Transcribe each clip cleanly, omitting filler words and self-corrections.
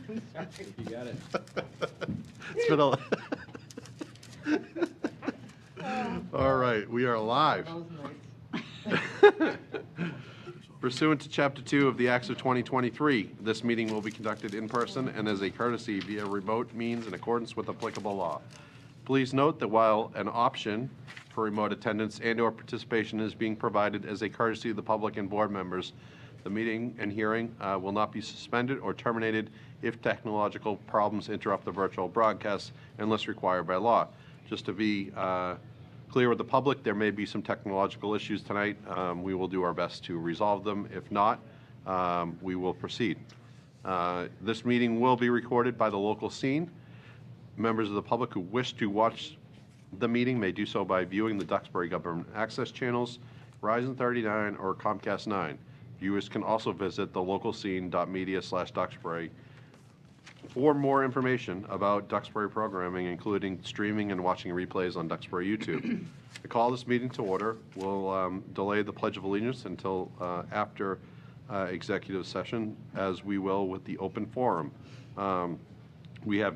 You got it. It's been a... All right, we are live. Pursuant to Chapter 2 of the Acts of 2023, this meeting will be conducted in person and as a courtesy via remote means in accordance with applicable law. Please note that while an option for remote attendance and/or participation is being provided as a courtesy to the public and board members, the meeting and hearing will not be suspended or terminated if technological problems interrupt the virtual broadcast unless required by law. Just to be clear with the public, there may be some technological issues tonight. We will do our best to resolve them. If not, we will proceed. This meeting will be recorded by the local scene. Members of the public who wish to watch the meeting may do so by viewing the Duxbury Government Access channels, Verizon 39 or Comcast 9. Viewers can also visit the localscene.media/Duxbury for more information about Duxbury programming, including streaming and watching replays on Duxbury YouTube. I call this meeting to order. We'll delay the Pledge of Allegiance until after executive session, as we will with the open forum. We have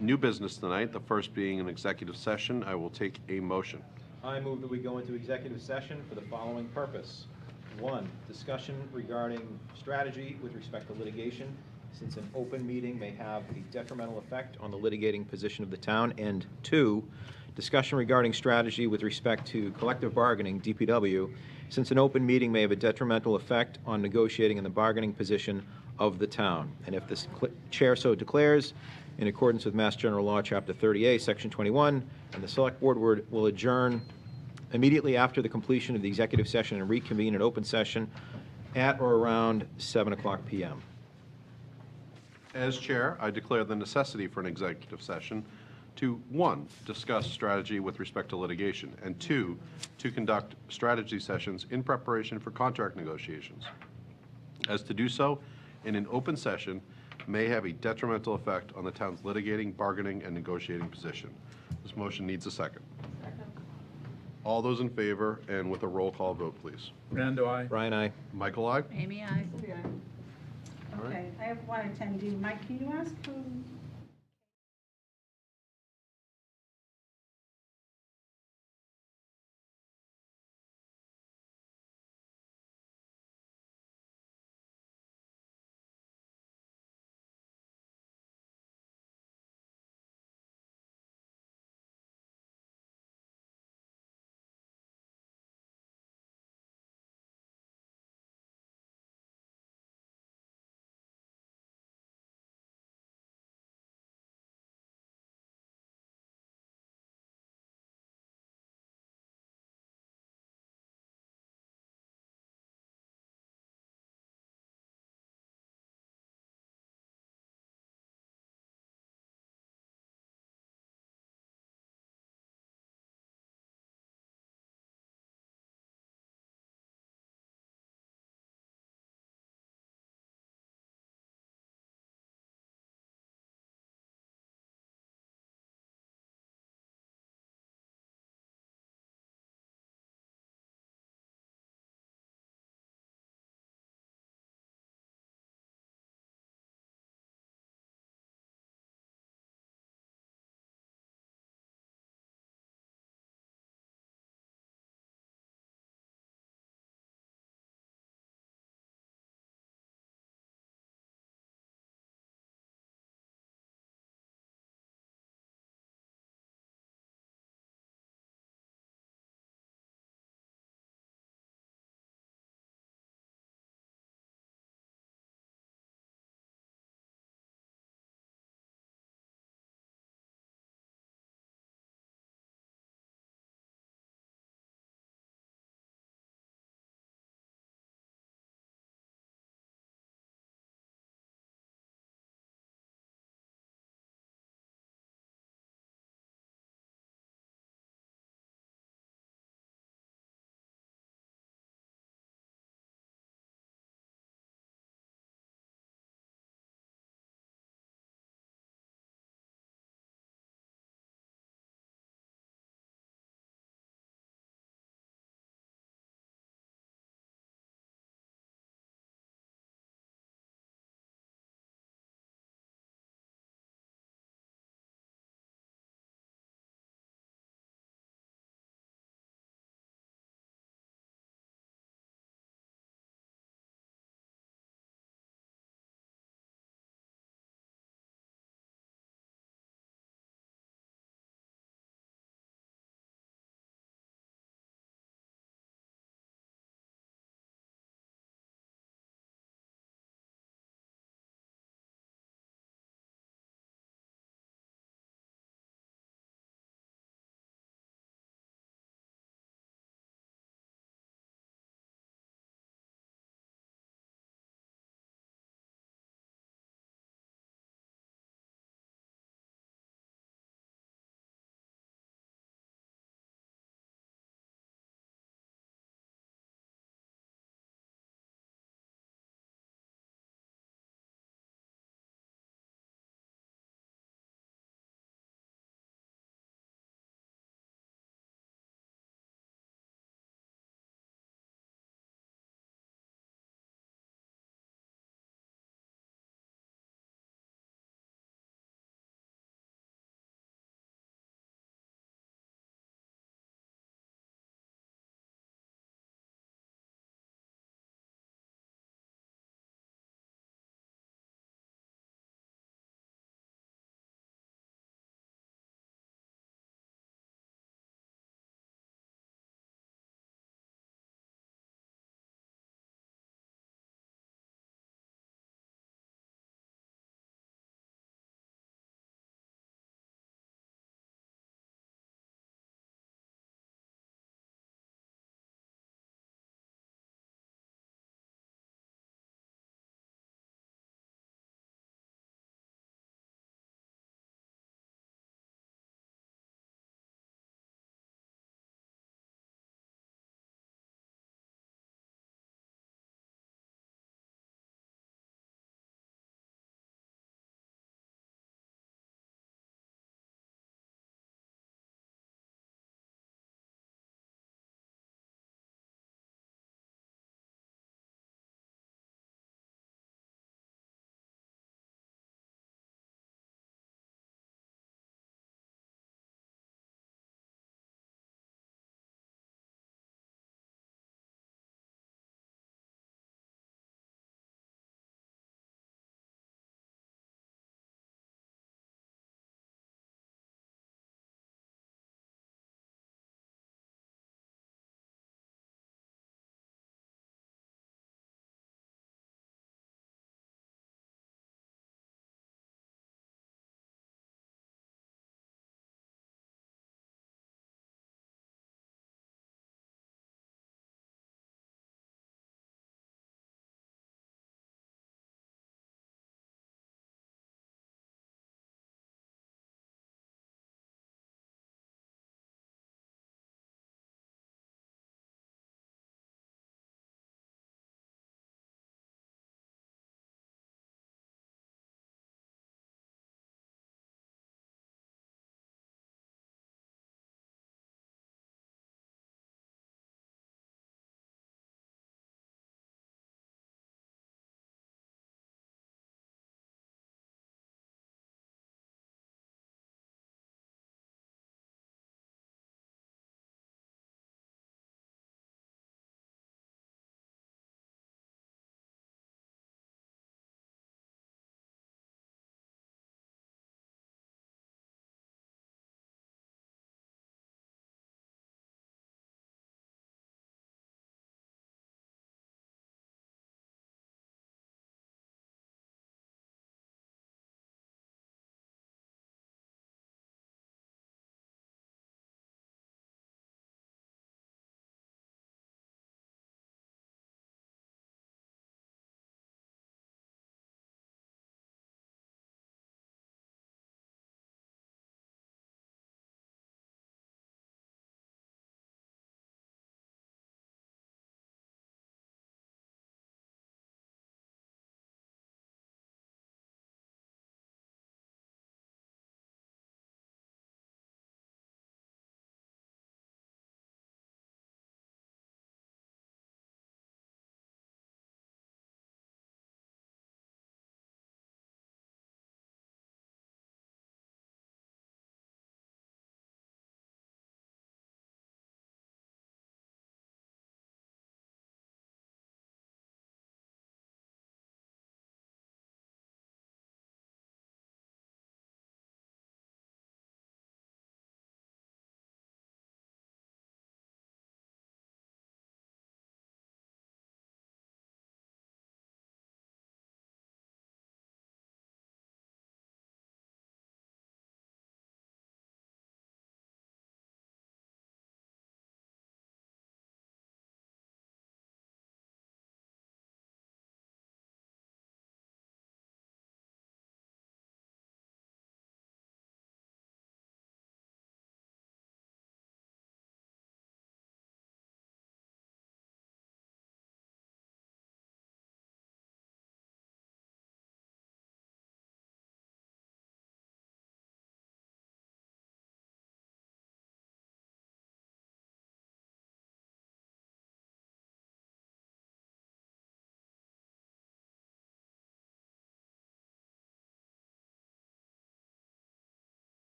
new business tonight, the first being an executive session. I will take a motion. I move that we go into executive session for the following purpose. 1, discussion regarding strategy with respect to litigation, since an open meeting may have a detrimental effect on the litigating position of the town. And 2, discussion regarding strategy with respect to collective bargaining, DPW, since an open meeting may have a detrimental effect on negotiating in the bargaining position of the town. And if the chair so declares, in accordance with Mass General Law, Chapter 30A, Section 21, and the Select Board will adjourn immediately after the completion of the executive session and reconvene in open session at or around 7:00 p.m. As chair, I declare the necessity for an executive session to 1, discuss strategy with respect to litigation, and 2, to conduct strategy sessions in preparation for contract negotiations. As to do so in an open session may have a detrimental effect on the town's litigating, bargaining, and negotiating position. This motion needs a second. All those in favor, and with a roll call vote, please. Rando, aye. Brian, aye. Michael, aye? Amy, aye. Okay, I have one attendee. Mike, can you ask who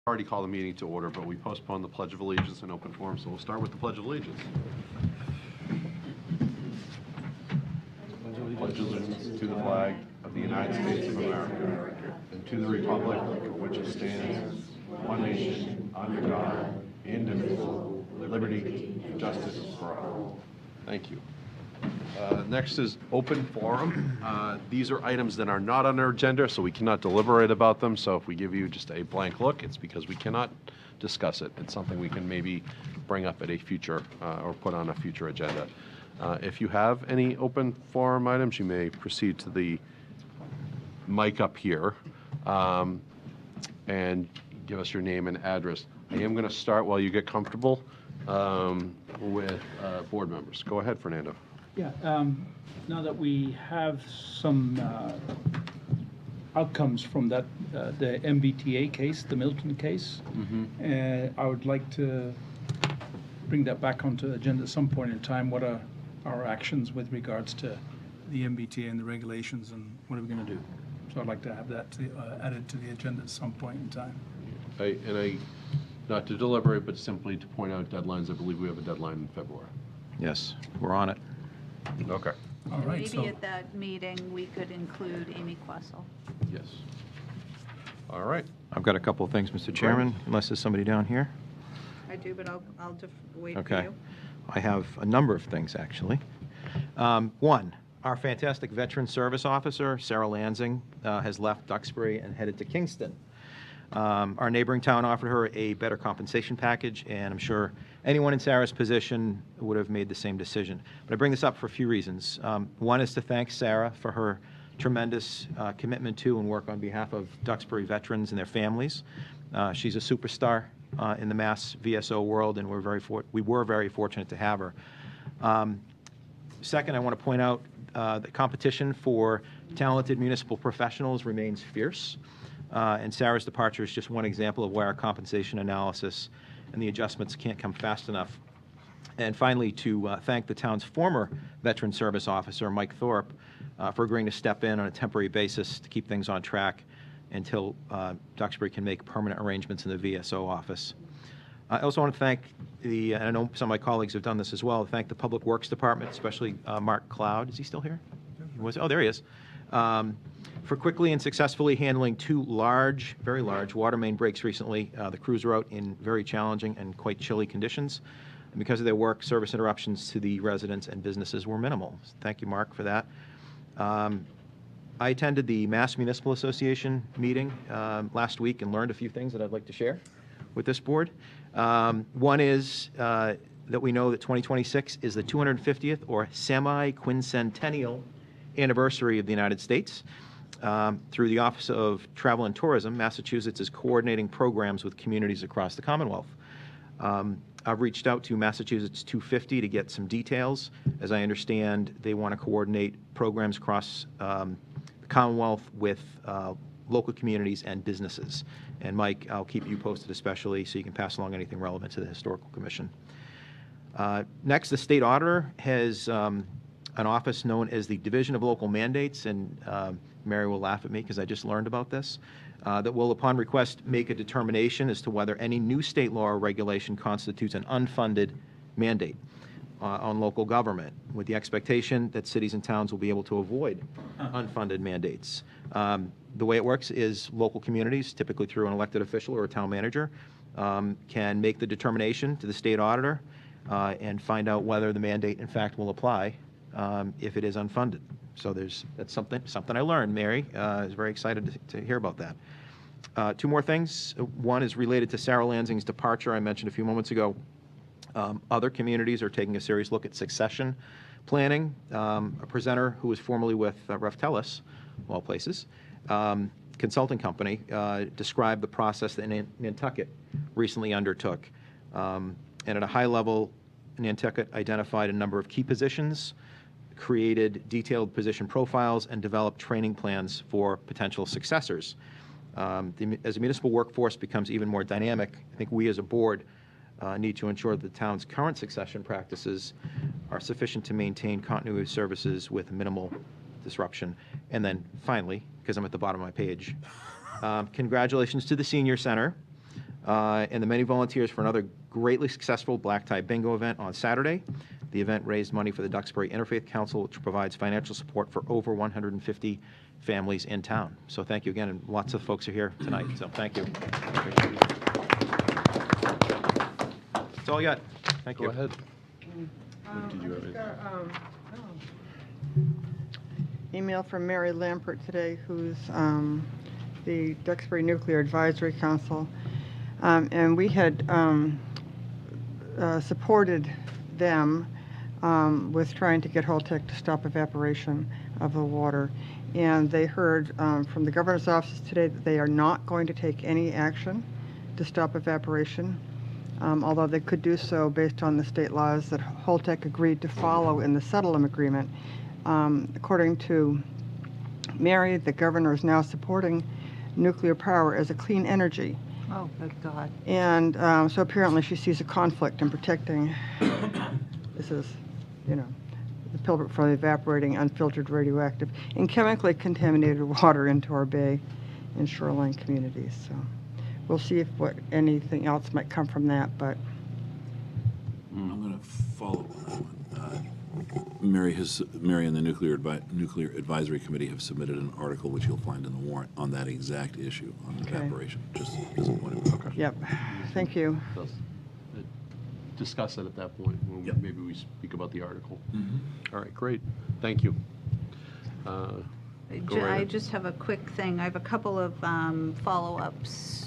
already called the meeting to order, but we postponed the Pledge of Allegiance and open forum, so we'll start with the Pledge of Allegiance. Pledge allegiance to the flag of the United States of America and to the republic for which it stands, one nation, under God, indivisible, liberty, and justice for all. Thank you. Next is open forum. These are items that are not on our agenda, so we cannot deliberate about them. So if we give you just a blank look, it's because we cannot discuss it. It's something we can maybe bring up at a future or put on a future agenda. If you have any open forum items, you may proceed to the mic up here and give us your name and address. I am going to start while you get comfortable with board members. Go ahead, Fernando. Yeah, now that we have some outcomes from that, the MBTA case, the Milton case, I would like to bring that back onto the agenda at some point in time. What are our actions with regards to the MBTA and the regulations, and what are we going to do? So I'd like to have that added to the agenda at some point in time. Not to deliberate, but simply to point out deadlines. I believe we have a deadline in February. Yes, we're on it. Okay. All right, Maybe so at that meeting, we could include Amy Questle. Yes. All right. I've got a couple of things, Mr. Chairman, unless there's somebody down here. I do, but I'll wait for Okay. you. I have a number of things, actually. One, our fantastic veteran service officer, Sarah Lansing, has left Duxbury and headed to Kingston. Our neighboring town offered her a better compensation package, and I'm sure anyone in Sarah's position would have made the same decision. But I bring this up for a few reasons. One is to thank Sarah for her tremendous commitment to and work on behalf of Duxbury veterans and their families. She's a superstar in the Mass VSO world, and we were very fortunate to have her. Second, I want to point out that competition for talented municipal professionals remains fierce. And Sarah's departure is just one example of why our compensation analysis and the adjustments can't come fast enough. And finally, to thank the town's former veteran service officer, Mike Thorpe, for agreeing to step in on a temporary basis to keep things on track until Duxbury can make permanent arrangements in the VSO office. I also want to thank and I know some of my colleagues have done this as well, thank the Public Works Department, especially Mark Cloud. Is he still here? Oh, there he is. For quickly and successfully handling two very large water main breaks recently. The crews were out in very challenging and quite chilly conditions. And because of their work, service interruptions to the residents and businesses were minimal. Thank you, Mark, for that. I attended the Mass Municipal Association meeting last week and learned a few things that I'd like to share with this board. One is that we know that 2026 is the 250th or semi-quincentennial anniversary of the United States. Through the Office of Travel and Tourism, Massachusetts is coordinating programs with communities across the Commonwealth. I've reached out to Massachusetts 250 to get some details. As I understand, they want to coordinate programs across the Commonwealth with local communities and businesses. And Mike, I'll keep you posted especially so you can pass along anything relevant to the Historical Commission. Next, the state auditor has an office known as the Division of Local Mandates, and Mary will laugh at me because I just learned about this, that will, upon request, make a determination as to whether any new state law or regulation constitutes an unfunded mandate on local government, with the expectation that cities and towns will be able to avoid unfunded mandates. The way it works is local communities, typically through an elected official or a town manager, can make the determination to the state auditor and find out whether the mandate, in fact, will apply if it is unfunded. So that's something I learned. Mary is very excited to hear about that. Two more things. One is related to Sarah Lansing's departure I mentioned a few moments ago. Other communities are taking a serious look at succession planning. A presenter who was formerly with Reftelis, of all places, consulting company, described the process that Nantucket recently undertook. And at a high level, Nantucket identified a number of key positions, created detailed position profiles, and developed training plans for potential successors. As the municipal workforce becomes even more dynamic, I think we as a board need to ensure that the town's current succession practices are sufficient to maintain continuity of services with minimal disruption. And then finally, because I'm at the bottom of my page, congratulations to the Senior Center. and the many volunteers for another greatly successful black tie bingo event on Saturday. The event raised money for the Duxbury Interfaith Council, which provides financial support for over 150 families in town. So thank you again, and lots of folks are here tonight, so thank you. That's all I got. Thank you. Go ahead. Did you have anything? Email from Mary Lampert today, who's the Duxbury Nuclear Advisory Council. And we had supported them with trying to get Holtec to stop evaporation of the water. And they heard from the governor's office today that they are not going to take any action to stop evaporation, although they could do so based on the state laws that Holtec agreed to follow in the settlement agreement. According to Mary, the governor is now supporting nuclear power as a clean energy. Oh, good God. And so apparently she sees a conflict in protecting, this is, you know, the pilbara from evaporating unfiltered radioactive and chemically contaminated water into our bay and shoreline communities. So we'll see if anything else might come from that, but. I'm going to follow up on that one. Mary and the Nuclear Advisory Committee have submitted an article, which you'll find in the warrant, on that exact issue, on evaporation, just as a point of Okay. Yep, thank you. Discuss it at that point, when Yep. maybe we speak about the article. All right, great. Thank you. Go right I ahead. just have a quick thing. I have a couple of follow-ups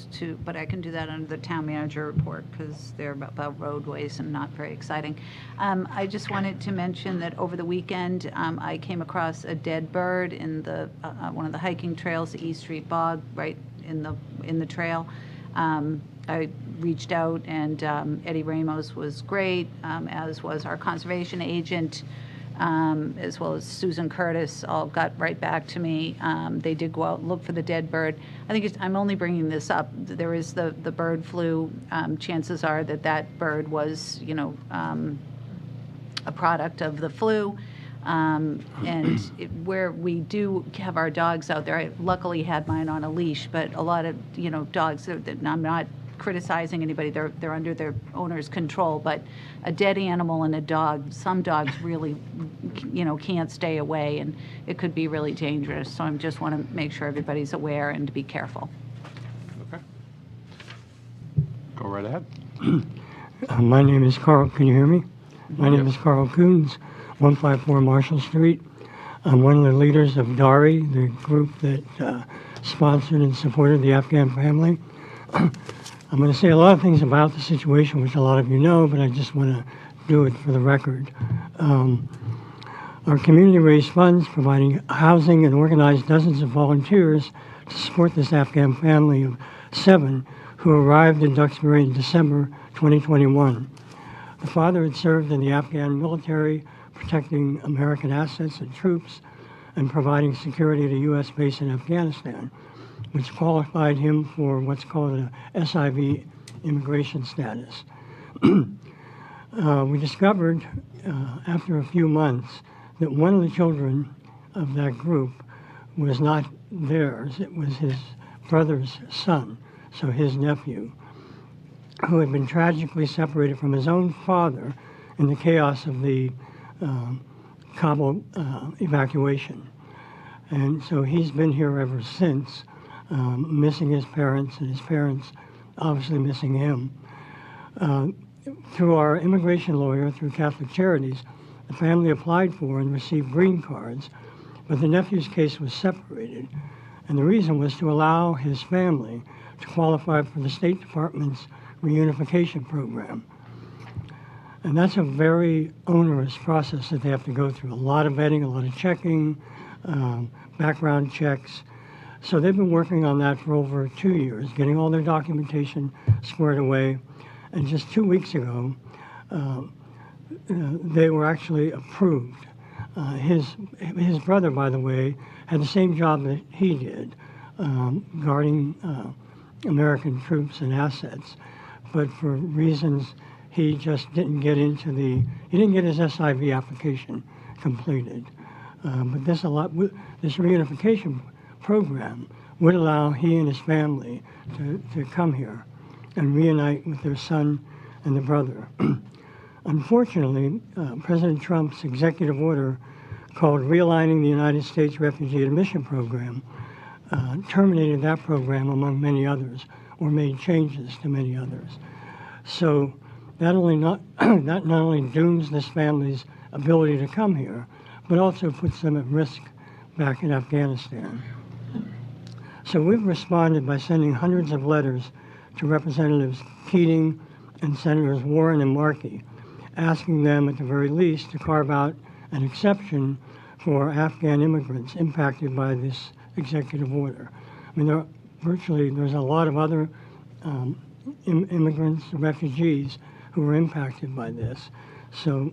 but I can do that under the town manager report because they're about roadways and not very exciting. I just wanted to mention that over the weekend, I came across a dead bird in the one of the hiking trails, the East Street Bog, right in the trail. I reached out, and Eddie Ramos was great, as was our conservation agent, as well as Susan Curtis, all got right back to me. They did go out and look for the dead bird. I think I'm only bringing this up. There is the bird flu. Chances are that bird was, a product of the flu. Where we do have our dogs out there, I luckily had mine on a leash, but a lot of, dogs, that I'm not criticizing anybody, they're under their owner's control, but a dead animal and a dog, some dogs really, can't stay away, and it could be really dangerous. So I just want to make sure everybody's aware and to be careful. Okay. Go right ahead. My name is Carl. Can you hear me? My name is Carl Coons, 154 Marshall Street. I'm one of the leaders of DARI, the group that sponsored and supported the Afghan family. I'm going to say a lot of things about the situation, which a lot of you know, but I just want to do it for the record. Our community raised funds, providing housing, and organized dozens of volunteers to support this Afghan family of 7 who arrived in Duxbury in December 2021. The father had served in the Afghan military, protecting American assets and troops, and providing security at a U.S. base in Afghanistan, which qualified him for what's called a SIV immigration status. We discovered after a few months that one of the children of that group was not theirs. It was his brother's son, so his nephew, who had been tragically separated from his own father in the chaos of the Kabul evacuation. And so he's been here ever since, missing his parents, and his parents obviously missing him. Through our immigration lawyer, through Catholic Charities, the family applied for and received green cards, but the nephew's case was separated. And the reason was to allow his family to qualify for the State Department's reunification program. And that's a very onerous process that they have to go through. A lot of vetting, a lot of checking, background checks. So they've been working on that for over 2 years, getting all their documentation squared away. And just 2 weeks ago, they were actually approved. His brother, by the way, had the same job that he did, guarding American troops and assets. But for reasons, he just didn't get into he didn't get his SIV application completed. But this reunification program would allow he and his family to come here and reunite with their son and the brother. Unfortunately, President Trump's executive order called Realigning the United States Refugee Admission Program terminated that program among many others, or made changes to many others. So that not only dooms this family's ability to come here, but also puts them at risk back in Afghanistan. So we've responded by sending hundreds of letters to Representatives Keating and Senators Warren and Markey, asking them at the very least to carve out an exception for Afghan immigrants impacted by this executive order. I mean, there's a lot of other immigrants, refugees who are impacted by this. So,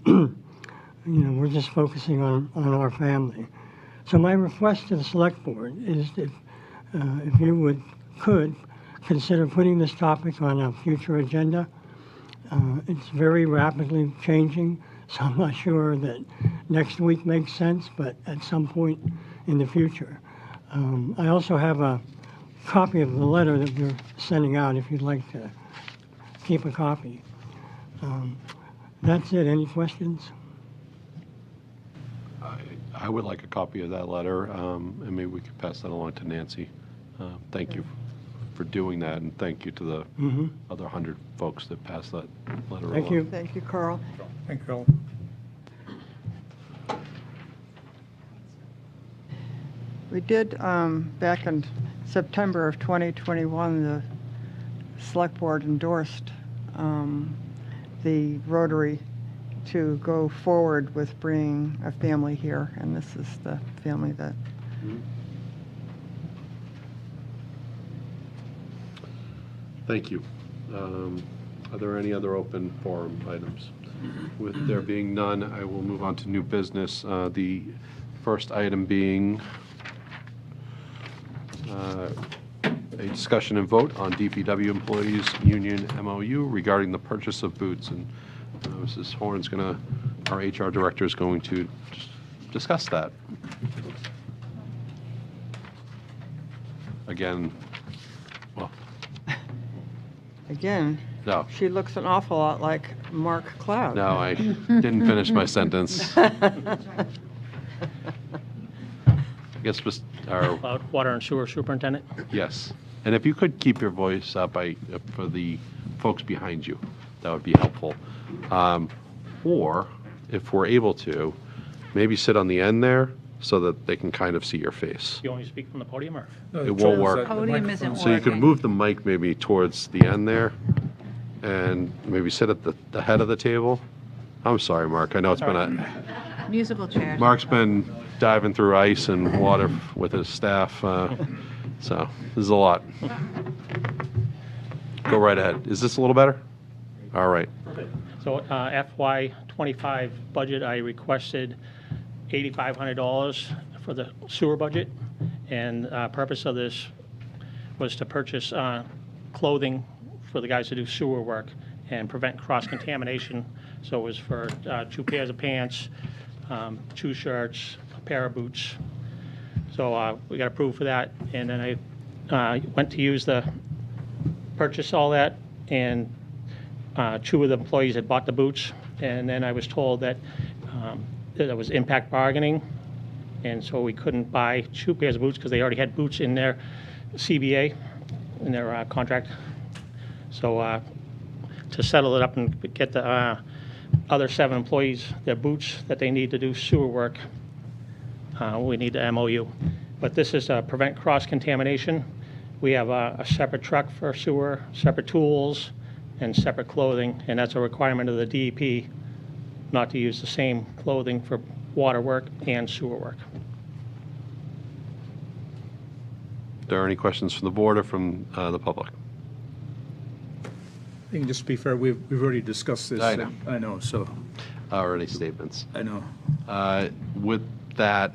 we're just focusing on our family. So my request to the Select Board is if you could consider putting this topic on a future agenda. It's very rapidly changing, so I'm not sure that next week makes sense, but at some point in the future. I also have a copy of the letter that we're sending out if you'd like to keep a copy. That's it. Any questions? I would like a copy of that letter, and maybe we could pass that along to Nancy. Thank you for doing that, and thank you to the other 100 folks that passed that letter along. Thank you. Thank you, Carl. Thank you, Carl. We did, back in September of 2021, the Select Board endorsed the Rotary to go forward with bringing a family here, and this is the family that... Thank you. Are there any other open forum items? With there being none, I will move on to new business. The first item being a discussion and vote on DPW employees union MOU regarding the purchase of boots. And Mrs. Horn's our HR director is going to discuss that. Again, well, Again, no. she looks an awful lot like Mark Cloud. No, I didn't finish my sentence. I guess our Water and Sewer Superintendent. yes. And if you could keep your voice up for the folks behind you, that would be helpful. Or if we're able to, maybe sit on the end there so that they can kind of see your face. You want me to speak from the podium, or? It won't work. Podium isn't So you could working. move the mic maybe towards the end there and maybe sit at the head of the table. I'm sorry, Mark. I know it's been Musical chair. Mark's been diving through ice and water with his staff, so this is a lot. Go right ahead. Is this a little better? All right. So FY '25 budget, I requested $8,500 for the sewer budget, and purpose of this was to purchase clothing for the guys to do sewer work and prevent cross-contamination. So it was for 2 pairs of pants, 2 shirts, a pair of boots. So we got approved for that, and then I went to purchase all that, and 2 of the employees had bought the boots, and then I was told that there was impact bargaining, and so we couldn't buy 2 pairs of boots because they already had boots in their CBA, in their contract. So to settle it up and get the other 7 employees their boots that they need to do sewer work, we need the MOU. But this is to prevent cross-contamination. We have a separate truck for sewer, separate tools, and separate clothing, and that's a requirement of the DEP not to use the same clothing for water work and sewer work. Are there any questions from the board or from the public? I think just to be fair, we've already discussed this. I know. I know, so, Already statements. I know. With that,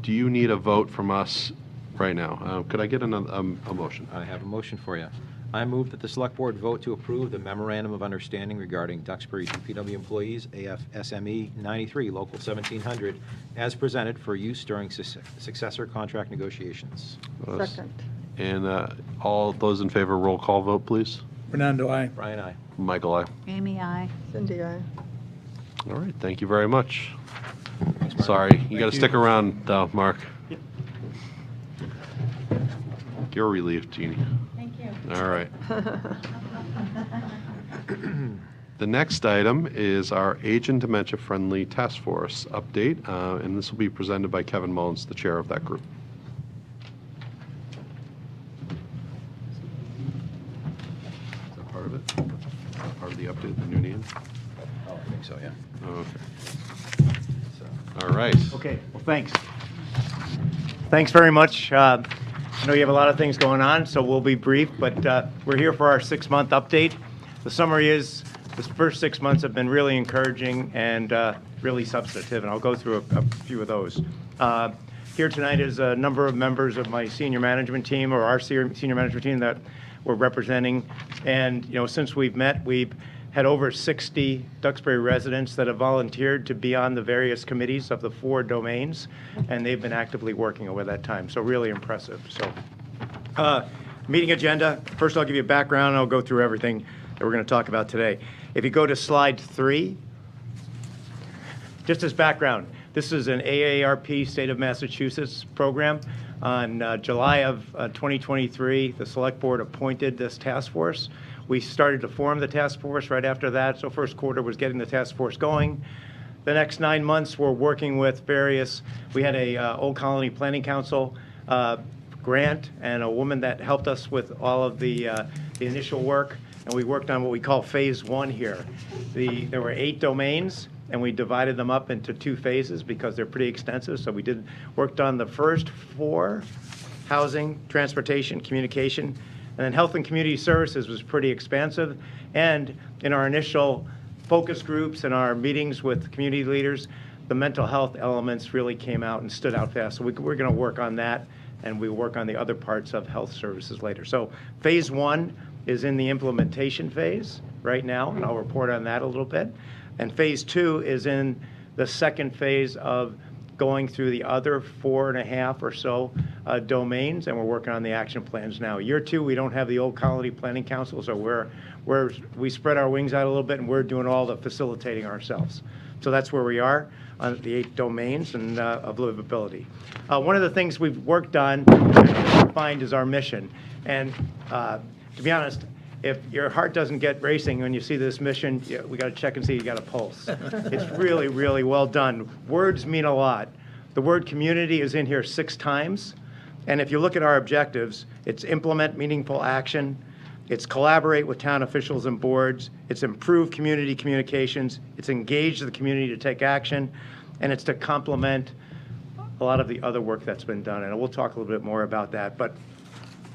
do you need a vote from us right now? Could I get a motion? I have a motion for you. I move that the Select Board vote to approve the Memorandum of Understanding regarding Duxbury DPW employees, AFSME 93, Local 1700, as presented for use during successor contract negotiations. Second. And all those in favor, roll call vote, please. Fernando, aye. Brian, aye. Michael, aye. Amy, I. Cindy, aye. All right, thank you very much. Sorry, you got to stick around, though, Mark. You're relieved, Jeannie. Thank you. All right. The next item is our Age and Dementia Friendly Task Force update, and this will be presented by Kevin Mullins, the chair of that group. Is that part of it? Part of the update, the new name? Oh, I think so, yeah. Oh, okay. All right. Okay, well, thanks. Thanks very much. I know you have a lot of things going on, so we'll be brief, but we're here for our 6-month update. The summary is, the first 6 months have been really encouraging and really substantive, and I'll go through a few of those. Here tonight is a number of members of my senior management team, or our senior management team that we're representing. And, you know, since we've met, we've had over 60 Duxbury residents that have volunteered to be on the various committees of the 4 domains, and they've been actively working over that time, so really impressive. So, meeting agenda, first I'll give you a background, and I'll go through everything that we're going to talk about today. If you go to slide 3, just as background, this is an AARP State of Massachusetts program. On July of 2023, the Select Board appointed this task force. We started to form the task force right after that, so first quarter was getting the task force going. The next 9 months, we're working with various, we had a Old Colony Planning Council grant and a woman that helped us with all of the initial work, and we worked on what we call phase 1 here. There were 8 domains, and we divided them up into 2 phases because they're pretty extensive. So we worked on the first 4, housing, transportation, communication, and then health and community services was pretty expansive. And in our initial focus groups and our meetings with community leaders, the mental health elements really came out and stood out fast. So we're going to work on that, and we work on the other parts of health services later. So phase 1 is in the implementation phase right now, and I'll report on that a little bit. And phase 2 is in the second phase of going through the other 4.5 or so domains, and we're working on the action plans now. Year 2, we don't have the Old Colony Planning Council, so we spread our wings out a little bit, and we're doing all the facilitating ourselves. So that's where we are on the 8 domains and of livability. One of the things we've worked on and defined is our mission. And to be honest, if your heart doesn't get racing when you see this mission, we got to check and see you got a pulse. It's really, really well done. Words mean a lot. The word community is in here 6 times. And if you look at our objectives, it's implement meaningful action, it's collaborate with town officials and boards, it's improve community communications, it's engage the community to take action, and it's to complement a lot of the other work that's been done. And we'll talk a little bit more about that. But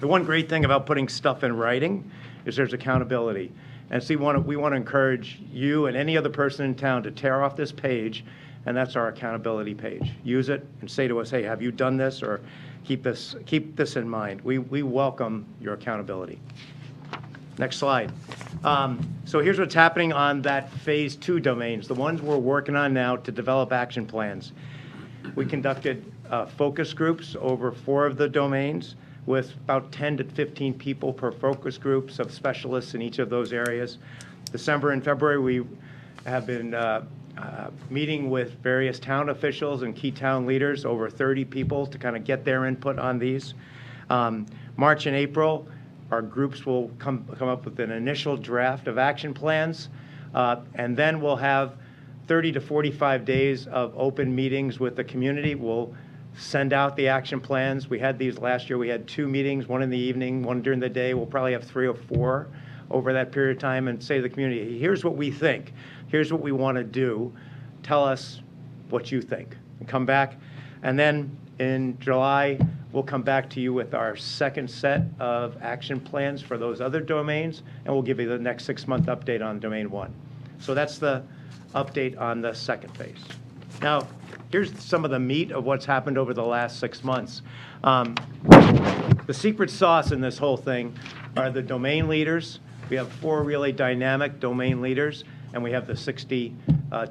the one great thing about putting stuff in writing is there's accountability. And so we want to encourage you and any other person in town to tear off this page, and that's our accountability page. Use it and say to us, hey, have you done this? Or keep this in mind. We welcome your accountability. Next slide. So here's what's happening on that phase 2 domains, the ones we're working on now to develop action plans. We conducted focus groups over 4 of the domains, with about 10 to 15 people per focus groups of specialists in each of those areas. December and February, we have been meeting with various town officials and key town leaders, over 30 people, to kind of get their input on these. March and April, our groups will come up with an initial draft of action plans, and then we'll have 30 to 45 days of open meetings with the community. We'll send out the action plans. We had these last year. We had 2 meetings, one in the evening, one during the day. We'll probably have 3 or 4 over that period of time, and say to the community, here's what we think. Here's what we want to do. Tell us what you think. And come back. And then in July, we'll come back to you with our second set of action plans for those other domains, and we'll give you the next 6-month update on domain 1. So that's the update on the second phase. Now, here's some of the meat of what's happened over the last 6 months. The secret sauce in this whole thing are the domain leaders. We have 4 really dynamic domain leaders, and we have the 60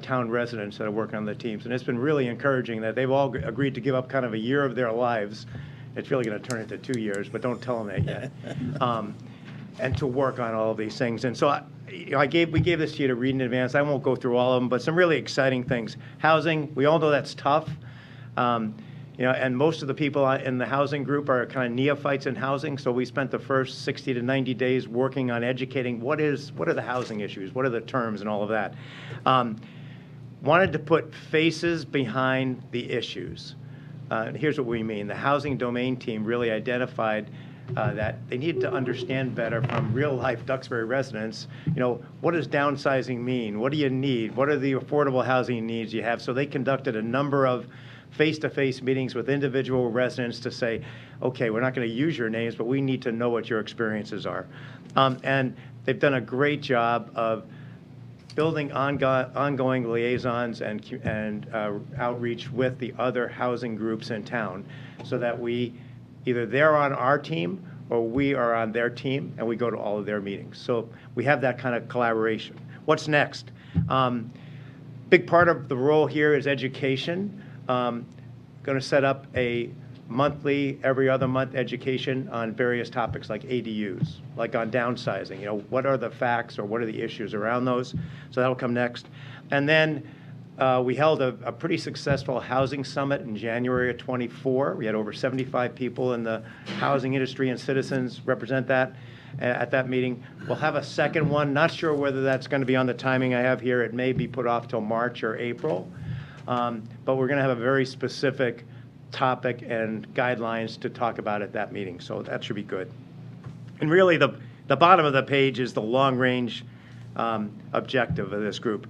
town residents that are working on the teams. And it's been really encouraging that they've all agreed to give up kind of a year of their lives It's really going to turn into 2 years, but don't tell them that yet. And to work on all of these things. And so we gave this to you to read in advance. I won't go through all of them, but some really exciting things. Housing, we all know that's tough. And most of the people in the housing group are kind of neophytes in housing. So we spent the first 60 to 90 days working on educating what are the housing issues, what are the terms and all of that. Wanted to put faces behind the issues. Here's what we mean. The housing domain team really identified that they needed to understand better from real-life Duxbury residents, what does downsizing mean? What do you need? What are the affordable housing needs you have? So they conducted a number of face-to-face meetings with individual residents to say, okay, we're not going to use your names, but we need to know what your experiences are. And they've done a great job of building ongoing liaisons and outreach with the other housing groups in town so that either they're on our team or we are on their team and we go to all of their meetings. So we have that kind of collaboration. What's next? Big part of the role here is education. Going to set up a monthly, every other month education on various topics like ADUs, like on downsizing. What are the facts or what are the issues around those? So that'll come next. And then we held a pretty successful housing summit in January of '24. We had over 75 people in the housing industry and citizens represent that at that meeting. We'll have a second one. Not sure whether that's going to be on the timing I have here. It may be put off till March or April. But we're going to have a very specific topic and guidelines to talk about at that meeting. So that should be good. And really the bottom of the page is the long-range objective of this group.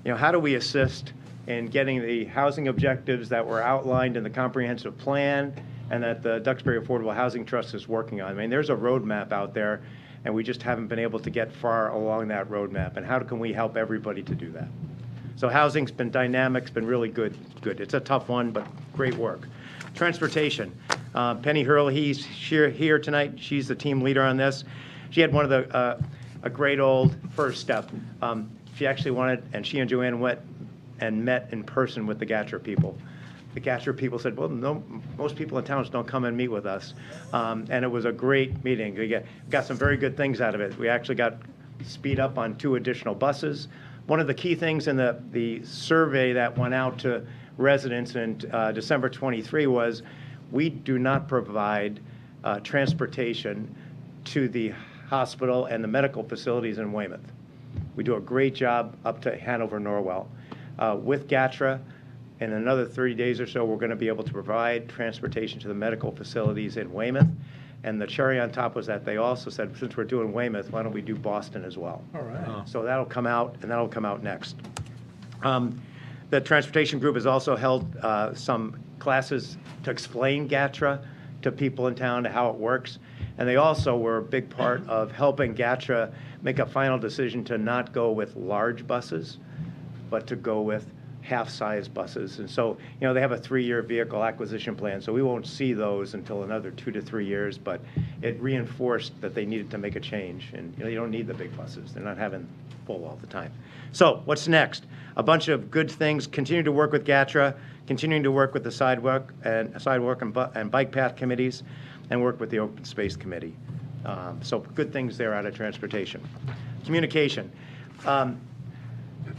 How do we assist in getting the housing objectives that were outlined in the comprehensive plan and that the Duxbury Affordable Housing Trust is working on? I mean, there's a roadmap out there, and we just haven't been able to get far along that roadmap. And how can we help everybody to do that? So housing's been dynamic, it's been really good. It's a tough one, but great work. Transportation. Penny Hurley's here tonight. She's the team leader on this. She had one of a great old first step. She actually wanted, and she and Joanne went and met in person with the GATRA people. The GATRA people said, well, no, most people in towns don't come and meet with us. And it was a great meeting. We got some very good things out of it. We actually got speed up on 2 additional buses. One of the key things in the survey that went out to residents in December 23 was we do not provide transportation to the hospital and the medical facilities in Weymouth. We do a great job up to Hanover, Norwell. With GATRA, in another 30 days or so, we're going to be able to provide transportation to the medical facilities in Weymouth. And the cherry on top was that they also said, since we're doing Weymouth, why don't we do Boston as well? All right. So that'll come out, and that'll come out next. The transportation group has also held some classes to explain GATRA to people in town, to how it works. And they also were a big part of helping GATRA make a final decision to not go with large buses, but to go with half-size buses. And so, they have a 3-year vehicle acquisition plan, so we won't see those until another 2 to 3 years, but it reinforced that they needed to make a change. And, you don't need the big buses. They're not having full all the time. So what's next? A bunch of good things. Continue to work with GATRA, continuing to work with the sidewalk and bike path committees, and work with the open space committee. So good things there out of transportation. Communication.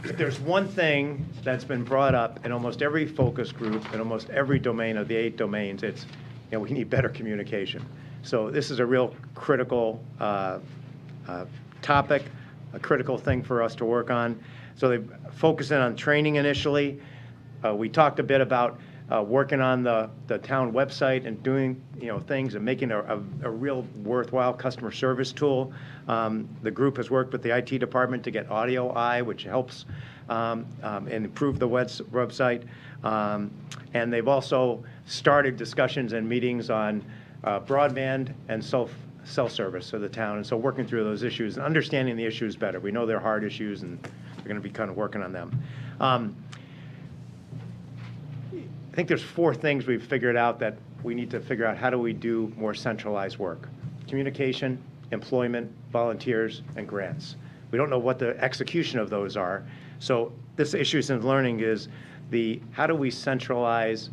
If there's one thing that's been brought up in almost every focus group, in almost every domain of the 8 domains, it's, we need better communication. So this is a real critical topic, a critical thing for us to work on. So they focus in on training initially. We talked a bit about working on the town website and doing things and making a real worthwhile customer service tool. The group has worked with the IT department to get Audio Eye, which helps and improve the website. And they've also started discussions and meetings on broadband and cell service of the town. And so working through those issues and understanding the issues better. We know they're hard issues, and we're going to be kind of working on them. I think there's 4 things we've figured out that we need to figure out. How do we do more centralized work? Communication, employment, volunteers, and grants. We don't know what the execution of those are. So this Issues in Learning is how do we centralize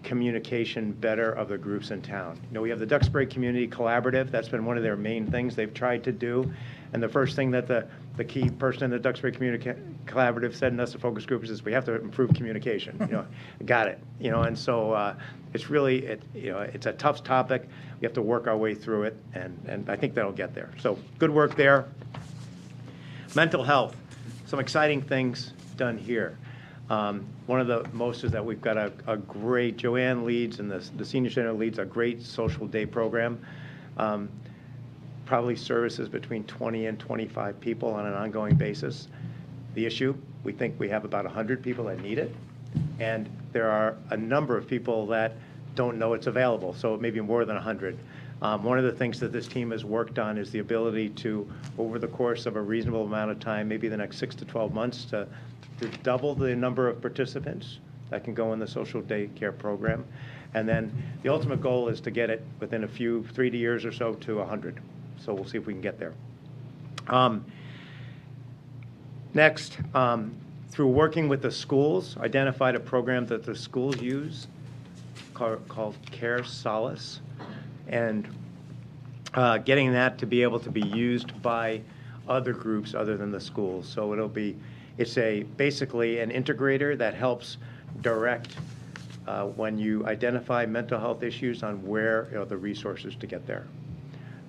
communication better of the groups in town. You know, we have the Duxbury Community Collaborative. That's been one of their main things they've tried to do. And the first thing that the key person in the Duxbury Community Collaborative said in us, the focus groups, is we have to improve communication. You know, got it. You know, and so it's really, you know, it's a tough topic. We have to work our way through it, and I think that'll get there. So good work there. Mental health, some exciting things done here. One of the most is that we've got a great, Joanne leads and the Senior Center leads a great social day program. Probably services between 20 and 25 people on an ongoing basis. The issue, we think we have about 100 people that need it, and there are a number of people that don't know it's available, so it may be more than 100. One of the things that this team has worked on is the ability to, over the course of a reasonable amount of time, maybe the next 6 to 12 months, to double the number of participants that can go in the social day care program. And then the ultimate goal is to get it within a few, 3 years or so, to 100. So we'll see if we can get there. Next, through working with the schools, identified a program that the schools use called Care Solace, and getting that to be able to be used by other groups other than the schools. So it's basically an integrator that helps direct when you identify mental health issues on where, you know, the resources to get there.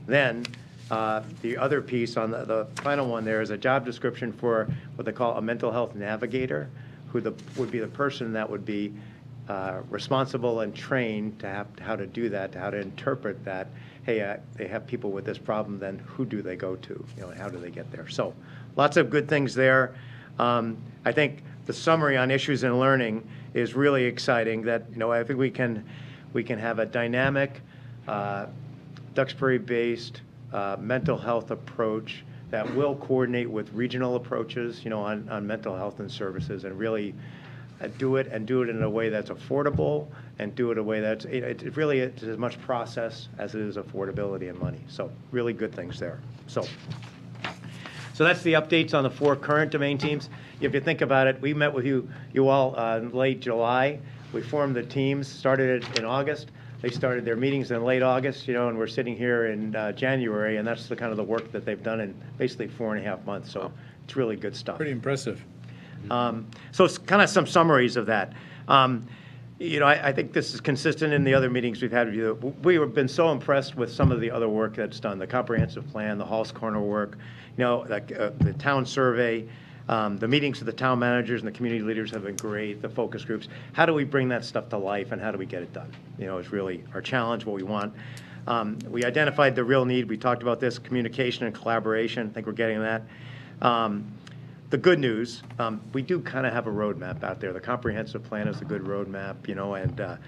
Then the other piece on the final one there is a job description for what they call a mental health navigator, who would be the person that would be responsible and trained to how to do that, to how to interpret that. Hey, they have people with this problem, then who do they go to? You know, how do they get there? So lots of good things there. I think the summary on issues in learning is really exciting. That, you know, I think we can have a dynamic, Duxbury-based mental health approach that will coordinate with regional approaches, you know, on mental health and services, and really do it in a way that's affordable, and do it in a way that's, it really is as much process as it is affordability and money. So really good things there. So that's the updates on the 4 current domain teams. If you think about it, we met with you all in late July. We formed the teams, started it in August. They started their meetings in late August, you know, and we're sitting here in January, and that's the kind of the work that they've done in basically 4.5 months. So it's really good stuff. Pretty impressive. So it's kind of some summaries of that. You know, I think this is consistent in the other meetings we've had with you. We have been so impressed with some of the other work that's done, the comprehensive plan, the Hall's Corner work, you know, like the town survey, the meetings with the town managers and the community leaders have been great, the focus groups. How do we bring that stuff to life, and how do we get it done? You know, is really our challenge, what we want. We identified the real need. We talked about this, communication and collaboration. I think we're getting that. The good news, we do kind of have a roadmap out there. The comprehensive plan is a good roadmap, you know, and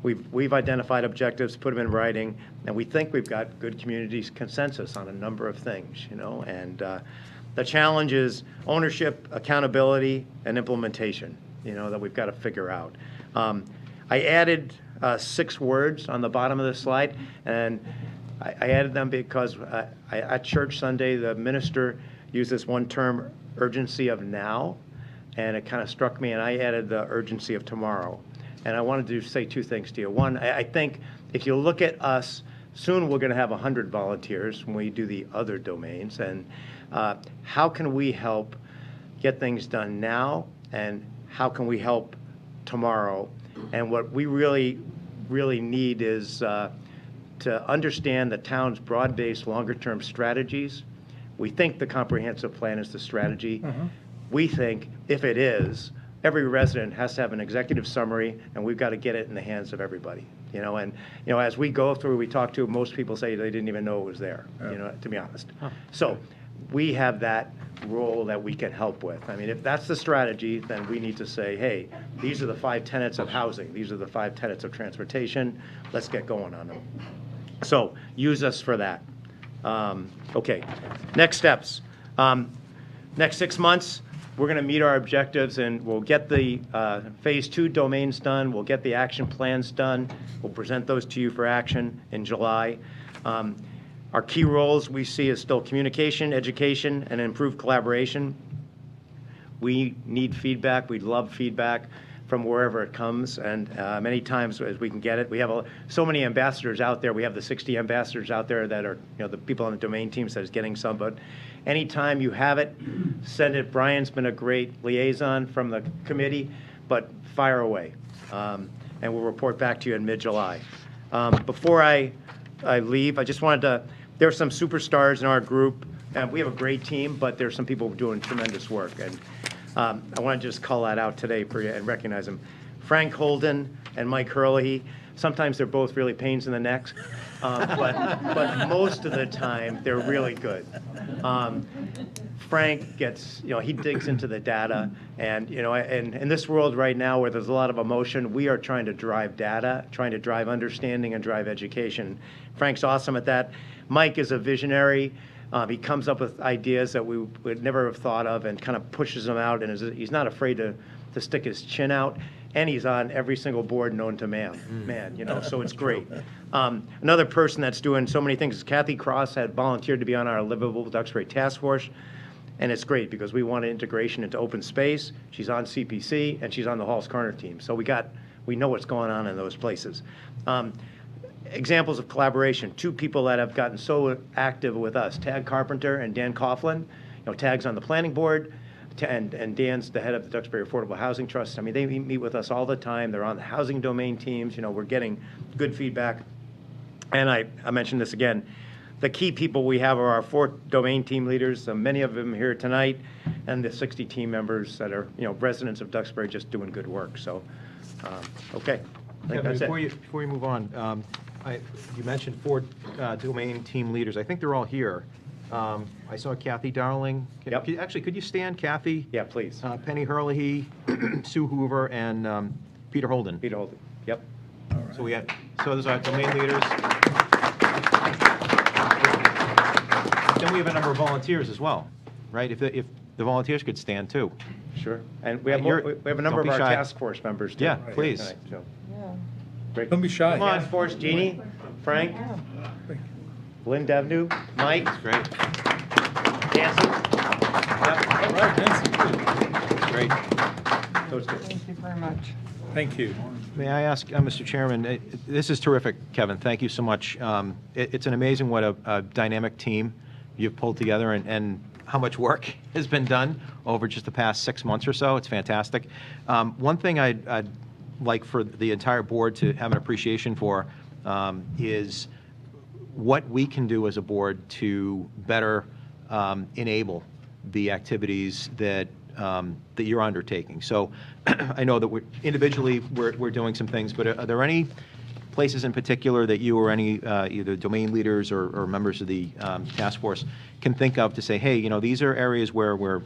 we've identified objectives, put them in writing, and we think we've got good community consensus on a number of things, you know, and the challenge is ownership, accountability, and implementation, you know, that we've got to figure out. I added 6 words on the bottom of the slide, and I added them because at church Sunday, the minister used this one term, urgency of now, and it kind of struck me, and I added the urgency of tomorrow. And I wanted to say 2 things to you. One, I think if you look at us, soon we're going to have 100 volunteers when we do the other domains, and how can we help get things done now, and how can we help tomorrow? And what we really need is to understand the town's broad-based longer-term strategies. We think the comprehensive plan is the strategy. We think if it is, every resident has to have an executive summary, and we've got to get it in the hands of everybody. You know, and you know, as we go through, we talk to, most people say they didn't even know it was there. You know, to be honest. So we have that role that we can help with. I mean, if that's the strategy, then we need to say, hey, these are the 5 tenets of housing. These are the 5 tenets of transportation. Let's get going on them. So use us for that. Okay, next steps. Next 6 months, we're going to meet our objectives, and we'll get the phase 2 domains done. We'll get the action plans done. We'll present those to you for action in July. Our key roles we see is still communication, education, and improved collaboration. We need feedback. We'd love feedback from wherever it comes, and many times as we can get it. We have so many ambassadors out there. We have the 60 ambassadors out there that are, the people on the domain teams that is getting some, but anytime you have it, send it. Brian's been a great liaison from the committee, but fire away. And we'll report back to you in mid-July. Before I leave, I just wanted to, there are some superstars in our group, and we have a great team, but there's some people doing tremendous work. And I want to just call that out today for you and recognize them. Frank Holden and Mike Hurley, sometimes they're both really pains in the necks, but most of the time they're really good. Frank gets, he digs into the data, and and in this world right now where there's a lot of emotion, we are trying to drive data, trying to drive understanding and drive education. Frank's awesome at that. Mike is a visionary. He comes up with ideas that we would never have thought of and kind of pushes them out, and he's not afraid to stick his chin out, and he's on every single board known to man, so it's great. Another person that's doing so many things is Kathy Cross had volunteered to be on our Livable Duxbury Task Force, and it's great because we want integration into open space. She's on CPC, and she's on the Hall's Corner team, so we know what's going on in those places. Examples of collaboration, two people that have gotten so active with us, Tag Carpenter and Dan Coughlin. Tag's on the planning board, and Dan's the head of the Duxbury Affordable Housing Trust. I mean, they meet with us all the time. They're on the housing domain teams. We're getting good feedback. And I mentioned this again, the key people we have are our 4 domain team leaders, many of them here tonight, and the 60 team members that are, residents of Duxbury just doing good work. So, okay. I think that's Before it. you move on, you mentioned 4 domain team leaders. I think they're all here. I saw Kathy Darling. Yep. Could you stand, Kathy? Yeah, please. Penny Hurley, Sue Hoover, and Peter Holden. Peter Holden. Yep. So those are domain leaders. Then we have a number of volunteers as well, right? If the volunteers could stand too. Sure. And we have a number Don't of be our shy. task force members too. Yeah, Right, please. tonight, so. Yeah. Don't be shy. Come on, Force Jeannie, Frank, Lynn Devenu, Mike, Great. Hanson. All right, Nancy. Great. So it's good. Thank you very much. Thank you. May I ask, Mr. Chairman, this is terrific, Kevin. Thank you so much. It's an amazing what a dynamic team you've pulled together and how much work has been done over just the past 6 months or so. It's fantastic. One thing I'd like for the entire board to have an appreciation for is what we can do as a board to better enable the activities that you're undertaking. So I know that we're doing some things, but are there any places in particular that you or any either domain leaders or members of the task force can think of to say, hey, these are areas where we're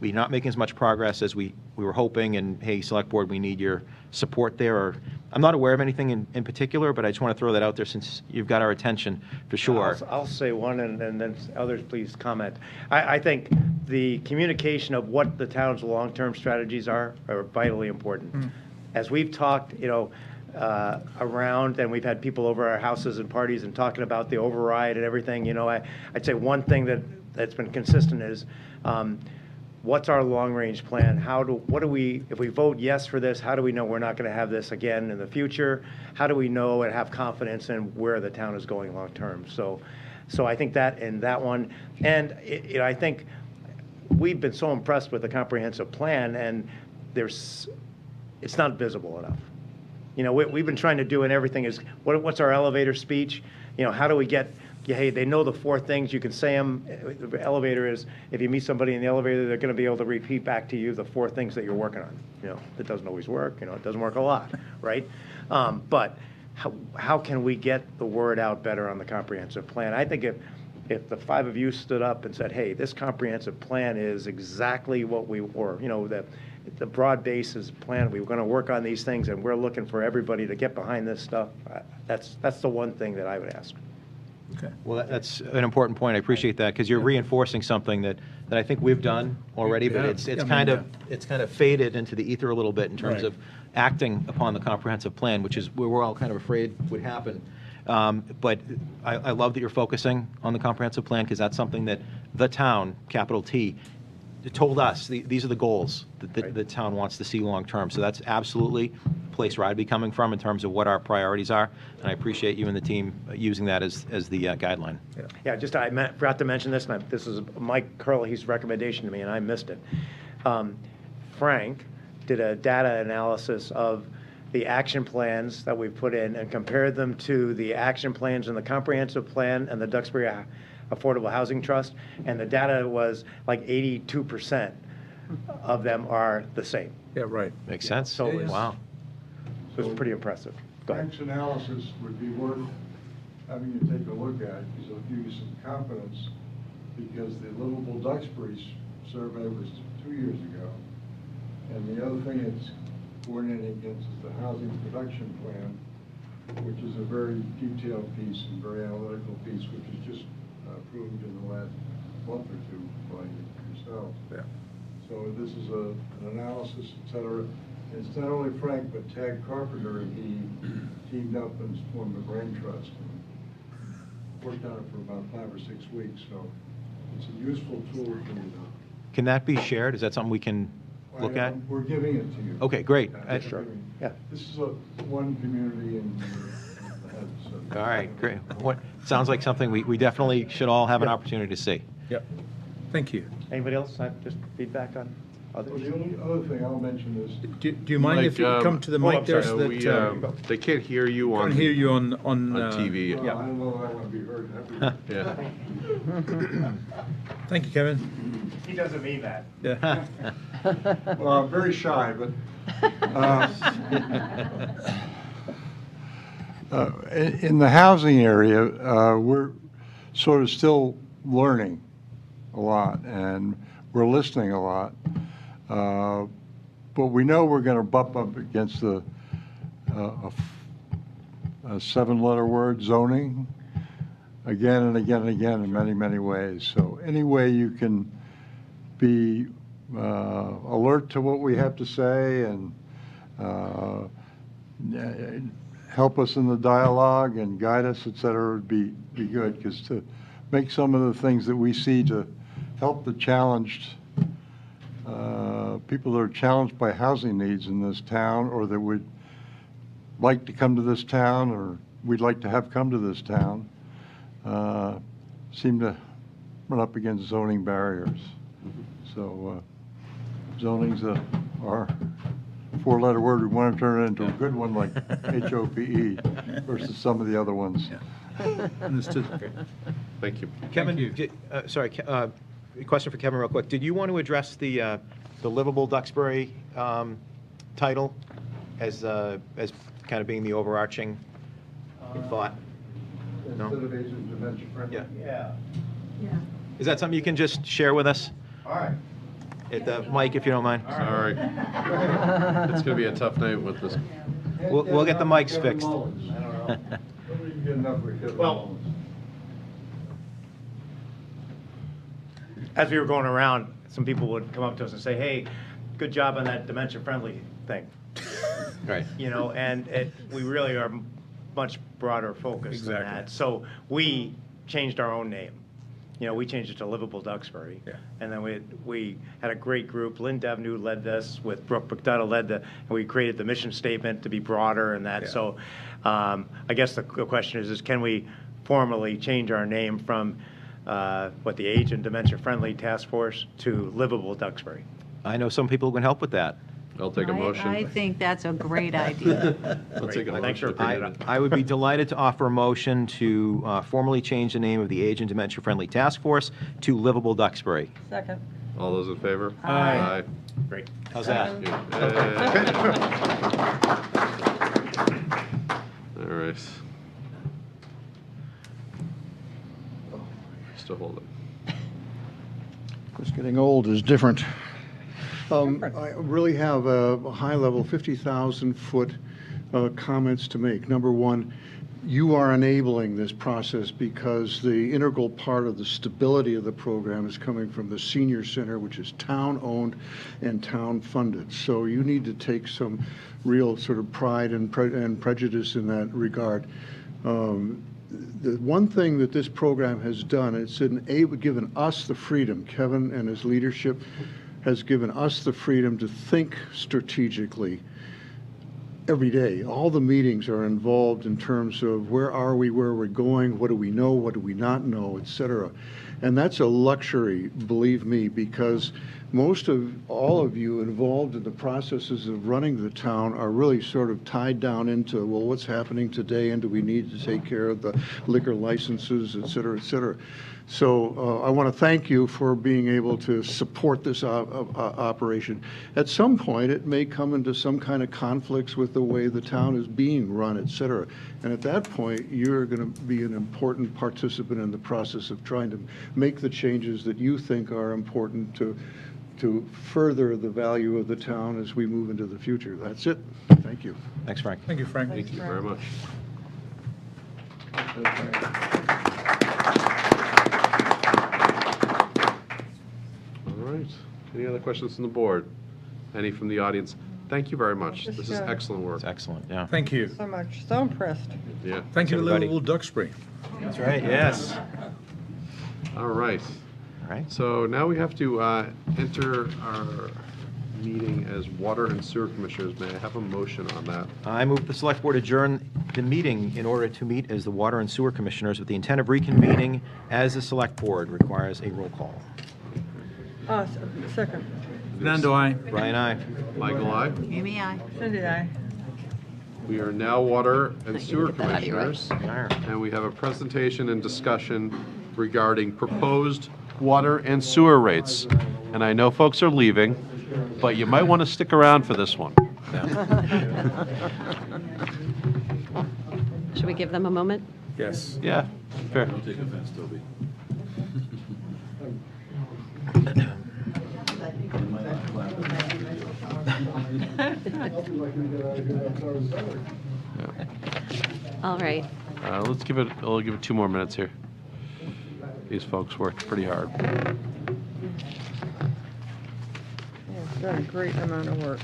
not making as much progress as we were hoping, and hey, Select Board, we need your support there? Or I'm not aware of anything in particular, but I just want to throw that out there since you've got our attention for sure. I'll say one, and then others please comment. I think the communication of what the town's long-term strategies are vitally important. As we've talked, around, and we've had people over our houses and parties and talking about the override and everything, I'd say one thing that's been consistent is what's our long-range plan? If we vote yes for this, how do we know we're not going to have this again in the future? How do we know and have confidence in where the town is going long-term? So I think that in that one, and I think we've been so impressed with the comprehensive plan, and it's not visible enough. We've been trying to do, and everything is, what's our elevator speech? How do we get, hey, they know the 4 things, you can say them. The elevator is, if you meet somebody in the elevator, they're going to be able to repeat back to you the 4 things that you're working on. It doesn't always work, it doesn't work a lot, right? But how can we get the word out better on the comprehensive plan? I think if the 5 of you stood up and said, hey, this comprehensive plan is exactly what we were, the broad basis plan, we were going to work on these things, and we're looking for everybody to get behind this stuff. That's the one thing that I would ask. Okay. Well, that's an important point. I appreciate that because you're reinforcing something that I think we've done already, but it's kind of faded into the ether a little bit in terms Right. of acting upon the comprehensive plan, which is where we're all kind of afraid would happen. But I love that you're focusing on the comprehensive plan because that's something that the town, capital T, told us, these are the goals that the town wants to see long-term. So that's absolutely the place where I'd be coming from in terms of what our priorities are. And I appreciate you and the team using that as the guideline. Yeah, just forgot to mention this, and this is Mike Curley's recommendation to me, and I missed it. Frank did a data analysis of the action plans that we've put in and compared them to the action plans in the comprehensive plan and the Duxbury Affordable Housing Trust, and the data was like 82% of them are the same. Yeah, right. Makes sense? So it's- Wow. So it's pretty impressive. Go ahead. Frank's analysis would be worth having you take a look at, because it'll give you some confidence, because the Livable Duxbury survey was 2 years ago. And the other thing it's coordinating against is the housing production plan, which is a very detailed piece and very analytical piece, which was just approved in the last month or two by yourself. Yeah. So this is an analysis, et cetera. It's not only Frank, but Tad Carpenter, and he teamed up and formed a brain trust and worked on it for about 5 or 6 weeks. So it's a useful tool for you to. Can that be shared? Is that something we can look at? We're giving it to you. Okay, great. Sure. Yeah. This is one community in. All right, great. Sounds like something we definitely should all have an opportunity to see. Yep. Thank you. Anybody else have just feedback on others? Well, the only other thing I'll mention is. Do you mind if you come to the mic there so that They can't hear you I on can hear you on TV. I don't know that I want to be heard. Yeah. Thank you, Kevin. He doesn't mean that. Yeah. Well, I'm very shy, but in the housing area, we're sort of still learning a lot, and we're listening a lot. But we know we're going to bump up against a 7-letter word, zoning, again and again and again in many, many ways. So any way you can be alert to what we have to say and help us in the dialogue and guide us, et cetera, would be good, because to make some of the things that we see to help the challenged people that are challenged by housing needs in this town, or that would like to come to this town, or we'd like to have come to this town, seem to run up against zoning barriers. So zoning's our 4-letter word. We want to turn it into a good one like HOPE versus some of the other ones. Understood. Thank you. Kevin, sorry, a question for Kevin real quick. Did you want to address the Livable Duxbury title as kind of being the overarching thought? No? Instead of age and dementia friendly. Yeah. Yeah. Is that something you can just share with us? All right. At the mic, if you don't mind. Sorry. It's going to be a tough night with this. We'll get the mics fixed. I don't know. Nobody can get enough with Kevin Well, Mullins. As we were going around, some people would come up to us and say, hey, good job on that dementia-friendly thing. Right. You know, and we really are much broader focused than Exactly. that. So we changed our own name. You know, we changed it to Livable Duxbury. Yeah. And then we had a great group. Lynn Devenu led this, with Brooke McDonough led and we created the mission statement to be broader and that. Yeah. So I guess the question is can we formally change our name from the Age and Dementia Friendly Task Force to Livable Duxbury? I know some people can help with that. I'll take a motion. I think that's a great idea. I'll take a Great. Thanks motion. for bringing it up. I would be delighted to offer a motion to formally change the name of the Age and Dementia Friendly Task Force to Livable Duxbury. Second. All those in favor? Aye. Great. How's that? All right. Still holding. Just getting old is different. I really have a high-level 50,000-foot comments to make. Number one, you are enabling this process because the integral part of the stability of the program is coming from the senior center, which is town-owned and town-funded. So you need to take some real sort of pride and prejudice in that regard. the one thing that this program has done, it's given us the freedom, Kevin and his leadership has given us the freedom to think strategically every day. All the meetings are involved in terms of where are we, where we're going, what do we know, what do we not know, et cetera. And that's a luxury, believe me, because most of all of you involved in the processes of running the town are really sort of tied down into, well, what's happening today, and do we need to take care of the liquor licenses, et cetera, et cetera. So I want to thank you for being able to support this operation. At some point, it may come into some kind of conflicts with the way the town is being run, et cetera. And at that point, you're going to be an important participant in the process of trying to make the changes that you think are important to further the value of the town as we move into the future. That's it. Thank you. Thanks, Frank. Thank you, Frank. Thank you very much. All right. Any other questions from the board? Any from the audience? Thank you very much. Just, This is excellent work. It's excellent, yeah. Thank you. So much, so impressed. Yeah. Thank you to everybody. Little Duxbury. That's right, yes. All right. All right. So now we have to enter our meeting as Water and Sewer Commissioners. May I have a motion on that? I move the Select Board adjourn the meeting in order to meet as the Water and Sewer Commissioners with the intent of reconvening as the Select Board requires a roll call. Second. Nando, aye. Brian, aye. Michael, aye. Amy, aye. Cindy, aye. We are now Water and Sewer get that out of your way. Commissioners, and we have a presentation and discussion regarding proposed water and sewer rates. And I know folks are leaving, but you might want to stick around for this one. Should we give them a moment? Yes. Yeah, fair. Don't take offense, Toby. All right. Let's give it, we'll give it 2 more minutes here. These folks worked pretty hard. Yeah, it's done a great amount of work.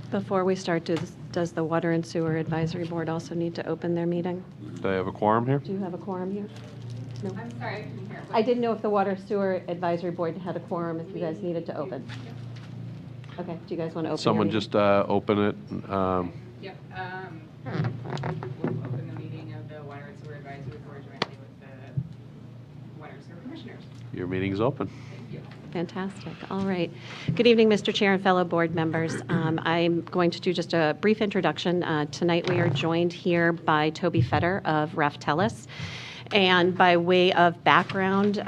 Before we start, does the Water and Sewer Advisory Board also need to open their meeting? Do I have a quorum here? Do you have a quorum here? No? I'm sorry, I couldn't hear. I didn't know if the Water Sewer Advisory Board had a quorum, if you guys needed to open. Okay, do you guys want to open your Someone meeting? just open it. Yep, we'll open the meeting of the Water and Sewer Advisory Board jointly with the Water and Sewer Commissioners. Your meeting's open. Thank you. Fantastic. All right. Good evening, Mr. Chair and fellow board members. I'm going to do just a brief introduction. Tonight we are joined here by Toby Fetter of Ref Telus. And by way of background,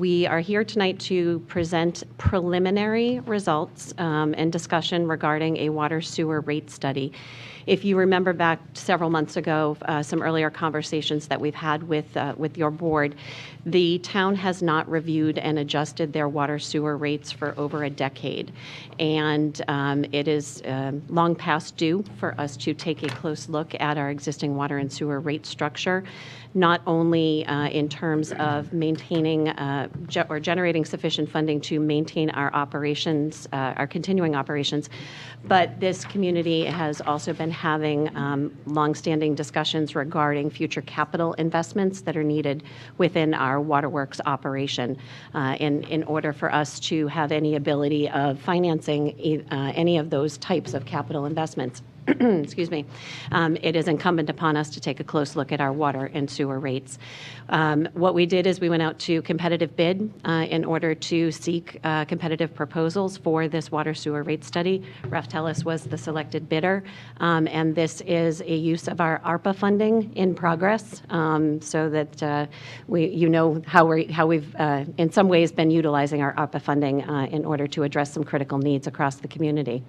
we are here tonight to present preliminary results and discussion regarding a water sewer rate study. If you remember back several months ago, some earlier conversations that we've had with your board, the town has not reviewed and adjusted their water sewer rates for over a decade. And it is long past due for us to take a close look at our existing water and sewer rate structure, not only in terms of maintaining or generating sufficient funding to maintain our operations, our continuing operations, but this community has also been having longstanding discussions regarding future capital investments that are needed within our waterworks operation in order for us to have any ability of financing any of those types of capital investments. Excuse me, it is incumbent upon us to take a close look at our water and sewer rates. What we did is we went out to competitive bid in order to seek competitive proposals for this water sewer rate study. Ref Telus was the selected bidder, and this is a use of our ARPA funding in progress, so that you know how we've in some ways been utilizing our ARPA funding in order to address some critical needs across the community.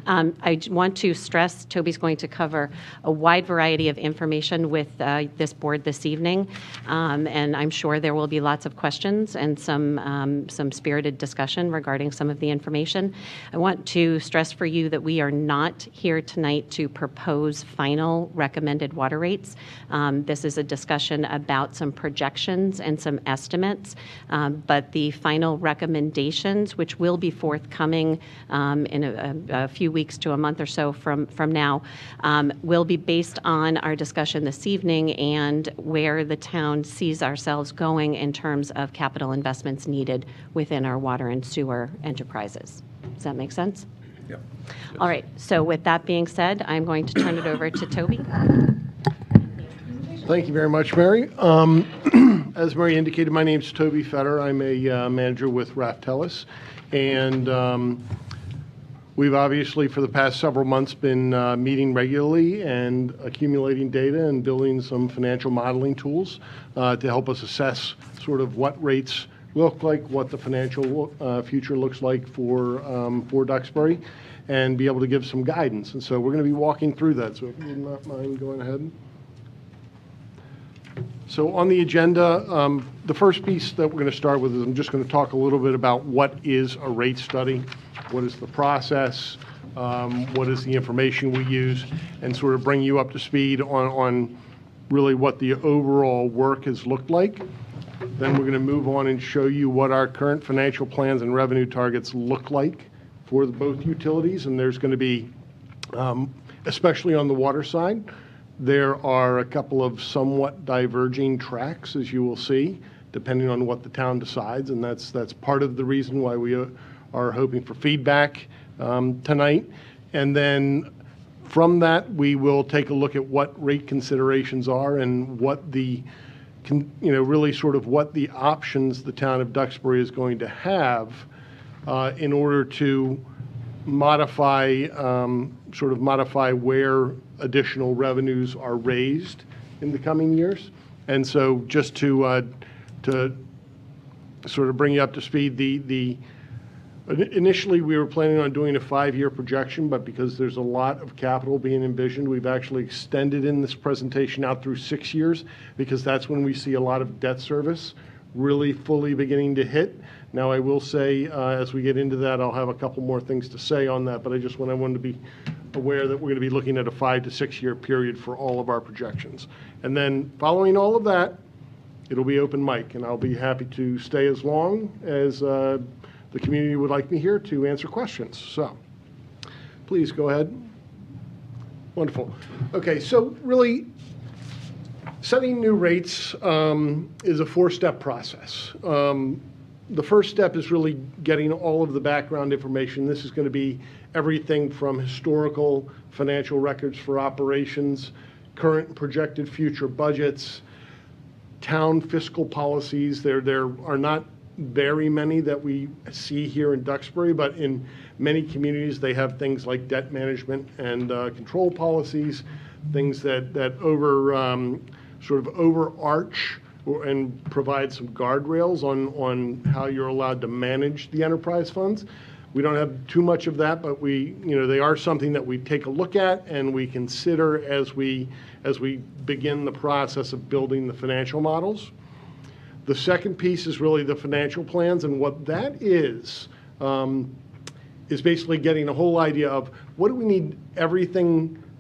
I want to stress Toby's going to cover a wide variety of information with this board this evening, and I'm sure there will be lots of questions and some spirited discussion regarding some of the information. I want to stress for you that we are not here tonight to propose final recommended water rates. This is a discussion about some projections and some estimates, but the final recommendations, which will be forthcoming in a few weeks to a month or so from from now will be based on our discussion this evening and where the town sees ourselves going in terms of capital investments needed within our water and sewer enterprises. Does that make sense? Yep. All right, so with that being said, I'm going to turn it over to Toby. Thank you very much, Mary. As Mary indicated, my name's Toby Fetter. I'm a manager with Raftellus, and we've obviously for the past several months been meeting regularly and accumulating data and building some financial modeling tools to help us assess sort of what rates look like, what the financial future looks like for Duxbury, and be able to give some guidance. And so we're going to be walking through that. So if you would not mind going ahead. So on the agenda, the first piece that we're going to start with is I'm just going to talk a little bit about what is a rate study, what is the process, what is the information we use, and sort of bring you up to speed on really what the overall work has looked like. Then we're going to move on and show you what our current financial plans and revenue targets look like for both utilities, and there's going to be, especially on the water side, there are a couple of somewhat diverging tracks, as you will see, depending on what the town decides, and that's part of the reason why we are hoping for feedback tonight. And then from that, we will take a look at what rate considerations are and what the, really sort of what the options the town of Duxbury is going to have in order to modify where additional revenues are raised in the coming years. And so just to sort of bring you up to speed, initially we were planning on doing a 5-year projection, but because there's a lot of capital being envisioned, we've actually extended in this presentation out through 6 years, because that's when we see a lot of debt service really fully beginning to hit. Now, I will say, as we get into that, I'll have a couple more things to say on that, but I wanted to be aware that we're going to be looking at a 5 to 6 year period for all of our projections. And then following all of that, it'll be open mic, and I'll be happy to stay as long as the community would like me here to answer questions. So please go ahead. Wonderful. Okay, so really, setting new rates is a 4-step process. The first step is really getting all of the background information. This is going to be everything from historical financial records for operations, current and projected future budgets, town fiscal policies. There are not very many that we see here in Duxbury, but in many communities they have things like debt management and control policies, things that sort of overarch and provide some guardrails on how you're allowed to manage the enterprise funds. We don't have too much of that, but they are something that we take a look at and we consider as we begin the process of building the financial models. The second piece is really the financial plans, and what that is basically getting a whole idea of what do we need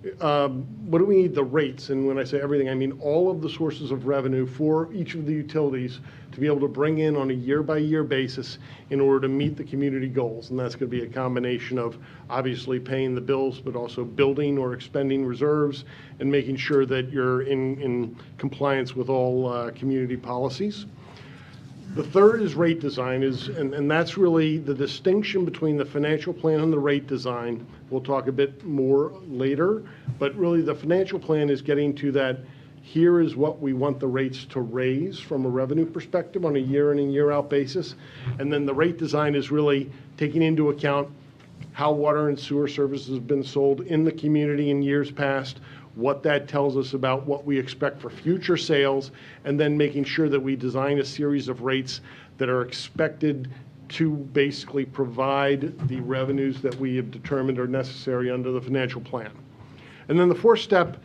what do we need the rates, and when I say everything, I mean all of the sources of revenue for each of the utilities to be able to bring in on a year-by-year basis in order to meet the community goals. And that's going to be a combination of obviously paying the bills, but also building or expending reserves and making sure that you're in compliance with all community policies. The third is rate design, and that's really the distinction between the financial plan and the rate design. We'll talk a bit more later, but really the financial plan is getting to that, here is what we want the rates to raise from a revenue perspective on a year in and year out basis. And then the rate design is really taking into account how water and sewer services have been sold in the community in years past, what that tells us about what we expect for future sales, and then making sure that we design a series of rates that are expected to basically provide the revenues that we have determined are necessary under the financial plan. And then the fourth step,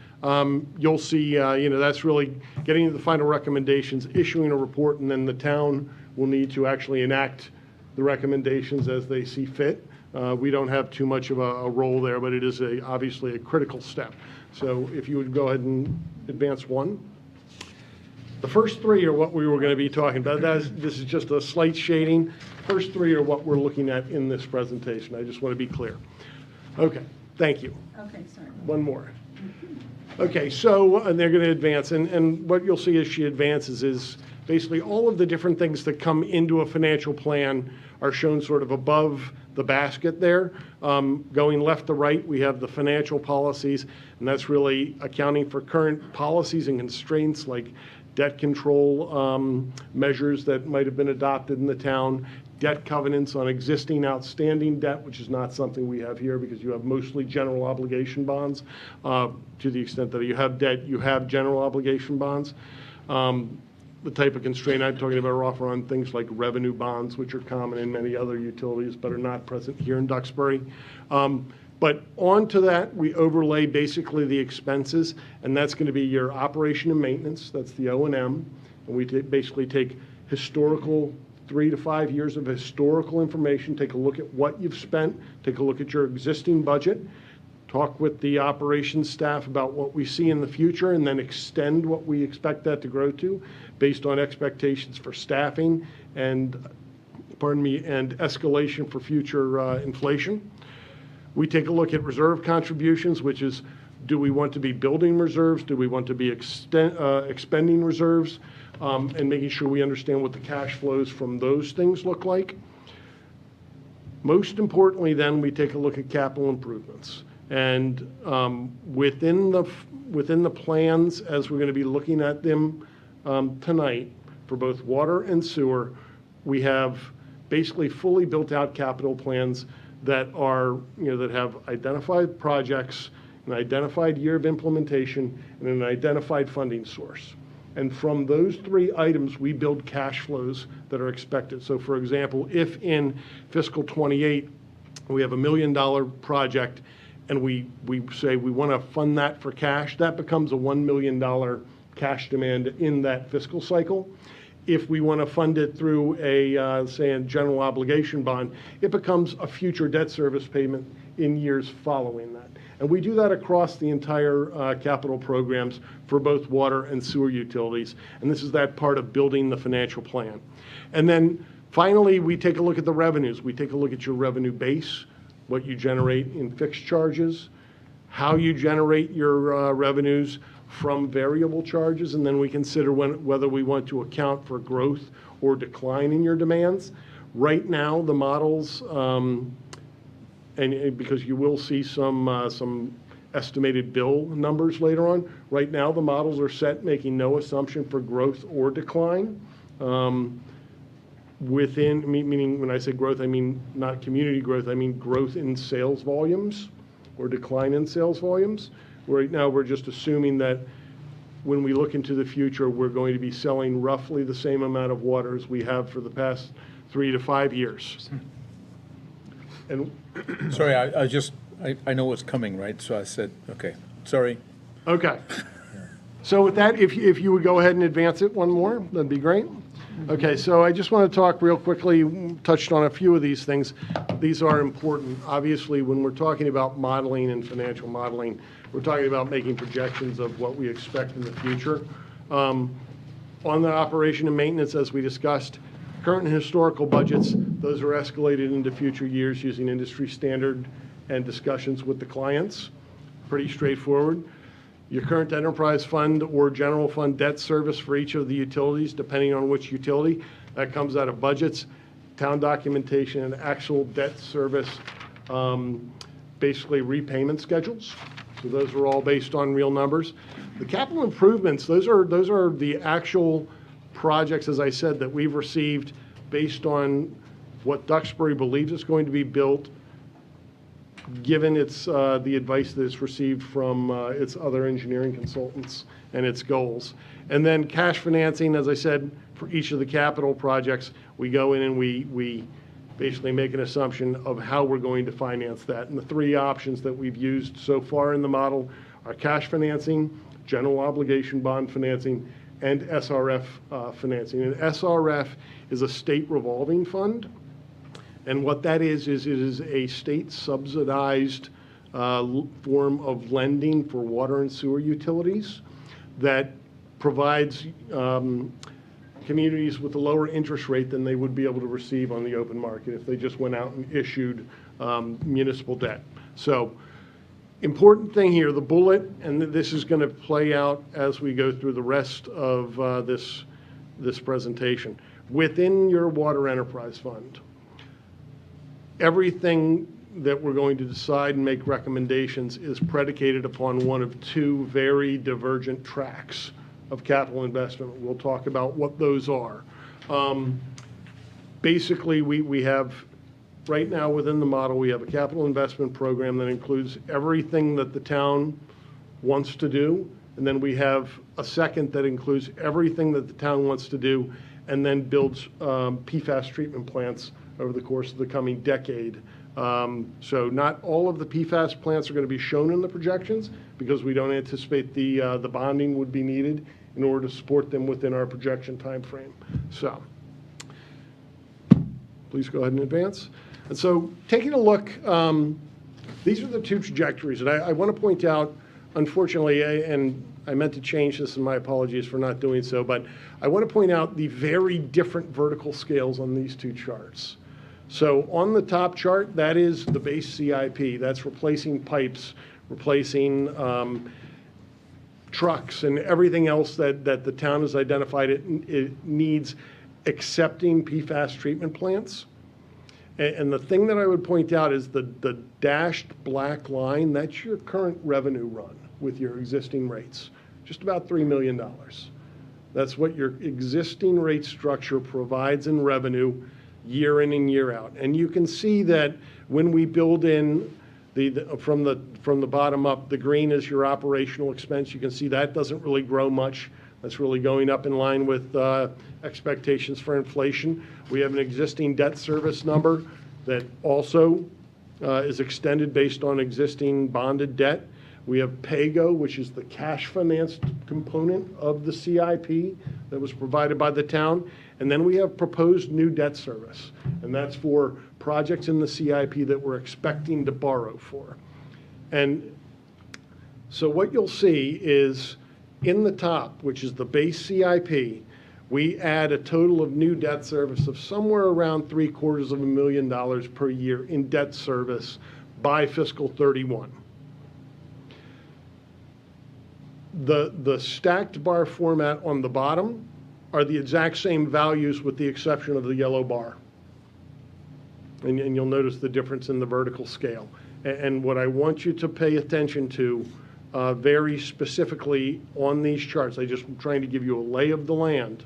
you'll see, that's really getting to the final recommendations, issuing a report, and then the town will need to actually enact the recommendations as they see fit. We don't have too much of a role there, but it is obviously a critical step. So if you would go ahead and advance one. The first three are what we were going to be talking about. This is just a slight shading. First three are what we're looking at in this presentation. I just want to be clear. Okay, Thank you. Okay, sorry. One more. Okay, so and they're going to advance, and what you'll see as she advances is basically all of the different things that come into a financial plan are shown sort of above the basket there. Going left to right, we have the financial policies, and that's really accounting for current policies and constraints like debt control measures that might have been adopted in the town, debt covenants on existing outstanding debt, which is not something we have here because you have mostly general obligation bonds. To the extent that you have debt, you have general obligation bonds. The type of constraint I'm talking about are often on things like revenue bonds, which are common in many other utilities but are not present here in Duxbury. But onto that, we overlay basically the expenses, and that's going to be your operation and maintenance. That's the O&M. And we basically take historical 3 to 5 years of historical information, take a look at what you've spent, take a look at your existing budget, talk with the operations staff about what we see in the future, and then extend what we expect that to grow to based on expectations for staffing and, and escalation for future inflation. We take a look at reserve contributions, which is, do we want to be building reserves? Do we want to be expending reserves? And making sure we understand what the cash flows from those things look like. Most importantly, then, we take a look at capital improvements. And within the plans, as we're going to be looking at them tonight, for both water and sewer, we have basically fully built out capital plans that are, that have identified projects, an identified year of implementation, and an identified funding source. And from those three items, we build cash flows that are expected. So for example, if in fiscal 28, we have $1 million project and we say we want to fund that for cash, that becomes a $1 million cash demand in that fiscal cycle. If we want to fund it through a, say, a general obligation bond, it becomes a future debt service payment in years following that. And we do that across the entire capital programs for both water and sewer utilities. And this is that part of building the financial plan. And then finally, we take a look at the revenues. We take a look at your revenue base, what you generate in fixed charges, how you generate your revenues from variable charges, and then we consider whether we want to account for growth or decline in your demands. Right now, the models, and because you will see some estimated bill numbers later on, right now the models are set making no assumption for growth or decline. Meaning when I say growth, I mean not community growth, I mean growth in sales volumes or decline in sales volumes. Right now, we're just assuming that when we look into the future, we're going to be selling roughly the same amount of water as we have for the past 3 to 5 years. And sorry, I know what's coming, right? So I said, okay, sorry. Okay. So with that, if you would go ahead and advance it one more, that'd be great. Okay, so I just want to talk real quickly, touched on a few of these things. These are important. Obviously, when we're talking about modeling and financial modeling, we're talking about making projections of what we expect in the future. On the operation and maintenance, as we discussed, current and historical budgets, those are escalated into future years using industry standard and discussions with the clients. Pretty straightforward. Your current enterprise fund or general fund debt service for each of the utilities, depending on which utility, that comes out of budgets, town documentation, and actual debt service, basically repayment schedules. So those are all based on real numbers. The capital improvements, those are the actual projects, as I said, that we've received based on what Duxbury believes is going to be built, given its the advice that it's received from its other engineering consultants and its goals. And then cash financing, as I said, for each of the capital projects, we go in and we basically make an assumption of how we're going to finance that. And the three options that we've used so far in the model are cash financing, general obligation bond financing, and SRF financing. And SRF is a state revolving fund. And what that is it is a state subsidized form of lending for water and sewer utilities that provides communities with a lower interest rate than they would be able to receive on the open market if they just went out and issued municipal debt. So Important thing here, the bullet, and this is going to play out as we go through the rest of this presentation. Within your water enterprise fund, everything that we're going to decide and make recommendations is predicated upon one of two very divergent tracks of capital investment. We'll talk about what those are. Basically, we have, right now within the model, we have a capital investment program that includes everything that the town wants to do, and then we have a second that includes everything that the town wants to do, and then builds PFAS treatment plants over the course of the coming decade. So not all of the PFAS plants are going to be shown in the projections because we don't anticipate the bonding would be needed in order to support them within our projection time frame. So please go ahead and advance. And so taking a look, these are the two trajectories. And I want to point out, unfortunately, and I meant to change this, and my apologies for not doing so, but I want to point out the very different vertical scales on these two charts. So on the top chart, that is the base CIP. That's replacing pipes, replacing trucks, and everything else that the town has identified it needs, accepting PFAS treatment plants. And the thing that I would point out is the dashed black line, that's your current revenue run with your existing rates, just about $3 million. That's what your existing rate structure provides in revenue year in and year out. And you can see that when we build in from the bottom up, the green is your operational expense. You can see that doesn't really grow much. That's really going up in line with expectations for inflation. We have an existing debt service number that also is extended based on existing bonded debt. We have PAYGO, which is the cash financed component of the CIP that was provided by the town. And then we have proposed new debt service, and that's for projects in the CIP that we're expecting to borrow for. And so what you'll see is in the top, which is the base CIP, we add a total of new debt service of somewhere around $750,000 per year in debt service by fiscal 31. The stacked bar format on the bottom are the exact same values with the exception of the yellow bar. And you'll notice the difference in the vertical scale. And what I want you to pay attention to very specifically on these charts, I'm trying to give you a lay of the land,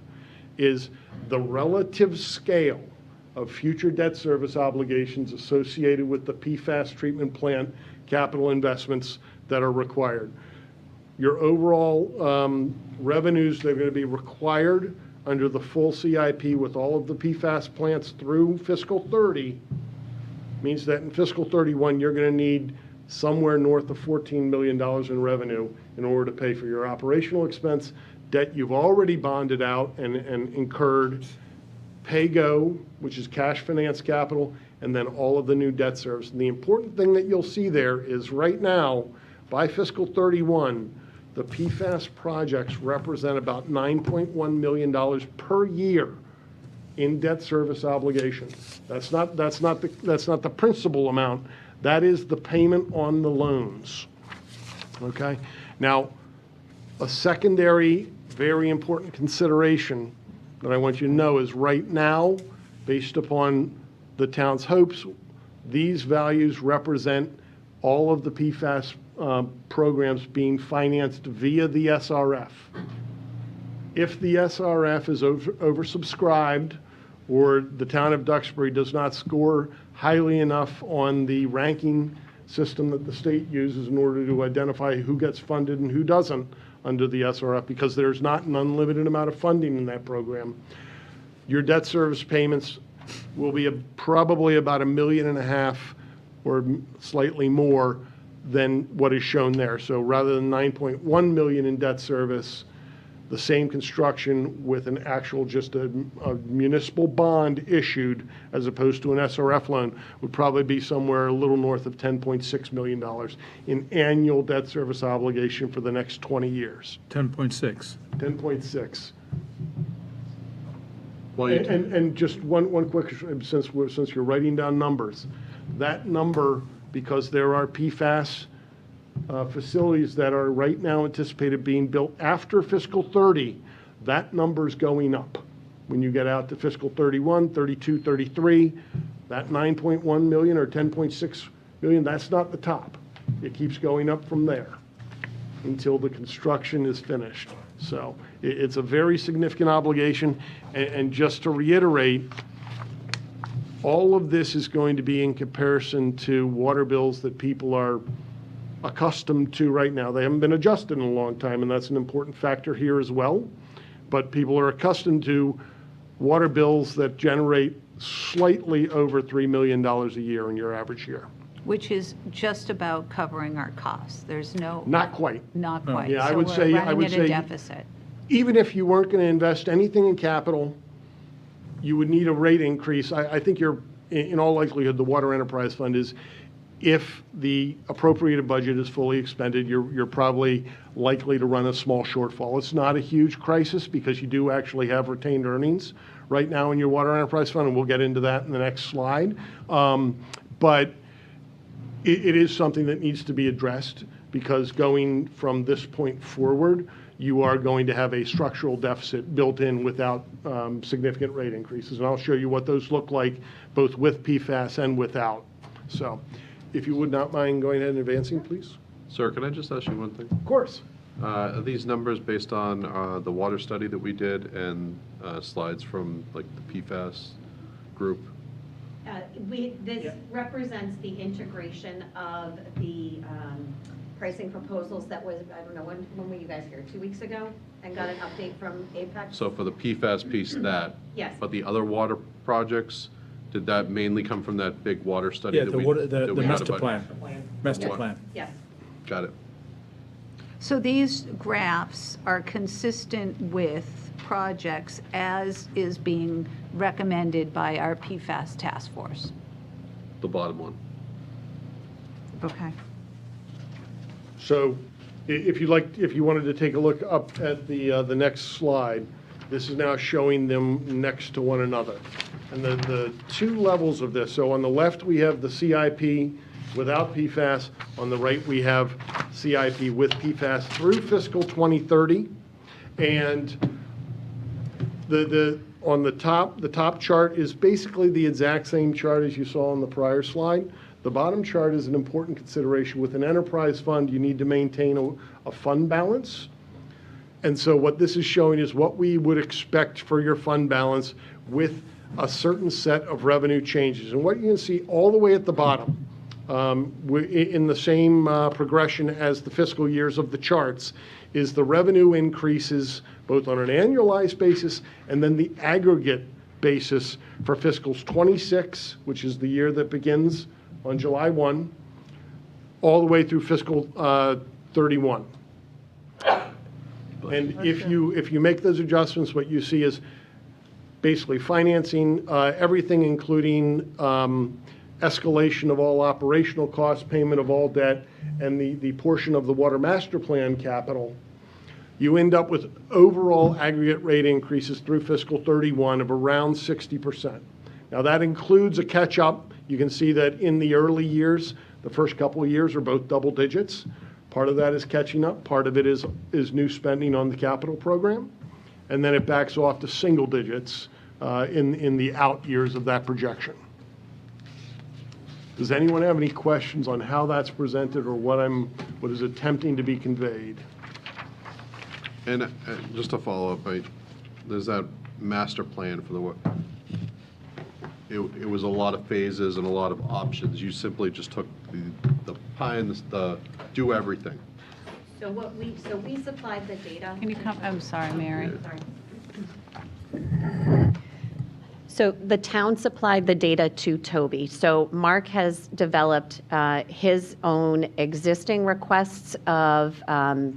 is the relative scale of future debt service obligations associated with the PFAS treatment plant capital investments that are required. Your overall revenues that are going to be required under the full CIP with all of the PFAS plants through fiscal 30 means that in fiscal 31 you're going to need somewhere north of $14 million in revenue in order to pay for your operational expense, debt you've already bonded out and incurred, PAYGO, which is cash finance capital, and then all of the new debt service. And the important thing that you'll see there is right now, by fiscal 31, the PFAS projects represent about $9.1 million per year in debt service obligations. That's not the principal amount. That is the payment on the loans. Okay? Now, a secondary, very important consideration that I want you to know is right now, based upon the town's hopes, these values represent all of the PFAS programs being financed via the SRF. If the SRF is oversubscribed or the town of Duxbury does not score highly enough on the ranking system that the state uses in order to identify who gets funded and who doesn't under the SRF, because there's not an unlimited amount of funding in that program, your debt service payments will be probably about $1.5 million or slightly more than what is shown there. So rather than 9.1 million in debt service, the same construction with an actual just a municipal bond issued as opposed to an SRF loan would probably be somewhere a little north of $10.6 million in annual debt service obligation for the next 20 years. 10.6. 10.6. Well, And just one quick, since you're writing down numbers, that number, because there are PFAS facilities that are right now anticipated being built after fiscal 30, that number's going up. When you get out to fiscal 31, 32, 33, that 9.1 million or 10.6 million, that's not the top. It keeps going up from there until the construction is finished. So it's a very significant obligation. And just to reiterate, all of this is going to be in comparison to water bills that people are accustomed to right now. They haven't been adjusted in a long time, and that's an important factor here as well. But people are accustomed to water bills that generate slightly over $3 million a year in your average year. Which is just about covering our costs. There's no. Not quite. Not quite. Yeah, So I would we're say running at a deficit. even if you weren't going to invest anything in capital, you would need a rate increase. I think you're, in all likelihood, the Water Enterprise Fund is, if the appropriated budget is fully expended, you're probably likely to run a small shortfall. It's not a huge crisis because you do actually have retained earnings right now in your Water Enterprise Fund, and we'll get into that in the next slide. But it is something that needs to be addressed, because going from this point forward, you are going to have a structural deficit built in without significant rate increases. And I'll show you what those look like, both with PFAS and without. So if you would not mind going ahead and advancing, please. Sir, can I just ask you one thing? Of course. Are these numbers based on the water study that we did and slides from like the PFAS group? This represents the integration of the pricing proposals that was, I don't know, when were you guys here? 2 weeks ago? And got an update from Apex? So for the PFAS piece, that. Yes. But the other water projects, did that mainly come from that big water study? Yeah, that the we- water, that the we had master about- plan. Master Yes. plan. Yes. Got it. So these graphs are consistent with projects as is being recommended by our PFAS task force. The bottom one. Okay. So if you wanted to take a look up at the next slide, this is now showing them next to one another. And the two levels of this, so on the left we have the CIP without PFAS, on the right we have CIP with PFAS through fiscal 2030. And on the top chart is basically the exact same chart as you saw on the prior slide. The bottom chart is an important consideration. With an enterprise fund, you need to maintain a fund balance. And so what this is showing is what we would expect for your fund balance with a certain set of revenue changes. And what you can see all the way at the bottom, in the same progression as the fiscal years of the charts, is the revenue increases both on an annualized basis and then the aggregate basis for fiscals 26, which is the year that begins on July 1, all the way through fiscal 31. And if you make those adjustments, what you see is basically financing everything, including escalation of all operational costs, payment of all debt, and the portion of the Water Master Plan capital. You end up with overall aggregate rate increases through fiscal 31 of around 60%. Now that includes a catch-up. You can see that in the early years, the first couple of years are both double digits. Part of that is catching up. Part of it is new spending on the capital program. And then it backs off to single digits in the out years of that projection. Does anyone have any questions on how that's presented or what is attempting to be conveyed? And just to follow up, there's that master plan for the, it was a lot of phases and a lot of options. You simply just took the pie and the do everything. So we supplied the data. Can you come, I'm sorry, Mary. Sorry. So the town supplied the data to Toby. So Mark has developed his own existing requests of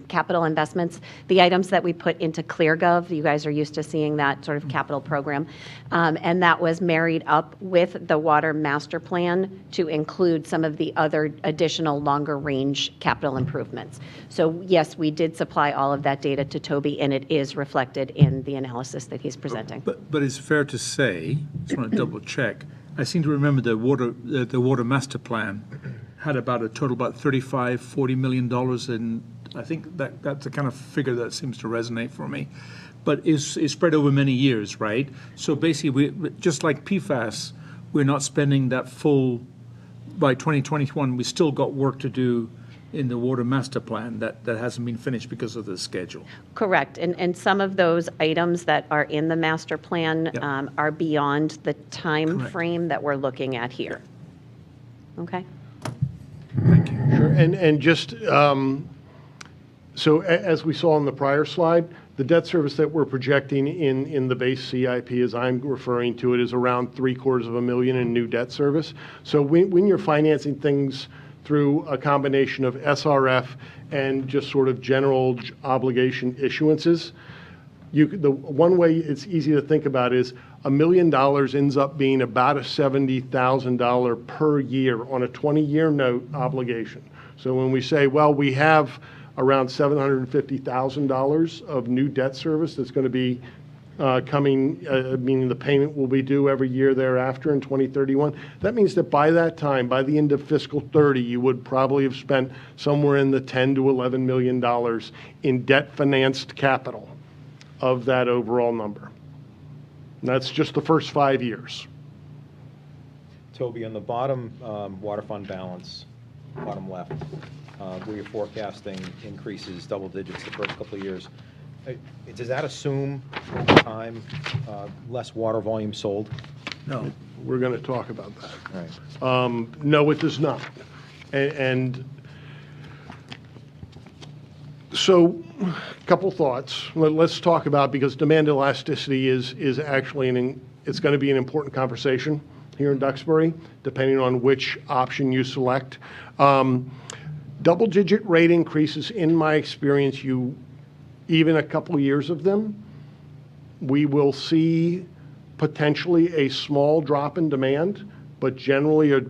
capital investments, the items that we put into ClearGov. You guys are used to seeing that sort of capital program. And that was married up with the Water Master Plan to include some of the other additional longer range capital improvements. So yes, we did supply all of that data to Toby, and it is reflected in the analysis that he's presenting. But it's fair to say, just want to double check, I seem to remember the water master plan had about a total about $40 million, and I think that's the kind of figure that seems to resonate for me. But is spread over many years, right? So basically, just like PFAS, we're not spending that full, by 2021, we still got work to do in the water master plan that hasn't been finished because of the schedule. Correct. And some of those items that are in the master plan are beyond the time Correct. frame that we're looking at here. Okay? Sure, and just, so as we saw on the prior slide, the debt service that we're projecting in the base CIP, as I'm referring to it, is around $750,000 in new debt service. So when you're financing things through a combination of SRF and just sort of general obligation issuances, the one way it's easy to think about is $1 million ends up being about a $70,000 per year on a 20-year note obligation. So when we say, well, we have around $750,000 of new debt service that's going to be coming, meaning the payment will be due every year thereafter in 2031. That means that by that time, by the end of fiscal 30, you would probably have spent somewhere in the $10 to $11 million in debt-financed capital of that overall number. And that's just the first 5 years. Toby, on the bottom water fund balance, bottom left, where you're forecasting increases, double digits the first couple of years, does that assume over time less water volume sold? No. We're going to talk about that. All right. No, it does not. And so, a couple thoughts. Let's talk about, because demand elasticity is actually it's going to be an important conversation here in Duxbury, depending on which option you select. Double-digit rate increases, in my experience, even a couple years of them, we will see potentially a small drop in demand, but generally a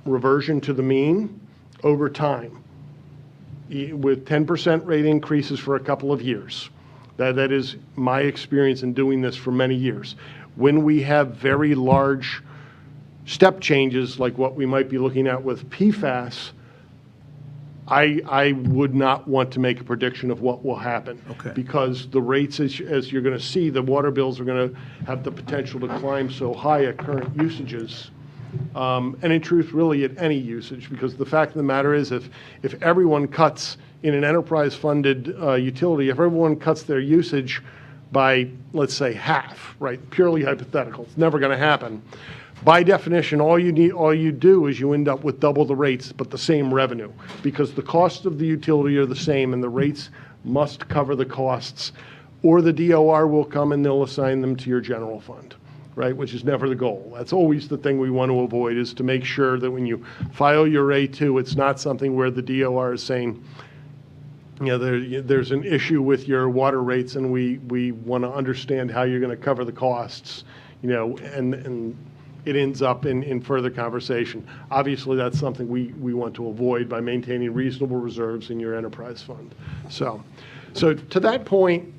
reversion to the mean over time, with 10% rate increases for a couple of years. That is my experience in doing this for many years. When we have very large step changes like what we might be looking at with PFAS, I would not want to make a prediction of what will happen. Okay. Because the rates, as you're going to see, the water bills are going to have the potential to climb so high at current usages. And in truth, really at any usage, because the fact of the matter is if everyone cuts in an enterprise-funded utility, if everyone cuts their usage by, let's say, half, right, purely hypothetical, it's never going to happen. By definition, all you do is you end up with double the rates, but the same revenue, because the costs of the utility are the same and the rates must cover the costs, or the DOR will come and they'll assign them to your general fund, right, which is never the goal. That's always the thing we want to avoid, is to make sure that when you file your A2, it's not something where the DOR is saying, you know, there's an issue with your water rates and we want to understand how you're going to cover the costs, you know, and it ends up in further conversation. Obviously, that's something we want to avoid by maintaining reasonable reserves in your enterprise fund. So to that point,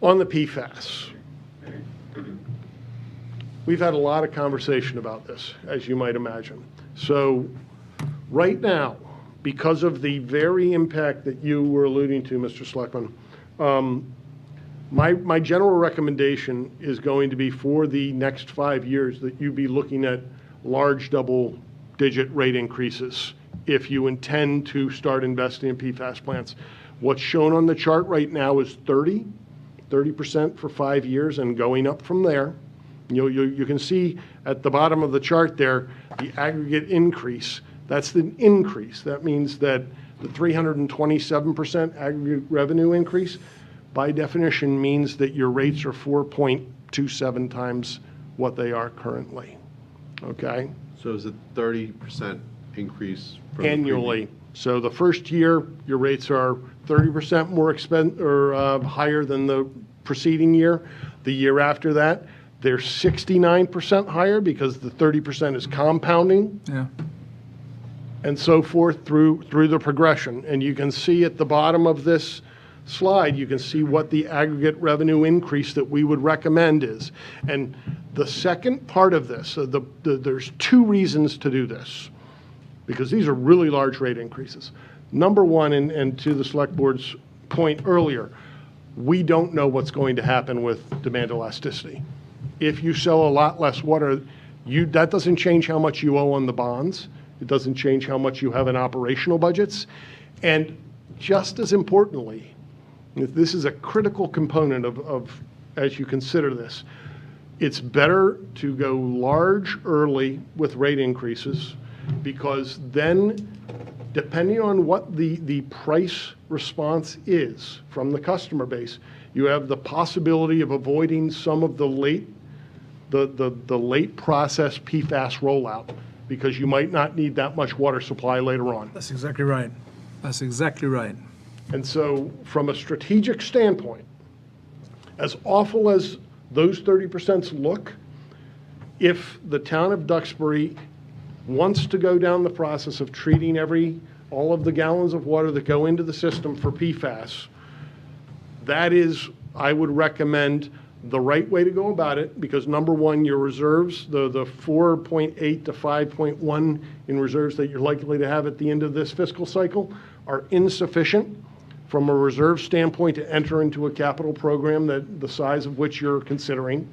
on the PFAS, we've had a lot of conversation about this, as you might imagine. So right now, because of the very impact that you were alluding to, Mr. Selectman, my general recommendation is going to be for the next 5 years that you be looking at large double-digit rate increases if you intend to start investing in PFAS plants. What's shown on the chart right now is 30% for 5 years and going up from there. You can see at the bottom of the chart there the aggregate increase. That's the increase. That means that the 327% aggregate revenue increase by definition means that your rates are 4.27 times what they are currently. Okay? So is it 30% increase from Annually. So the first year, your rates are 30% more higher than the preceding year. The year after that, they're 69% higher because the 30% is compounding. Yeah. And so forth through the progression. And you can see at the bottom of this slide, you can see what the aggregate revenue increase that we would recommend is. And the second part of this, there's two reasons to do this. because these are really large rate increases. Number one, and to the Select Board's point earlier, we don't know what's going to happen with demand elasticity. If you sell a lot less water, that doesn't change how much you owe on the bonds. It doesn't change how much you have in operational budgets. And just as importantly, this is a critical component of as you consider this, it's better to go large early with rate increases, because then, depending on what the price response is from the customer base, you have the possibility of avoiding some of the late process PFAS rollout, because you might not need that much water supply later on. That's exactly right. That's exactly right. And so, from a strategic standpoint, as awful as those 30% look, if the town of Duxbury wants to go down the process of treating all of the gallons of water that go into the system for PFAS, that is, I would recommend, the right way to go about it, because number one, your reserves, the 4.8 to 5.1 in reserves that you're likely to have at the end of this fiscal cycle are insufficient from a reserve standpoint to enter into a capital program that the size of which you're considering.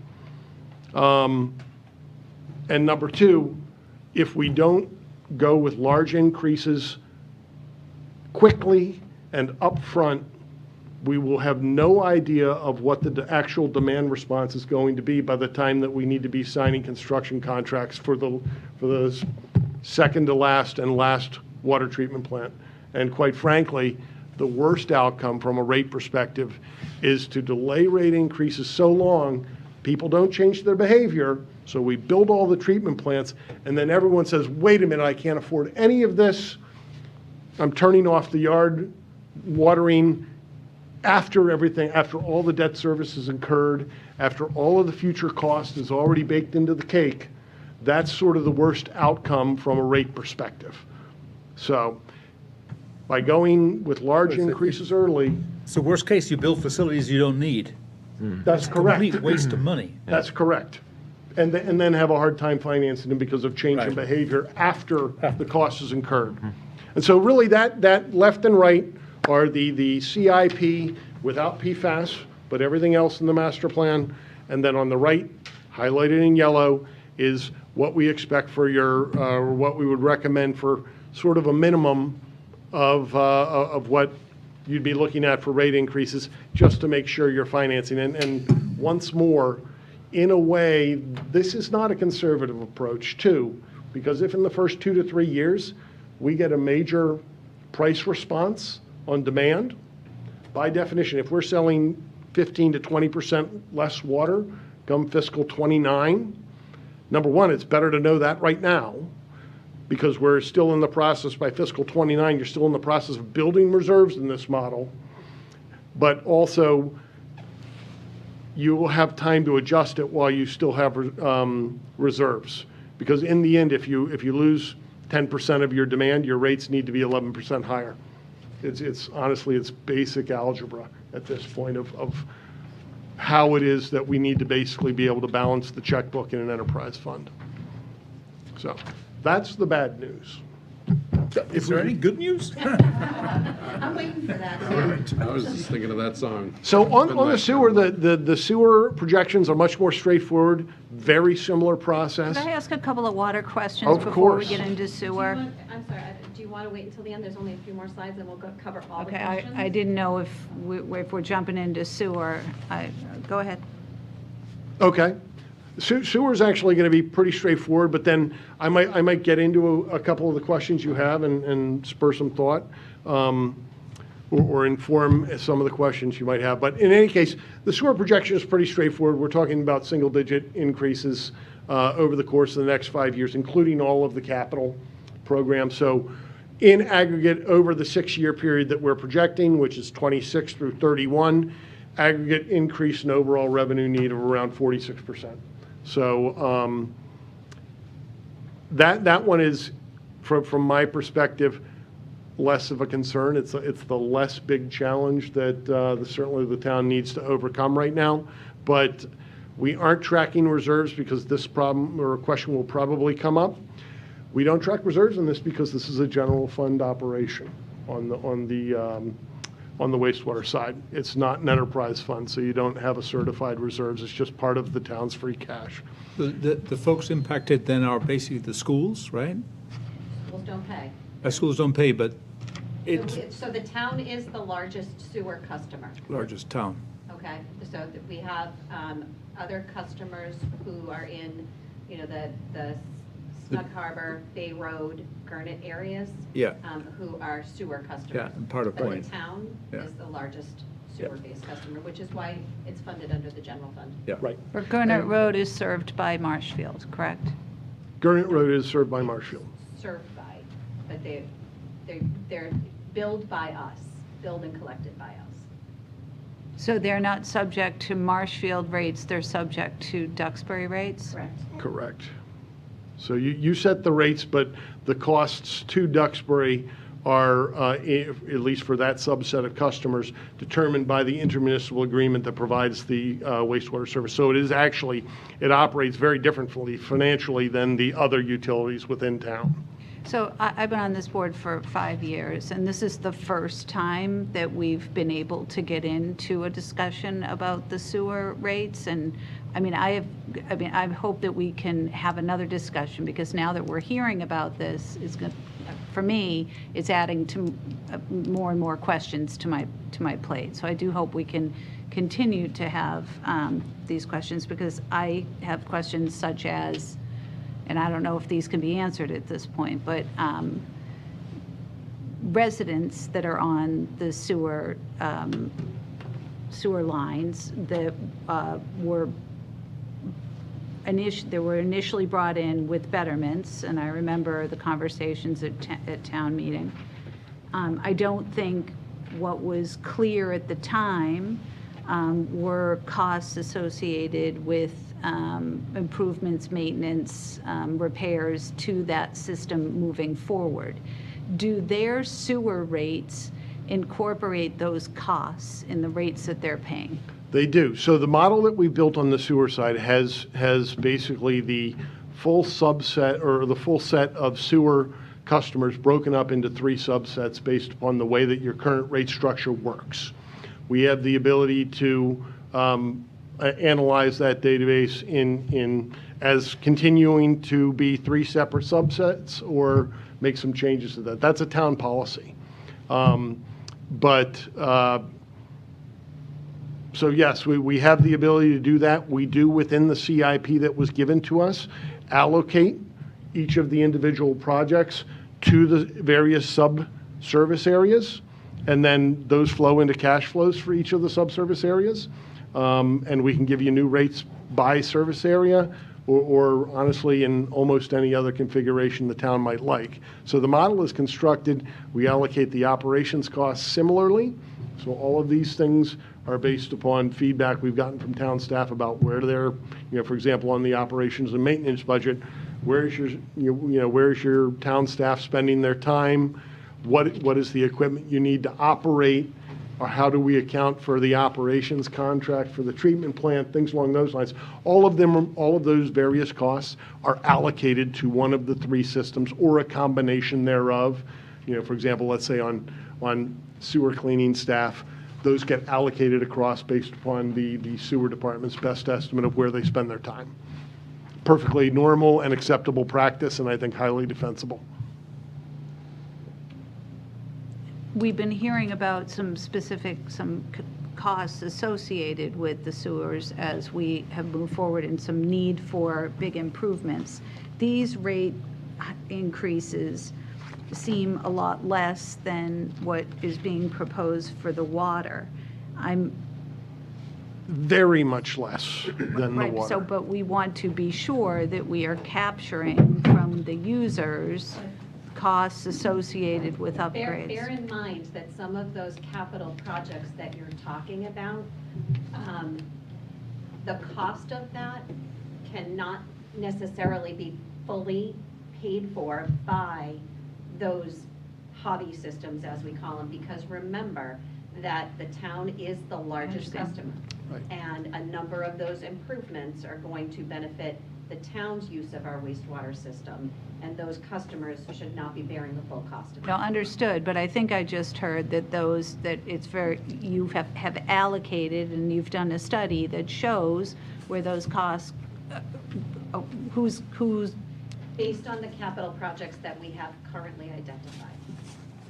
And number two, if we don't go with large increases quickly and upfront, we will have no idea of what the actual demand response is going to be by the time that we need to be signing construction contracts for the second to last and last water treatment plant. And quite frankly, the worst outcome from a rate perspective is to delay rate increases so long, people don't change their behavior, so we build all the treatment plants, and then everyone says, wait a minute, I can't afford any of this. I'm turning off the yard watering after everything, after all the debt service is incurred, after all of the future cost is already baked into the cake. That's sort of the worst outcome from a rate perspective. So, by going with large increases early. So worst case, you build facilities you don't need. That's correct. Complete waste of money. That's correct. And then have a hard time financing them because of change in behavior after the cost is incurred. And so really that left and right are the CIP without PFAS, but everything else in the master plan. And then on the right, highlighted in yellow, is what we expect for your, what we would recommend for sort of a minimum of what you'd be looking at for rate increases, just to make sure you're financing. And once more, in a way, this is not a conservative approach too, because if in the first 2 to 3 years we get a major price response on demand, by definition, if we're selling 15 to 20% less water come fiscal 29, number one, it's better to know that right now, because we're still in the process, by fiscal 29, you're still in the process of building reserves in this model. But also, you will have time to adjust it while you still have reserves. Because in the end, if you lose 10% of your demand, your rates need to be 11% higher. It's honestly, it's basic algebra at this point of how it is that we need to basically be able to balance the checkbook in an enterprise fund. So. That's the bad news. Is there any good news? I'm waiting for that. I was just thinking of that song. So on the sewer, the sewer projections are much more straightforward, very similar process. Could I ask a couple of water questions Of before we course. get into sewer? I'm sorry, do you want to wait until the end? There's only a few more slides and we'll cover all the Okay, questions. I didn't know if we're jumping into sewer. Go ahead. Okay. Sewer is actually going to be pretty straightforward, but then I might get into a couple of the questions you have and spur some thought, or inform some of the questions you might have. But in any case, the sewer projection is pretty straightforward. We're talking about single-digit increases over the course of the next 5 years, including all of the capital programs. So in aggregate, over the 6-year period that we're projecting, which is 26 through 31, aggregate increase in overall revenue need of around 46%. So that one is, from my perspective, less of a concern. It's the less big challenge that certainly the town needs to overcome right now. But we aren't tracking reserves because this problem or question will probably come up. We don't track reserves in this because this is a general fund operation on the wastewater side. It's not an enterprise fund, so you don't have a certified reserves. It's just part of the town's free cash. The folks impacted then are basically the schools, right? Schools don't pay. Schools don't pay, but So the town is the largest sewer customer. largest town. Okay, so that we have other customers who are in, the Snug Harbor, Bay Road, Gurnett areas. Yeah. Who are sewer customers. Yeah, and part of But point. the town Yeah. is the largest sewer-based customer, which is why it's funded under the general fund. Yeah. Right. But Gurnett Road is served by Marshfield, correct? Gurnett Road is served by Marshfield. Served by, but they're billed by us, billed and collected by us. So they're not subject to Marshfield rates, they're subject to Duxbury rates? Correct. Correct. So you set the rates, but the costs to Duxbury are, at least for that subset of customers, determined by the intermunicipal agreement that provides the wastewater service. So it operates very differently financially than the other utilities within town. So I've been on this board for 5 years, and this is the first time that we've been able to get into a discussion about the sewer rates. And I hope that we can have another discussion, because now that we're hearing about this, for me, it's adding to more and more questions to my plate. So I do hope we can continue to have these questions, because I have questions such as, and I don't know if these can be answered at this point, but residents that are on the sewer lines that were initially brought in with betterments, and I remember the conversations at town meeting. I don't think what was clear at the time were costs associated with improvements, maintenance, repairs to that system moving forward. Do their sewer rates incorporate those costs in the rates that they're paying? They do. So the model that we built on the sewer side has basically the full subset, or the full set of sewer customers broken up into 3 subsets based upon the way that your current rate structure works. We have the ability to analyze that database in as continuing to be 3 separate subsets, or make some changes to that. That's a town policy. So yes, we have the ability to do that. We do, within the CIP that was given to us, allocate each of the individual projects to the various sub-service areas, and then those flow into cash flows for each of the sub-service areas. And we can give you new rates by service area, or honestly, in almost any other configuration the town might like. So the model is constructed. We allocate the operations costs similarly. So all of these things are based upon feedback we've gotten from town staff about where they're, for example, on the operations and maintenance budget, where's your town staff spending their time? What is the equipment you need to operate? Or how do we account for the operations contract for the treatment plant, things along those lines. All of those various costs are allocated to one of the 3 systems, or a combination thereof. For example, let's say on sewer cleaning staff, those get allocated across based upon the sewer department's best estimate of where they spend their time. Perfectly normal and acceptable practice, and I think highly defensible. We've been hearing about some costs associated with the sewers as we have moved forward, and some need for big improvements. These rate increases seem a lot less than what is being proposed for the water. Very much less than the water. So, but we want to be sure that we are capturing from the users costs associated with upgrades. Bear in mind that some of those capital projects that you're talking about, the cost of that cannot necessarily be fully paid for by those hobby systems, as we call them, because remember that the town is the largest customer. Right. And a number of those improvements are going to benefit the town's use of our wastewater system, and those customers should not be bearing the full cost of it. No, understood, but I think I just heard that you have allocated, and you've done a study that shows where those costs, who's, Based on the capital projects that we have currently identified.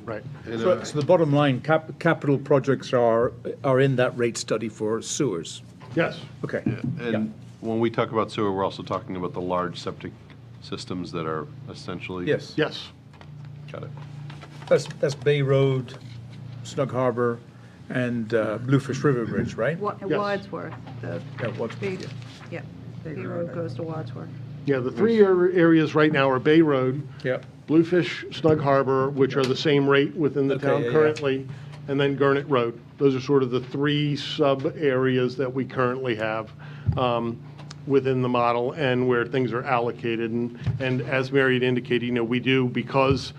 Right. And, So the bottom line, capital projects are in that rate study for sewers. Yes. Okay. And when we talk about sewer, we're also talking about the large septic systems that are essentially. Yes. Yes. Got it. That's Bay Road, Snug Harbor, and Bluefish River Bridge, right? Wadsworth, the Yeah, Wadsworth. big, yeah, Big Road goes to Wadsworth. Yeah, the three areas right now are Bay Road, Yeah. Bluefish, Snug Harbor, which are the same rate within the Okay, town yeah, yeah. currently, and then Gurnett Road. Those are sort of the three sub-areas that we currently have within the model and where things are allocated. And as Mary had indicated, we do, because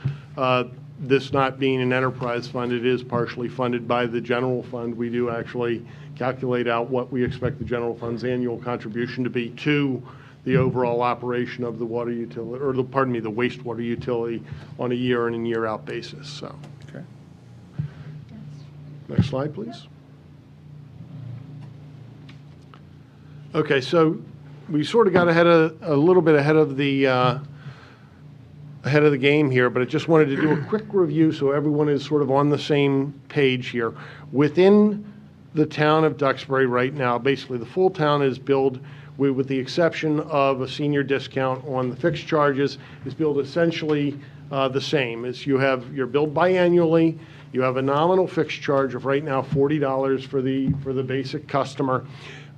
this not being an enterprise fund, it is partially funded by the general fund. We do actually calculate out what we expect the general fund's annual contribution to be to the overall operation of the water utility, or the wastewater utility on a year in and year out basis, so. Okay. Next slide, please. Okay, so we sort of got a little bit ahead of the game here, but I just wanted to do a quick review so everyone is sort of on the same page here. Within the town of Duxbury right now, basically the full town is billed, with the exception of a senior discount on the fixed charges, is billed essentially the same. You're billed biannually. You have a nominal fixed charge of right now $40 for the basic customer,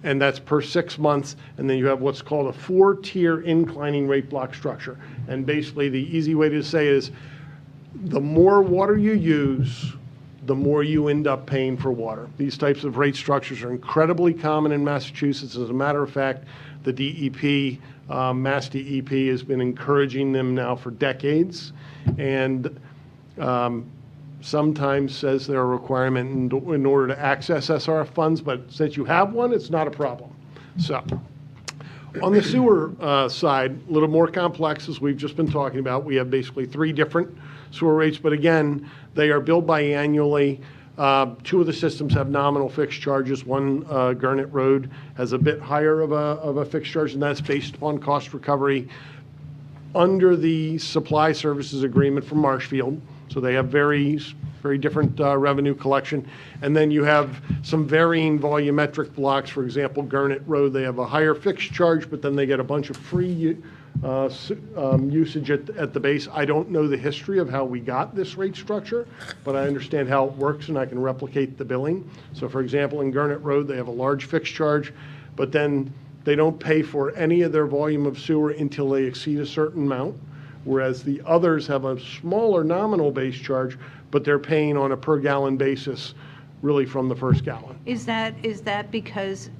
and that's per 6 months. And then you have what's called a 4-tier inclining rate block structure. And basically, the easy way to say it is, the more water you use, the more you end up paying for water. These types of rate structures are incredibly common in Massachusetts. As a matter of fact, the DEP, Mass DEP, has been encouraging them now for decades, and sometimes says they're a requirement in order to access SRF funds, but since you have one, it's not a problem. So, on the sewer side, a little more complex, as we've just been talking about. We have basically 3 different sewer rates, but again, they are billed biannually. 2 of the systems have nominal fixed charges. One, Gurnett Road, has a bit higher of a fixed charge, and that's based upon cost recovery under the supply services agreement from Marshfield. So they have very different revenue collection. And then you have some varying volumetric blocks. For example, Gurnett Road, they have a higher fixed charge, but then they get a bunch of free usage at the base. I don't know the history of how we got this rate structure, but I understand how it works, and I can replicate the billing. So for example, in Gurnett Road, they have a large fixed charge, but then they don't pay for any of their volume of sewer until they exceed a certain amount, whereas the others have a smaller nominal base charge, but they're paying on a per gallon basis really from the first gallon. Is that because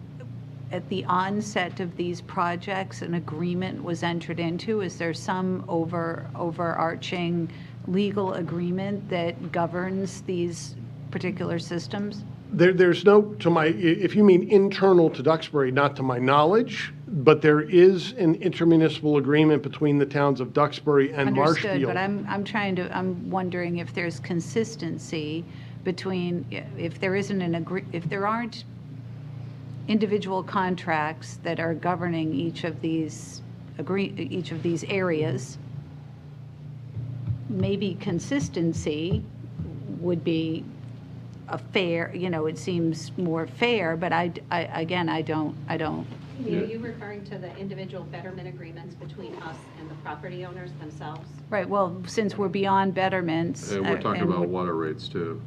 at the onset of these projects, an agreement was entered into? Is there some overarching legal agreement that governs these particular systems? There's no, if you mean internal to Duxbury, not to my knowledge, but there is an intermunicipal agreement between the towns of Duxbury and Understood, Marshfield. but I'm wondering if there's consistency between, if there aren't individual contracts that are governing each of these areas, maybe consistency would be a fair, it seems more fair, but I don't. Are you referring to the individual betterment agreements between us and the property owners themselves? Right, well, since we're beyond betterments. And we're talking about water rates too.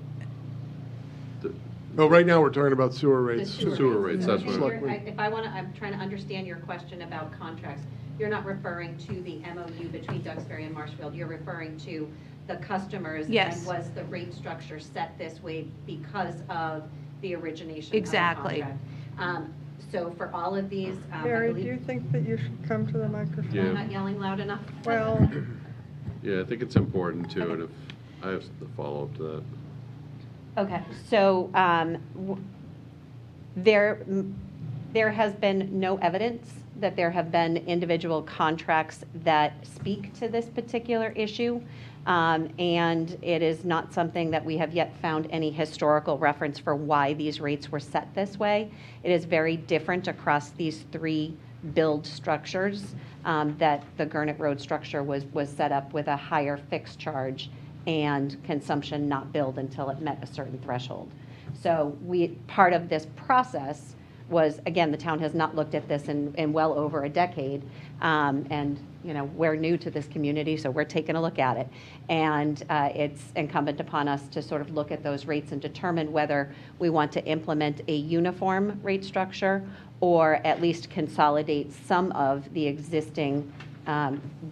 Oh, right now we're talking about sewer rates. The Sewer rates, that's And what. I'm trying to understand your question about contracts. You're not referring to the MOU between Duxbury and Marshfield. You're referring to the customers. Yes. And was the rate structure set this way because of the origination Exactly. of the contract? So for all of these, Mary, do you think that you should come to the microphone? I'm not yelling loud enough. Well, Yeah, I think it's important too, and if I have the follow-up to that. Okay, so There has been no evidence that there have been individual contracts that speak to this particular issue. And it is not something that we have yet found any historical reference for why these rates were set this way. It is very different across these three build structures, that the Gurnett Road structure was set up with a higher fixed charge and consumption not billed until it met a certain threshold. So part of this process was, again, the town has not looked at this in well over a decade. And we're new to this community, so we're taking a look at it. And it's incumbent upon us to sort of look at those rates and determine whether we want to implement a uniform rate structure or at least consolidate some of the existing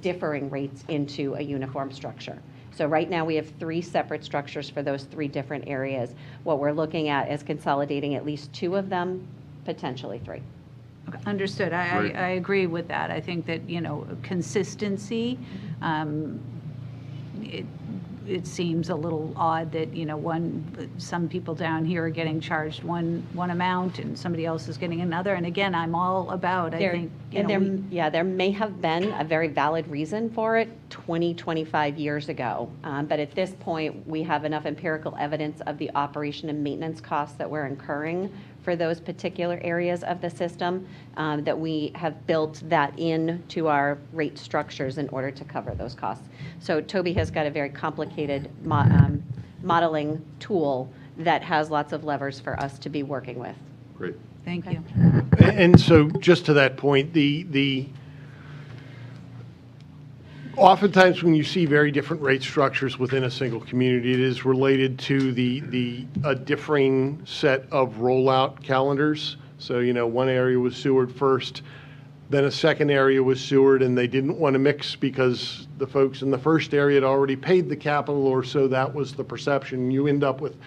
differing rates into a uniform structure. So right now we have three separate structures for those three different areas. What we're looking at is consolidating at least two of them, potentially three. Okay, understood. I agree with that. I think that, consistency, it seems a little odd that, some people down here are getting charged one amount and somebody else is getting another. And again, I'm all about, there may have been a very valid reason for it 20, 25 years ago. But at this point, we have enough empirical evidence of the operation and maintenance costs that we're incurring for those particular areas of the system, that we have built that into our rate structures in order to cover those costs. So Toby has got a very complicated modeling tool that has lots of levers for us to be working with. Great. Thank you. And so just to that point, oftentimes when you see very different rate structures within a single community, it is related to a differing set of rollout calendars. So, one area was sewered first, then a second area was sewered, and they didn't want to mix because the folks in the first area had already paid the capital, or so that was the perception. You end up with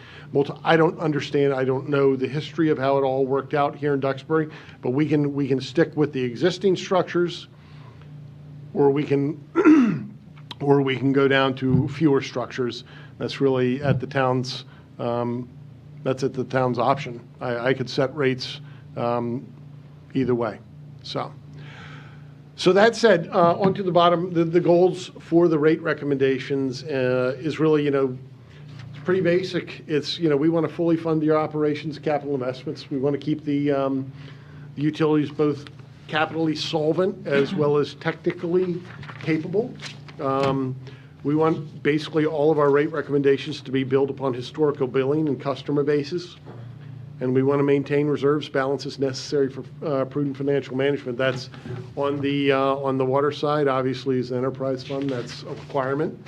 I don't understand, I don't know the history of how it all worked out here in Duxbury, but we can stick with the existing structures, or we can go down to fewer structures. That's really at the town's option. I could set rates either way. So that said, onto the bottom, the goals for the rate recommendations is really, it's pretty basic. It's, we want to fully fund your operations, capital investments. We want to keep the utilities both capitally solvent as well as technically capable. We want basically all of our rate recommendations to be built upon historical billing and customer basis. And we want to maintain reserves balances necessary for prudent financial management. That's on the water side, obviously, is the enterprise fund. That's a requirement.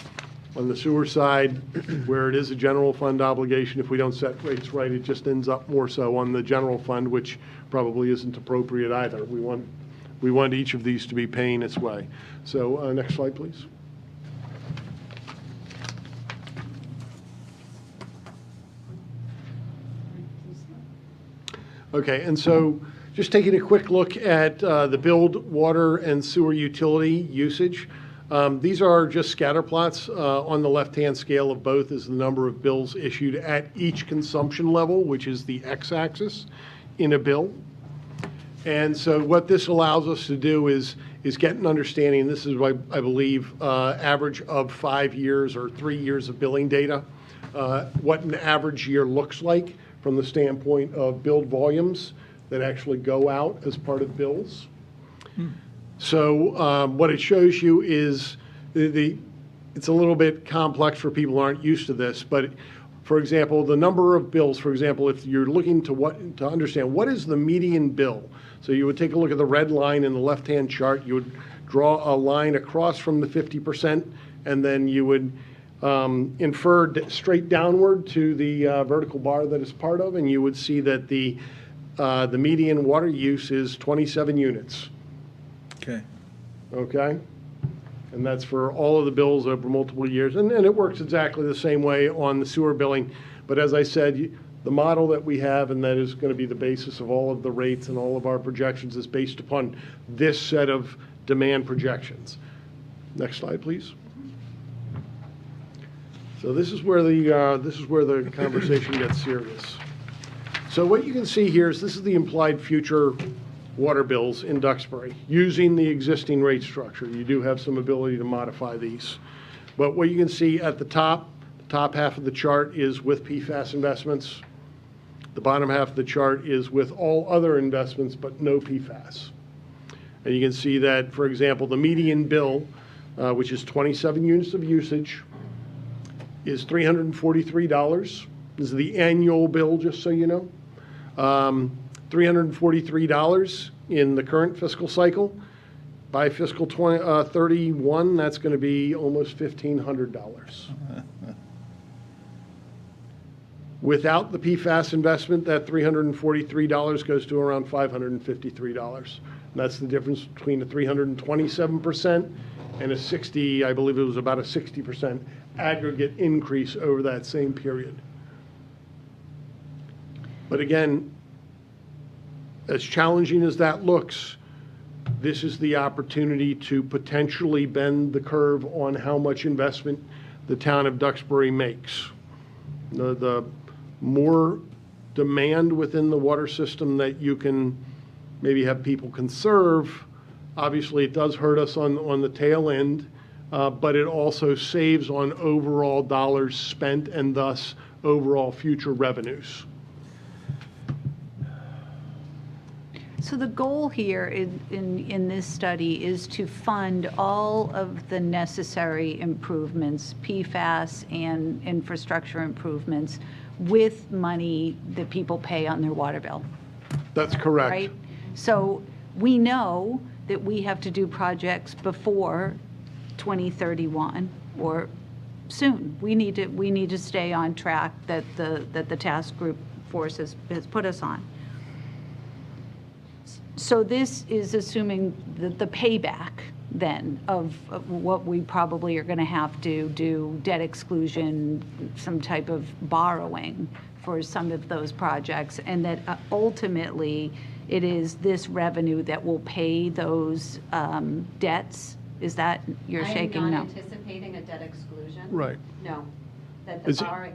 On the sewer side, where it is a general fund obligation, if we don't set rates right, it just ends up more so on the general fund, which probably isn't appropriate either. We want each of these to be paying its way. So next slide, please. Okay, and so just taking a quick look at the billed water and sewer utility usage. These are just scatter plots. On the left-hand scale of both is the number of bills issued at each consumption level, which is the x-axis in a bill. And so what this allows us to do is get an understanding. This is, I believe, average of 5 years or 3 years of billing data, what an average year looks like from the standpoint of billed volumes that actually go out as part of bills. So what it shows you is it's a little bit complex for people who aren't used to this, but for example, the number of bills, for example, if you're looking to understand what is the median bill. So you would take a look at the red line in the left-hand chart, you would draw a line across from the 50%, and then you would infer straight downward to the vertical bar that is part of, and you would see that the median water use is 27 units. Okay? And that's for all of the bills over multiple years. And it works exactly the same way on the sewer billing. But as I said, the model that we have, and that is going to be the basis of all of the rates and all of our projections, is based upon this set of demand projections. Next slide, please. So this is where the conversation gets serious. So what you can see here is this is the implied future water bills in Duxbury using the existing rate structure. You do have some ability to modify these. But what you can see at the top half of the chart is with PFAS investments. The bottom half of the chart is with all other investments but no PFAS. And you can see that, for example, the median bill, which is 27 units of usage, is $343. This is the annual bill, just so you know. $343 in the current fiscal cycle. By fiscal 31, that's going to be almost $1,500. Without the PFAS investment, that $343 goes to around $553. And that's the difference between a 327% and a 60, I believe it was about a 60% aggregate increase over that same period. But again, as challenging as that looks, this is the opportunity to potentially bend the curve on how much investment the town of Duxbury makes. The more demand within the water system that you can maybe have people conserve, obviously it does hurt us on the tail end, but it also saves on overall dollars spent and thus overall future revenues. So the goal here in this study is to fund all of the necessary improvements, PFAS and infrastructure improvements, with money that people pay on their water bill. That's correct. Right? So we know that we have to do projects before 2031 or soon. We need to stay on track that the task group force has put us on. So this is assuming the payback then of what we probably are going to have to do, debt exclusion, some type of borrowing for some of those projects, and that ultimately it is this revenue that will pay those debts. Is that, you're shaking no? I am not anticipating a debt exclusion. Right. No. That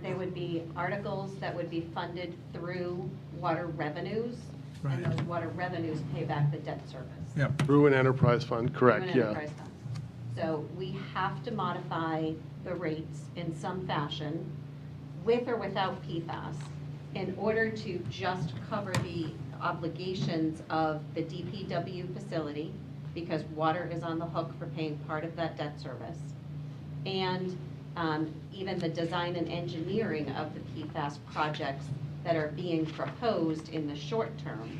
they would be articles that would be funded through water revenues. And those water revenues pay back the debt service. Yep. Through an enterprise fund, correct, Through an yeah. enterprise fund. So we have to modify the rates in some fashion, with or without PFAS, in order to just cover the obligations of the DPW facility, because water is on the hook for paying part of that debt service, and even the design and engineering of the PFAS projects that are being proposed in the short term.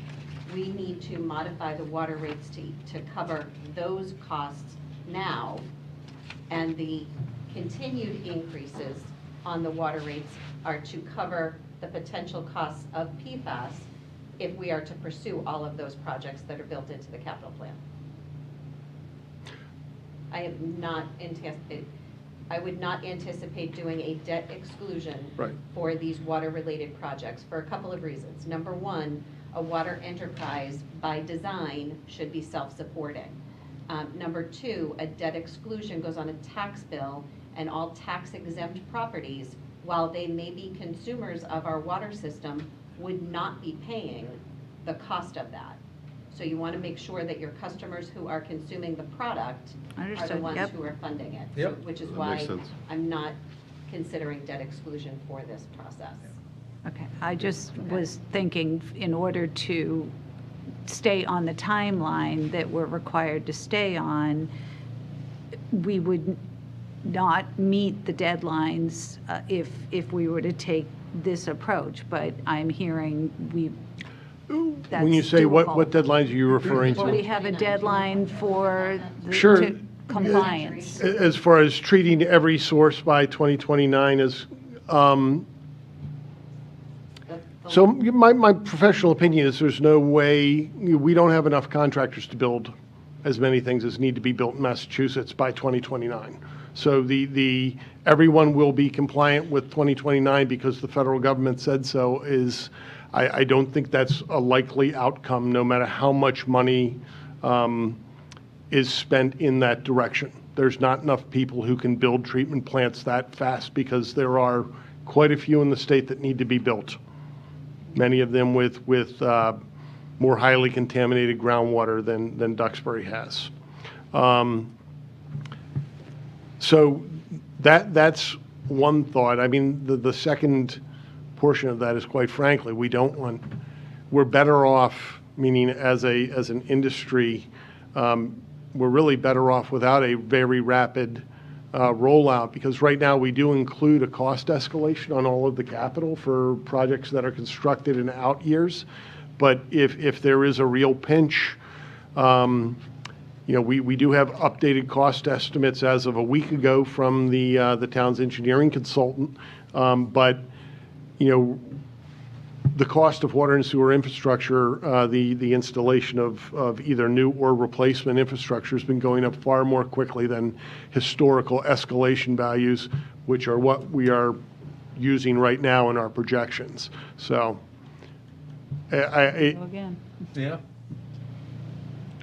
We need to modify the water rates to cover those costs now, and the continued increases on the water rates are to cover the potential costs of PFAS if we are to pursue all of those projects that are built into the capital plan. I would not anticipate doing a debt exclusion for these water-related projects for a couple of reasons. Number one, a water enterprise by design should be self-supporting. Number two, a debt exclusion goes on a tax bill, and all tax-exempt properties, while they may be consumers of our water system, would not be paying the cost of that. So you want to make sure that your customers who are consuming the product are the ones who are funding it. Yep. So, which is That why makes sense. I'm not considering debt exclusion for this process. Okay, I just was thinking in order to stay on the timeline that we're required to stay on, we would not meet the deadlines if we were to take this approach, but I'm hearing that's When you say what doable. deadlines are you referring Well, we to? have a deadline for Sure. to compliance. As far as treating every source by 2029 as, so my professional opinion is there's no way, we don't have enough contractors to build as many things as need to be built in Massachusetts by 2029. So everyone will be compliant with 2029 because the federal government said so I don't think that's a likely outcome, no matter how much money is spent in that direction. There's not enough people who can build treatment plants that fast because there are quite a few in the state that need to be built. many of them with more highly contaminated groundwater than Duxbury has. So that's one thought. I mean, the second portion of that is, quite frankly, we're better off, meaning as an industry, we're really better off without a very rapid rollout, because right now we do include a cost escalation on all of the capital for projects that are constructed in out years. But if there is a real pinch, we do have updated cost estimates as of a week ago from the town's engineering consultant. But the cost of water and sewer infrastructure, the installation of either new or replacement infrastructure has been going up far more quickly than historical escalation values, which are what we are using right now in our projections. So, Again. Yeah.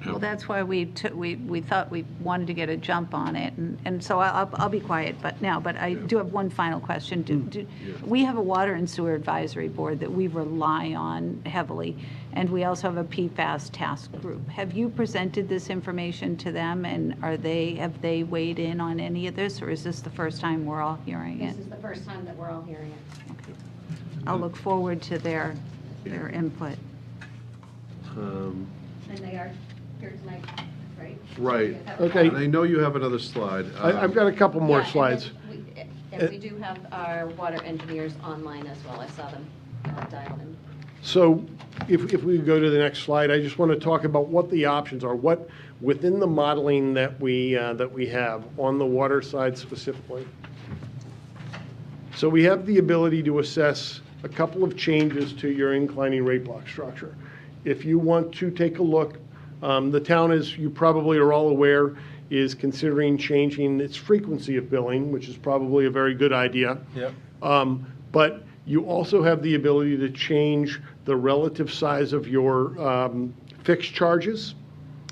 Well, that's why we thought we wanted to get a jump on it, and so I'll be quiet but I do have one final question. We have a water and sewer advisory board that we rely on heavily, and we also have a PFAS task group. Have you presented this information to them, and have they weighed in on any of this, or is this the first time we're all hearing it? This is the first time that we're all hearing it. Okay. I'll look forward to their input. And they are here tonight, right? Right. Okay. And I know you have another slide. I've got a couple more Yeah, and slides. then we do have our water engineers online as well. I saw them dialed in. So if we go to the next slide, I just want to talk about what the options are, what within the modeling that we have on the water side specifically. So we have the ability to assess a couple of changes to your inclining rate block structure. If you want to take a look, the town, as you probably are all aware, is considering changing its frequency of billing, which is probably a very good idea. Yep. But you also have the ability to change the relative size of your fixed charges.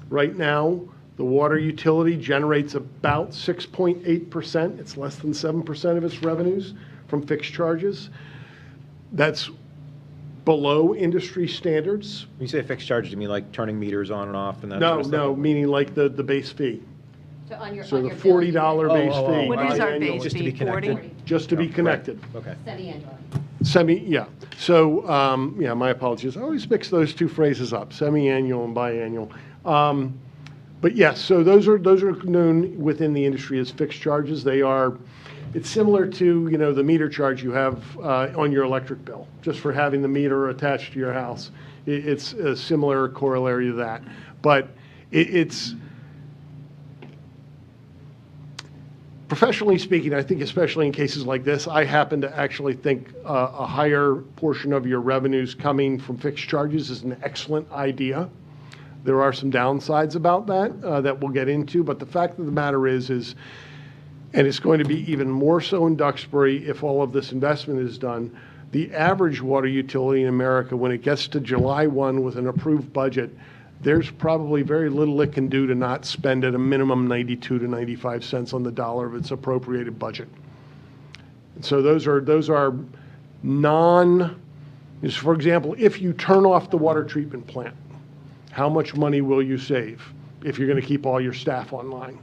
Right now, the water utility generates about 6.8%. It's less than 7% of its revenues from fixed charges. That's below industry standards. When you say fixed charges, you mean like turning meters on and off and that No, sort of stuff? no, meaning like the base fee. So on your So the bill, you $40 base fee. What is our biannually, base Just to be fee, connected? 40? Just to be connected. Okay. Semi-annually. Yeah. So, my apologies. I always mix those two phrases up, semi-annual and biannual. But yes, so those are known within the industry as fixed charges. It's similar to, the meter charge you have on your electric bill, just for having the meter attached to your house. It's a similar corollary to that. But it's, professionally speaking, I think especially in cases like this, I happen to actually think a higher portion of your revenues coming from fixed charges is an excellent idea. There are some downsides about that that we'll get into, but the fact of the matter is, and it's going to be even more so in Duxbury if all of this investment is done, the average water utility in America, when it gets to July 1 with an approved budget, there's probably very little it can do to not spend at a minimum 92 to 95 cents on the dollar of its appropriated budget. And so those are for example, if you turn off the water treatment plant, how much money will you save if you're going to keep all your staff online?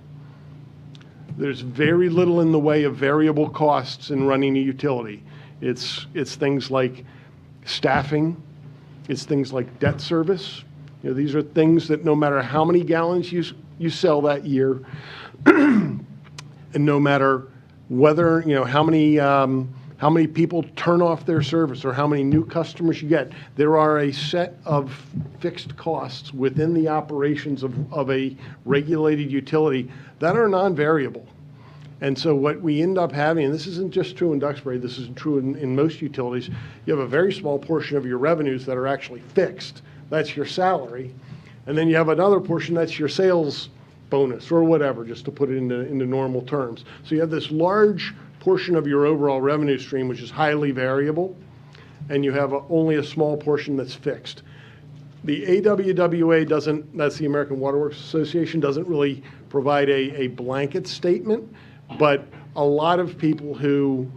There's very little in the way of variable costs in running a utility. It's things like staffing, it's things like debt service. These are things that no matter how many gallons you sell that year, and no matter whether, how many people turn off their service or how many new customers you get, there are a set of fixed costs within the operations of a regulated utility that are non-variable. And so what we end up having, and this isn't just true in Duxbury, this is true in most utilities, you have a very small portion of your revenues that are actually fixed. That's your salary. And then you have another portion that's your sales bonus or whatever, just to put it into normal terms. So you have this large portion of your overall revenue stream which is highly variable, and you have only a small portion that's fixed. The AWWA doesn't, that's the American Water Works Association, doesn't really provide a blanket statement, but a lot of people who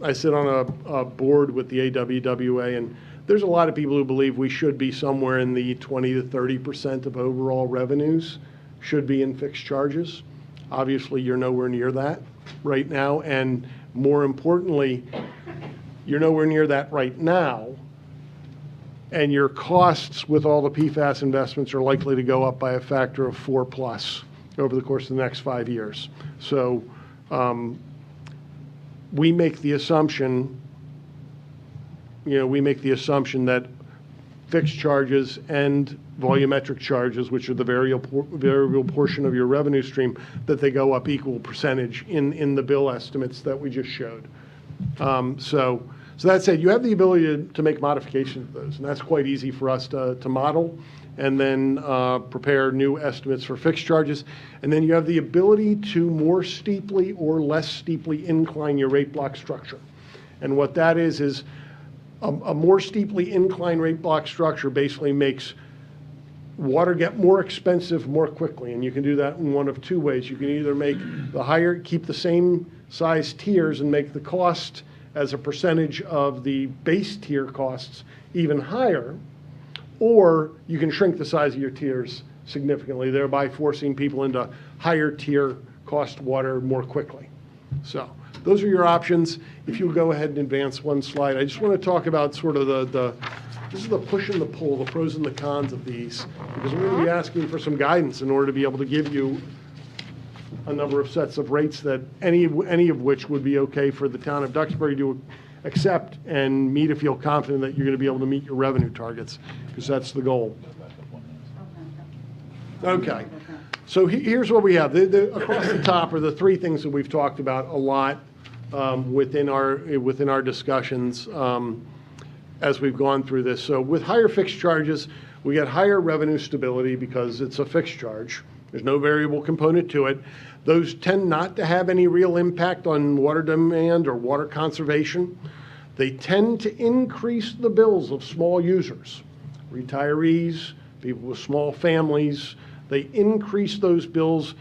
I sit on a board with the AWWA, and there's a lot of people who believe we should be somewhere in the 20 to 30% of overall revenues should be in fixed charges. Obviously, you're nowhere near that right now, and more importantly, you're nowhere near that right now, and your costs with all the PFAS investments are likely to go up by a factor of 4+ over the course of the next 5 years. So we make the assumption, that fixed charges and volumetric charges, which are the variable portion of your revenue stream, that they go up equal percentage in the bill estimates that we just showed. So that said, you have the ability to make modifications to those, and that's quite easy for us to model, and then prepare new estimates for fixed charges. And then you have the ability to more steeply or less steeply incline your rate block structure. And what that is a more steeply inclined rate block structure basically makes water get more expensive more quickly. And you can do that in one of two ways. You can either keep the same size tiers and make the cost as a percentage of the base tier costs even higher, or you can shrink the size of your tiers significantly, thereby forcing people into higher tier cost water more quickly. So those are your options. If you'll go ahead and advance one slide, I just want to talk about sort of this is the push and the pull, the pros and the cons of these, because we're going to be asking for some guidance in order to be able to give you a number of sets of rates that any of which would be okay for the town of Duxbury to accept and me to feel confident that you're going to be able to meet your revenue targets, because that's the goal. Okay. So here's what we have. Across the top are the three things that we've talked about a lot within our discussions as we've gone through this. So with higher fixed charges, we get higher revenue stability because it's a fixed charge. There's no variable component to it. Those tend not to have any real impact on water demand or water conservation. They tend to increase the bills of small users, retirees, people with small families. They increase those bills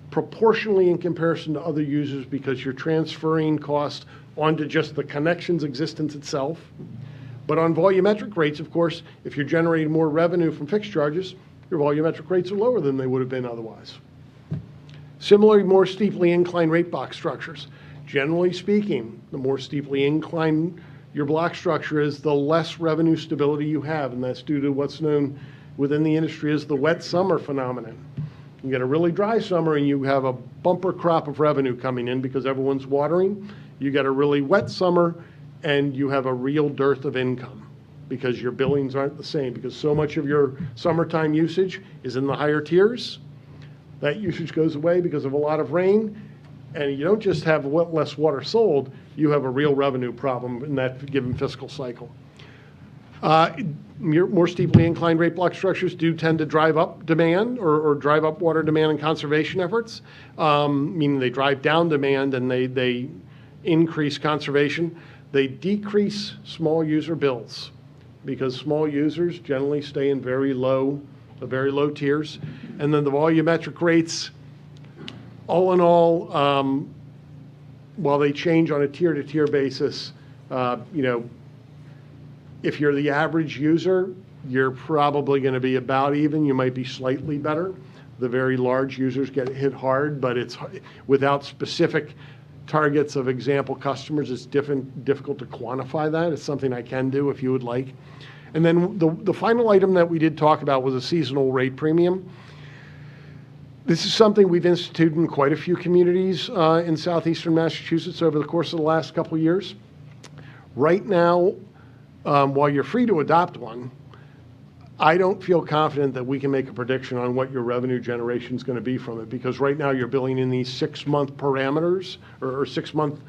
proportionally in comparison to other users because you're transferring cost onto just the connection's existence itself. But on volumetric rates, of course, if you're generating more revenue from fixed charges, your volumetric rates are lower than they would have been otherwise. Similarly, more steeply inclined rate box structures. Generally speaking, the more steeply inclined your block structure is, the less revenue stability you have, and that's due to what's known within the industry as the wet summer phenomenon. You get a really dry summer and you have a bumper crop of revenue coming in because everyone's watering. You get a really wet summer and you have a real dearth of income because your billings aren't the same, because so much of your summertime usage is in the higher tiers. That usage goes away because of a lot of rain, and you don't just have less water sold, you have a real revenue problem in that given fiscal cycle. More steeply inclined rate block structures do tend to drive up demand or drive up water demand and conservation efforts, meaning they drive down demand and they increase conservation. They decrease small user bills because small users generally stay in very low tiers. And then the volumetric rates, all in all, while they change on a tier-to-tier basis, if you're the average user, you're probably going to be about even. You might be slightly better. The very large users get hit hard, but it's without specific targets of example customers, it's difficult to quantify that. It's something I can do if you would like. And then the final item that we did talk about was a seasonal rate premium. This is something we've instituted in quite a few communities in southeastern Massachusetts over the course of the last couple of years. Right now, while you're free to adopt one, I don't feel confident that we can make a prediction on what your revenue generation is going to be from it, because right now you're billing in these 6-month parameters or 6-month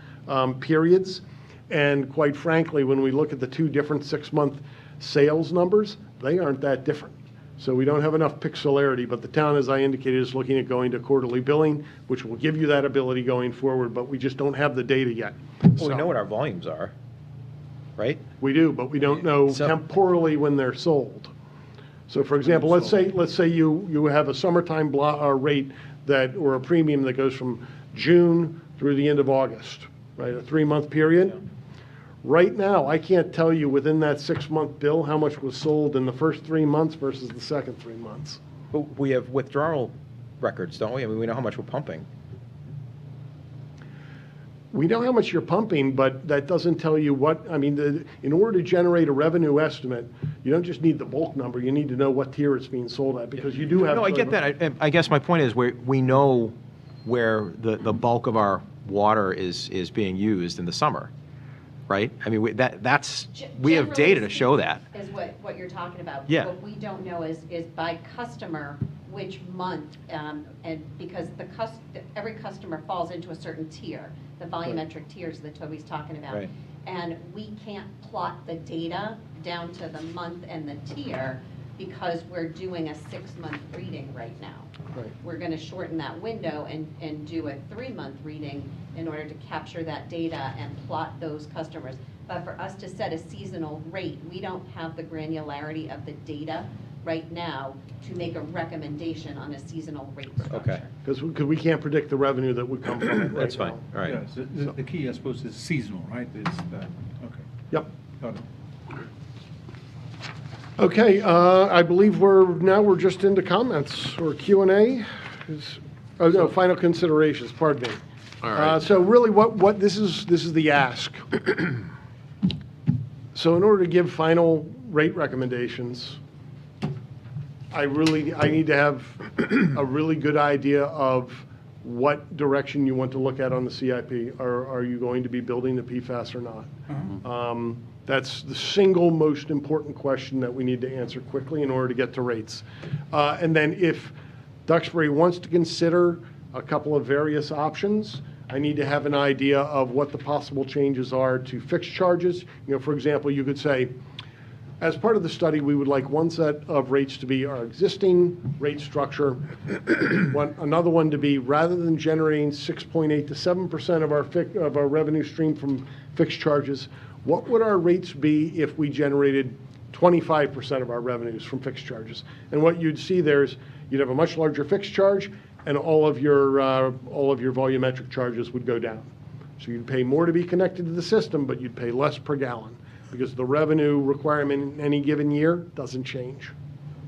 periods. And quite frankly, when we look at the two different 6-month sales numbers, they aren't that different. So we don't have enough pixelarity, but the town, as I indicated, is looking at going to quarterly billing, which will give you that ability going forward, but we just don't have the data yet. Well, we know what our volumes are, right? We do, but we don't know temporally when they're sold. So for example, let's say you have a summertime rate or a premium that goes from June through the end of August. right, a 3-month period. Right now, I can't tell you within that 6-month bill how much was sold in the first 3 months versus the second 3 months. But we have withdrawal records, don't we? I mean, we know how much we're pumping. We know how much you're pumping, but that doesn't tell you what, I mean, in order to generate a revenue estimate, you don't just need the bulk number, you need to know what tier it's being sold at, because you do have. No, I get that. I guess my point is we know where the bulk of our water is being used in the summer, right? I mean, we have data to show that. Is what you're talking about. Yeah. What we don't know is by customer, which month, and because every customer falls into a certain tier, the volumetric tiers that Toby's talking about. Right. And we can't plot the data down to the month and the tier because we're doing a 6-month reading right now. Right. We're going to shorten that window and do a 3-month reading in order to capture that data and plot those customers. But for us to set a seasonal rate, we don't have the granularity of the data right now to make a recommendation on a seasonal rate structure. Okay. Because we can't predict the revenue that would come from it right That's fine. now. All right. Yes, the key, I suppose, is seasonal, right? It's, okay. Yep. Got it. Okay, I believe we're just into comments or Q&A. Oh, no, final considerations, pardon me. All right. So really what this is the ask. So in order to give final rate recommendations, I need to have a really good idea of what direction you want to look at on the CIP. Are you going to be building the PFAS or not? That's the single most important question that we need to answer quickly in order to get to rates. And then if Duxbury wants to consider a couple of various options, I need to have an idea of what the possible changes are to fixed charges. You know, for example, you could say, as part of the study, we would like one set of rates to be our existing rate structure, another one to be, rather than generating 6.8 to 7% of our revenue stream from fixed charges, what would our rates be if we generated 25% of our revenues from fixed charges? And what you'd see there is you'd have a much larger fixed charge, and all of your volumetric charges would go down. So you'd pay more to be connected to the system, but you'd pay less per gallon, because the revenue requirement in any given year doesn't change.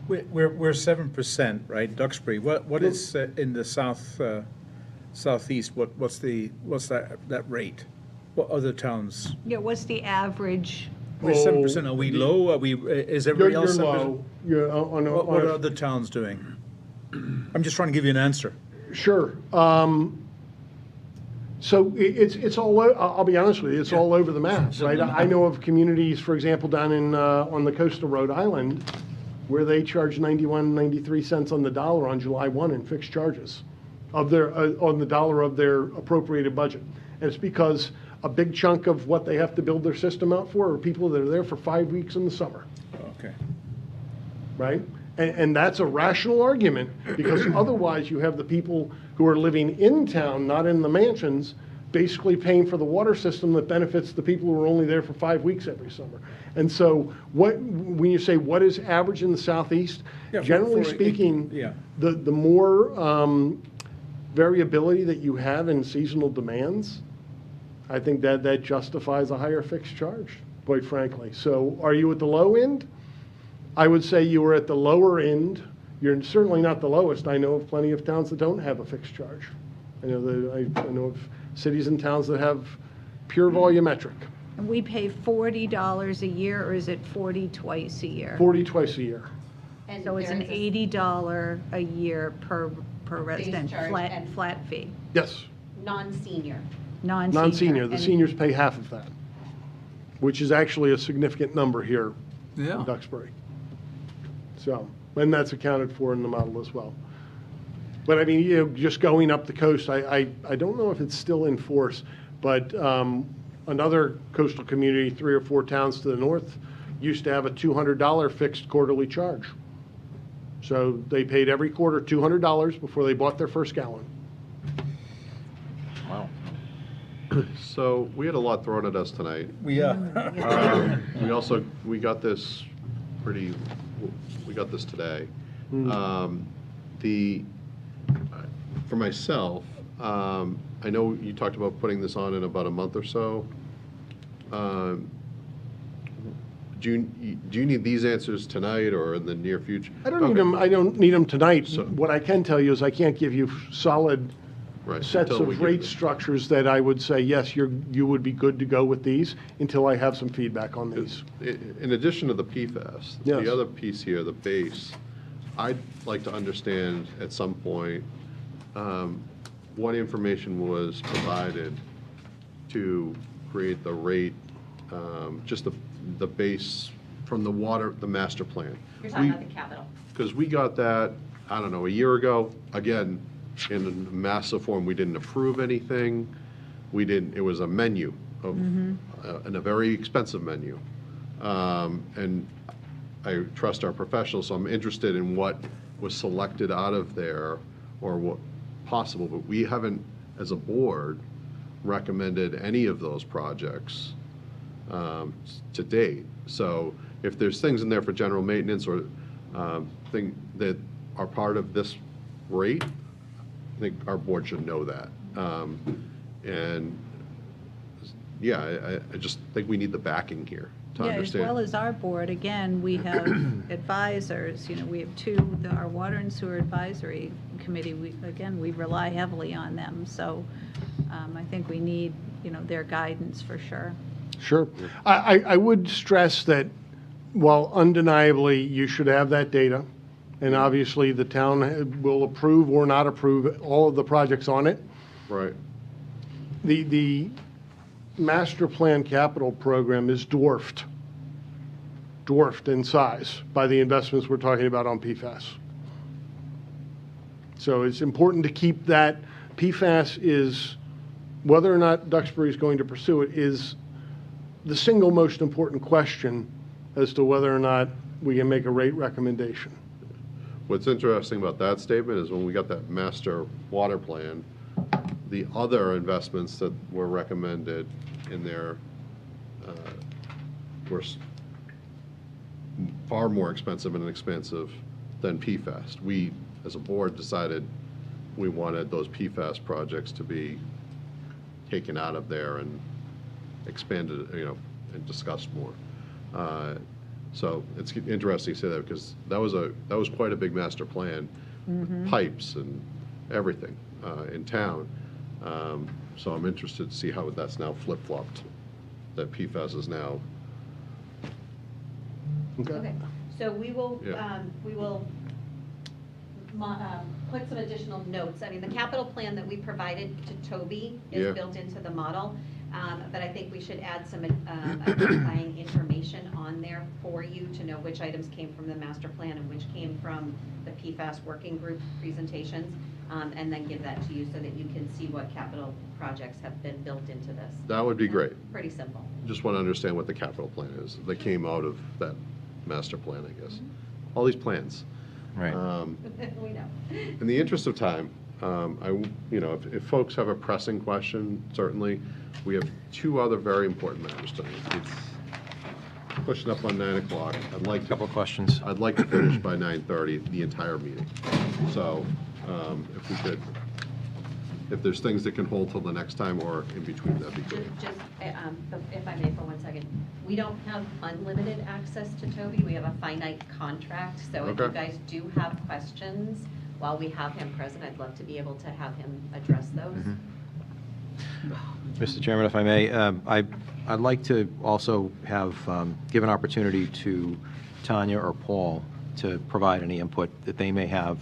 We're 7%, right, Duxbury? What is in the southeast? What's that rate? What other towns? Yeah, what's the average? We're 7%. Are we low? Is everybody You're else 7%? low. What are other towns doing? I'm just trying to give you an answer. Sure. So it's all, I'll be honest with you, it's all over the map, right? I know of communities, for example, down in, on the coast of Rhode Island, where they charge 91, 93 cents on the dollar on July 1 in fixed charges of their, on the dollar of their appropriated budget. And it's because a big chunk of what they have to build their system out for are people that are there for 5 weeks in the summer. Okay. Right? And that's a rational argument, because otherwise you have the people who are living in town, not in the mansions, basically paying for the water system that benefits the people who are only there for 5 weeks every summer. And so when you say what is average in the southeast, Yeah, generally speaking, the more variability that you have in seasonal demands, I think that justifies a higher fixed charge, quite frankly. So are you at the low end? I would say you were at the lower end. You're certainly not the lowest. I know of plenty of towns that don't have a fixed charge. I know of cities and towns that have pure volumetric. And we pay $40 a year, or is it 40 twice a year? 40 twice a year. And So it's an there is a $80 a year per resident, charge and- flat fee, Yes, non-senior. non-senior. non-senior. The And- seniors pay half of that, which is actually a significant number here Yeah. in Duxbury. So, and that's accounted for in the model as well. But I mean, you know, just going up the coast, I don't know if it's still in force, but another coastal community, 3 or 4 towns to the north, used to have a $200 fixed quarterly charge. So they paid every quarter $200 before they bought their first gallon. Wow. So we had a lot thrown at us tonight. We We got this today. For myself, I know you talked about putting this on in about a month or so. Do you need these answers tonight or in the near future? I don't need them, I don't need them tonight. So- What I can tell you is I can't give you solid Right, sets until we of get rate the- structures that I would say, yes, you would be good to go with these until I have some feedback on these. In addition to the PFAS, Yes. the other piece here, the base, I'd like to understand at some point what information was provided to create the rate, just the base from the water, the master plan. You're talking about the capital. Because we got that, I don't know, a year ago, again, in massive form. We didn't approve anything. It was a menu of, and a very expensive menu. And I trust our professionals, so I'm interested in what was selected out of there or what possible, but we haven't, as a board, recommended any of those projects to date. So if there's things in there for general maintenance or thing that are part of this rate, I think our board should know that. And yeah, I just think we need the backing here to Yeah, as understand. well as our board, again, we have advisors, we have our Water and Sewer Advisory Committee, we rely heavily on them, so I think we need, their guidance for sure. Sure. I would stress that while undeniably you should have that data, and obviously the town will approve or not approve all of the projects on it, Right. the master plan capital program is dwarfed in size by the investments we're talking about on PFAS. So it's important to keep that. PFAS is, whether or not Duxbury is going to pursue it, is the single most important question as to whether or not we can make a rate recommendation. What's interesting about that statement is when we got that master water plan, the other investments that were recommended in there were far more expensive and expensive than PFAS. We, as a board, decided we wanted those PFAS projects to be taken out of there and expanded, and discussed more. So it's interesting to say that because that was quite a big master plan, with pipes and everything in town. So I'm interested to see how that's now flip-flopped, that PFAS is now. Okay, so we will, Yeah. put some additional notes. I mean, the capital plan that we provided to Toby Yeah. is built into the model, but I think we should add some identifying information on there for you to know which items came from the master plan and which came from the PFAS working group presentations, and then give that to you so that you can see what capital projects have been built into this. That would be great. Pretty simple. Just want to understand what the capital plan is that came out of that master plan, I guess. All these plans. Right. We know. In the interest of time, if folks have a pressing question, certainly, we have two other very important matters tonight. It's pushing up on 9 o'clock. Couple of questions. I'd like to finish by 9:30, the entire meeting. So if we could, if there's things that can hold till the next time or in between, that'd be great. Just, if I may for 1 second, we don't have unlimited access to Toby. We have a finite contract. So if you Okay. guys do have questions while we have him present, I'd love to be able to have him address those. Mr. Chairman, if I may, I'd like to also have, give an opportunity to Tanya or Paul to provide any input that they may have,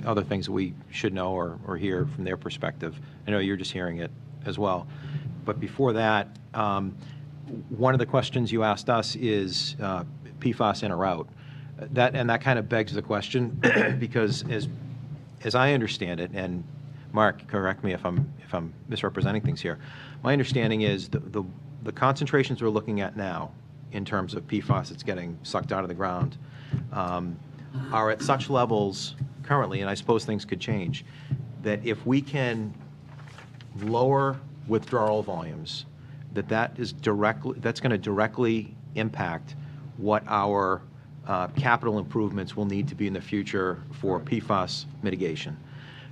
other things that we should know or hear from their perspective. I know you're just hearing it as well. But before that, one of the questions you asked us is PFAS in or out. That kind of begs the question because as I understand it, and Mark, correct me if I'm misrepresenting things here. My understanding is the concentrations we're looking at now, in terms of PFAS that's getting sucked out of the ground, are at such levels currently, and I suppose things could change, that if we can lower withdrawal volumes, that's going to directly impact what our capital improvements will need to be in the future for PFAS mitigation.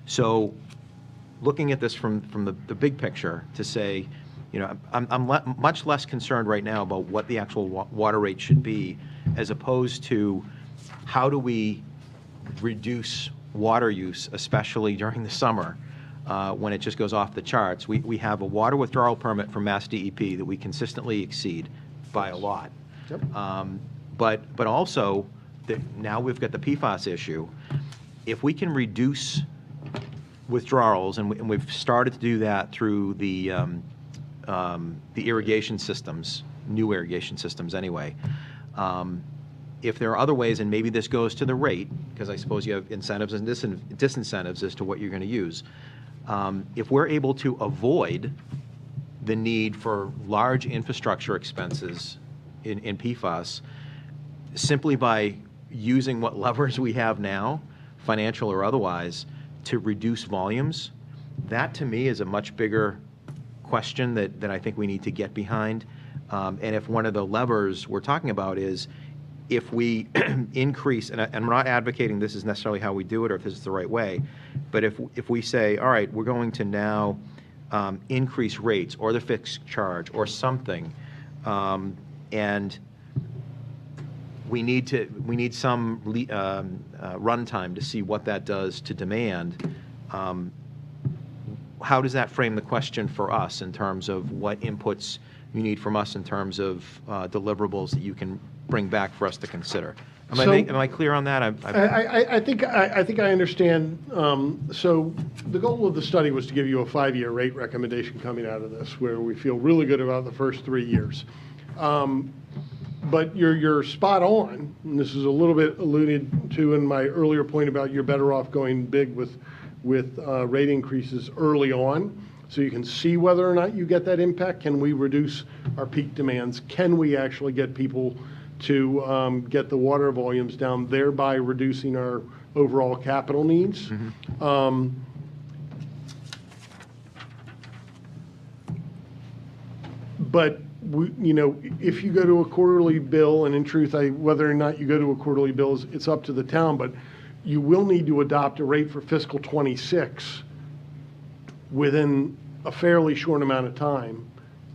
So looking at this from the big picture to say, you know, I'm much less concerned right now about what the actual water rate should be, as opposed to how do we reduce water use, especially during the summer, when it just goes off the charts. We have a water withdrawal permit from Mass DEP that we consistently exceed by a lot. Yep. But also, now we've got the PFAS issue. If we can reduce withdrawals, and we've started to do that through the irrigation systems, new irrigation systems anyway. If there are other ways, and maybe this goes to the rate, because I suppose you have incentives and disincentives as to what you're going to use. If we're able to avoid the need for large infrastructure expenses in PFAS, simply by using what levers we have now, financial or otherwise, to reduce volumes, that to me is a much bigger question that I think we need to get behind. And if one of the levers we're talking about is, if we increase, and we're not advocating this is necessarily how we do it or if this is the right way, but if we say, all right, we're going to now increase rates or the fixed charge or something, and we need some runtime to see what that does to demand. How does that frame the question for us in terms of what inputs you need from us in terms of deliverables that you can bring back for us to consider? Am I clear on that? I think I understand. So the goal of the study was to give you a 5-year rate recommendation coming out of this, where we feel really good about the first 3 years. But you're spot on, and this is a little bit alluded to in my earlier point about you're better off going big with rate increases early on, so you can see whether or not you get that impact. Can we reduce our peak demands? Can we actually get people to get the water volumes down, thereby reducing our overall capital needs? But if you go to a quarterly bill, and in truth, whether or not you go to a quarterly bill, it's up to the town, but you will need to adopt a rate for fiscal '26 within a fairly short amount of time,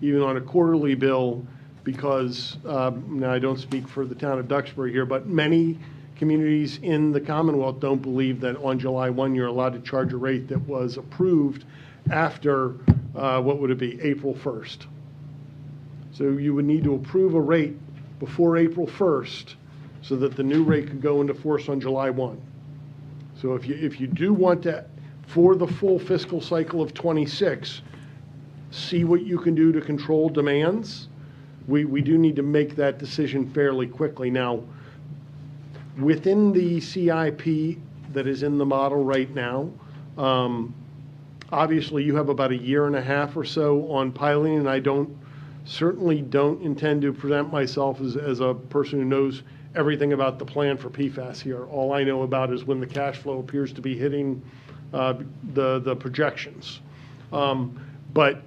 even on a quarterly bill, because, now I don't speak for the town of Duxbury here, but many communities in the Commonwealth don't believe that on July 1 you're allowed to charge a rate that was approved after, what would it be, April 1st. So you would need to approve a rate before April 1st so that the new rate could go into force on July 1. So if you do want to, for the full fiscal cycle of '26, see what you can do to control demands, we do need to make that decision fairly quickly. Now, within the CIP that is in the model right now, obviously you have about 1.5 years or so on piloting, and I certainly don't intend to present myself as a person who knows everything about the plan for PFAS here. All I know about is when the cash flow appears to be hitting the projections. But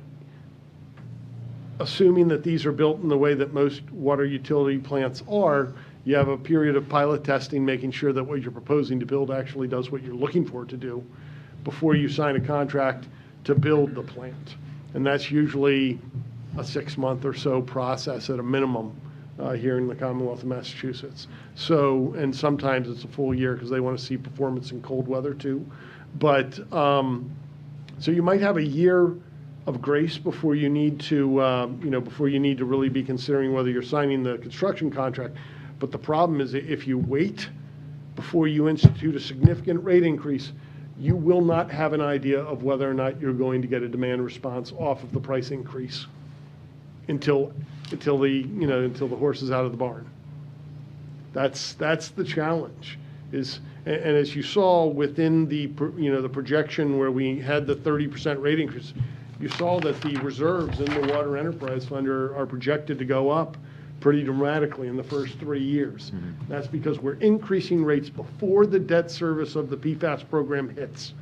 assuming that these are built in the way that most water utility plants are, you have a period of pilot testing, making sure that what you're proposing to build actually does what you're looking for it to do before you sign a contract to build the plant. And that's usually a 6-month or so process at a minimum here in the Commonwealth of Massachusetts. So, and sometimes it's a full year because they want to see performance in cold weather too. But, so you might have 1 year of grace before you need to, before you need to really be considering whether you're signing the construction contract. But the problem is, if you wait before you institute a significant rate increase, you will not have an idea of whether or not you're going to get a demand response off of the price increase until the horse is out of the barn. That's the challenge. And as you saw within the projection where we had the 30% rate increase, you saw that the reserves in the Water Enterprise Fund are projected to go up pretty dramatically in the first 3 years. That's because we're increasing rates before the debt service of the PFAS program hits.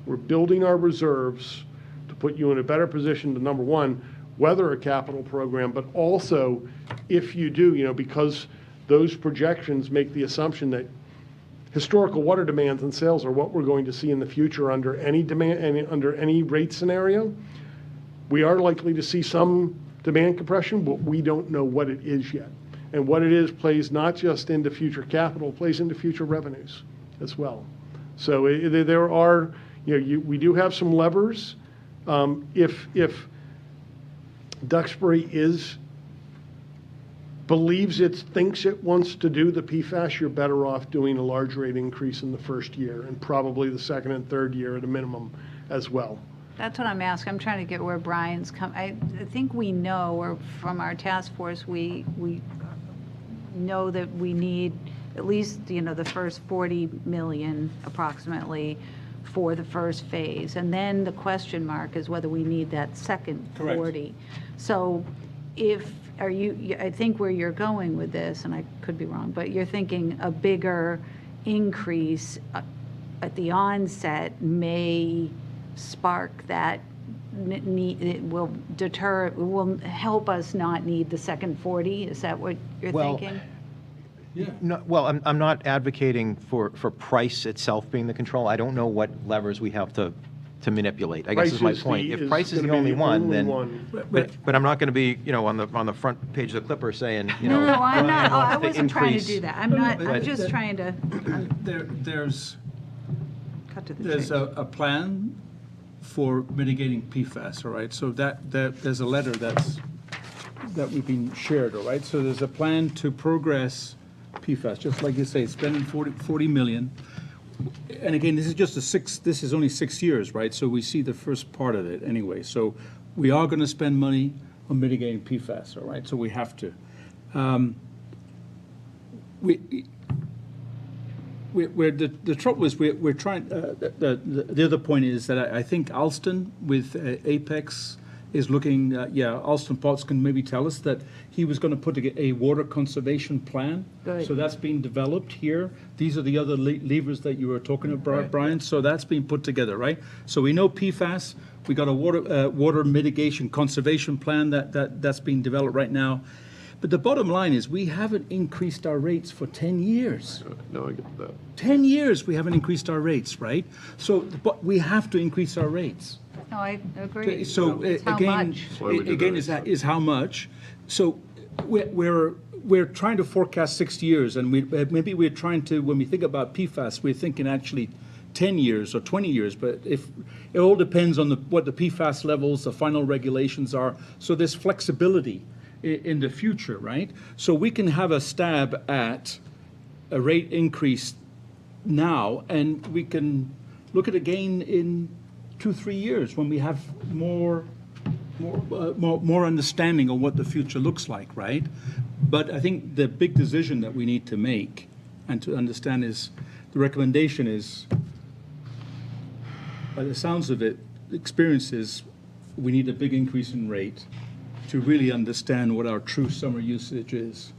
We're building our reserves to put you in a better position to, number one, weather a capital program, but also if you do, because those projections make the assumption that historical water demands and sales are what we're going to see in the future under any demand, under any rate scenario. We are likely to see some demand compression, but we don't know what it is yet. And what it is plays not just into future capital, plays into future revenues as well. So there are, we do have some levers. If Duxbury believes it thinks it wants to do the PFAS, you're better off doing a large rate increase in the first year and probably the second and third year at a minimum as well. That's what I'm asking. I'm trying to get where Brian's come. I think we know, or from our task force, we know that we need at least, the first 40 million approximately for the first phase. And then the question mark is whether we need that second 40. Correct. So I think where you're going with this, and I could be wrong, but you're thinking a bigger increase at the onset may spark that need, it will help us not need the second 40? Is that what you're thinking? Yeah. No, well, I'm not advocating for price itself being the control. I don't know what levers we have to manipulate, I guess is my point. If price is the only one, then, but I'm not going to be, on the front page of the Clipper saying, No, I'm not. Brian I wants to wasn't trying to increase. do that. I'm just trying to There's cut to the There's chase. a plan for mitigating PFAS, all right? So that there's a letter that we've been shared, all right? So there's a plan to progress PFAS, just like you say, spending 40 million. And again, this is only 6 years, right? So we see the first part of it anyway. So we are going to spend money on mitigating PFAS, all right? So we have to. The trouble is we're trying. The other point is that I think Alston with Apex is looking. Alston Potts can maybe tell us that he was going to put a water conservation plan. Good. So that's being developed here. These are the other levers that you were talking about, Brian. So that's being put together, right? So we know PFAS. We got a water mitigation conservation plan that's being developed right now. But the bottom line is we haven't increased our rates for 10 years. No, I get that. 10 years we haven't increased our rates, right? So but we have to increase our rates. No, I agree. So It's how again, much? why we do again that. is how much. So we're trying to forecast 6 years, and maybe we're trying to, when we think about PFAS, we're thinking actually 10 years or 20 years, but if it all depends on what the PFAS levels, the final regulations are. So there's flexibility in the future, right? So we can have a stab at a rate increase now, and we can look at it again in 2-3 years when we have more understanding of what the future looks like, right? But I think the big decision that we need to make and to understand is the recommendation is, by the sounds of it, the experience is we need a big increase in rate to really understand what our true summer usage is.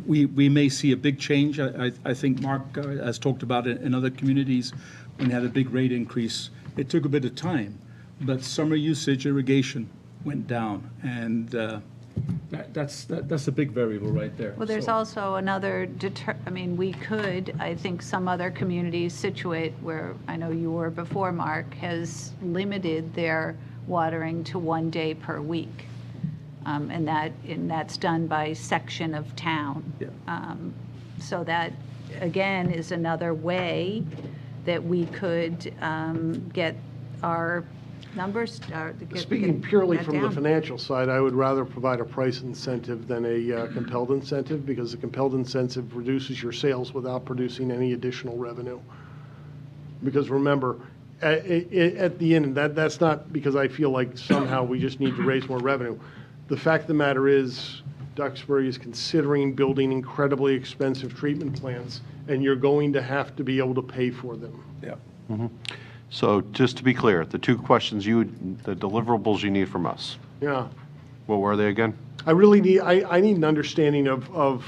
We may see a big change. I think Mark has talked about it in other communities when they had a big rate increase. It took a bit of time, but summer usage irrigation went down, and that's a big variable right there. Well, there's So- also another, we could, I think some other communities, Situate, where I know you were before, Mark, has limited their watering to 1 day per week. And that's done by section of town. Yeah. So that, again, is another way that we could get our numbers. Speaking purely that from the down. financial side, I would rather provide a price incentive than a compelled incentive, because the compelled incentive reduces your sales without producing any additional revenue. Because remember, at the end, that's not because I feel like somehow we just need to raise more revenue. The fact of the matter is, Duxbury is considering building incredibly expensive treatment plants, and you're going to have to be able to pay for them. Yeah. So just to be clear, the two questions the deliverables you need from us, Yeah. what were they again? I really need, I need an understanding of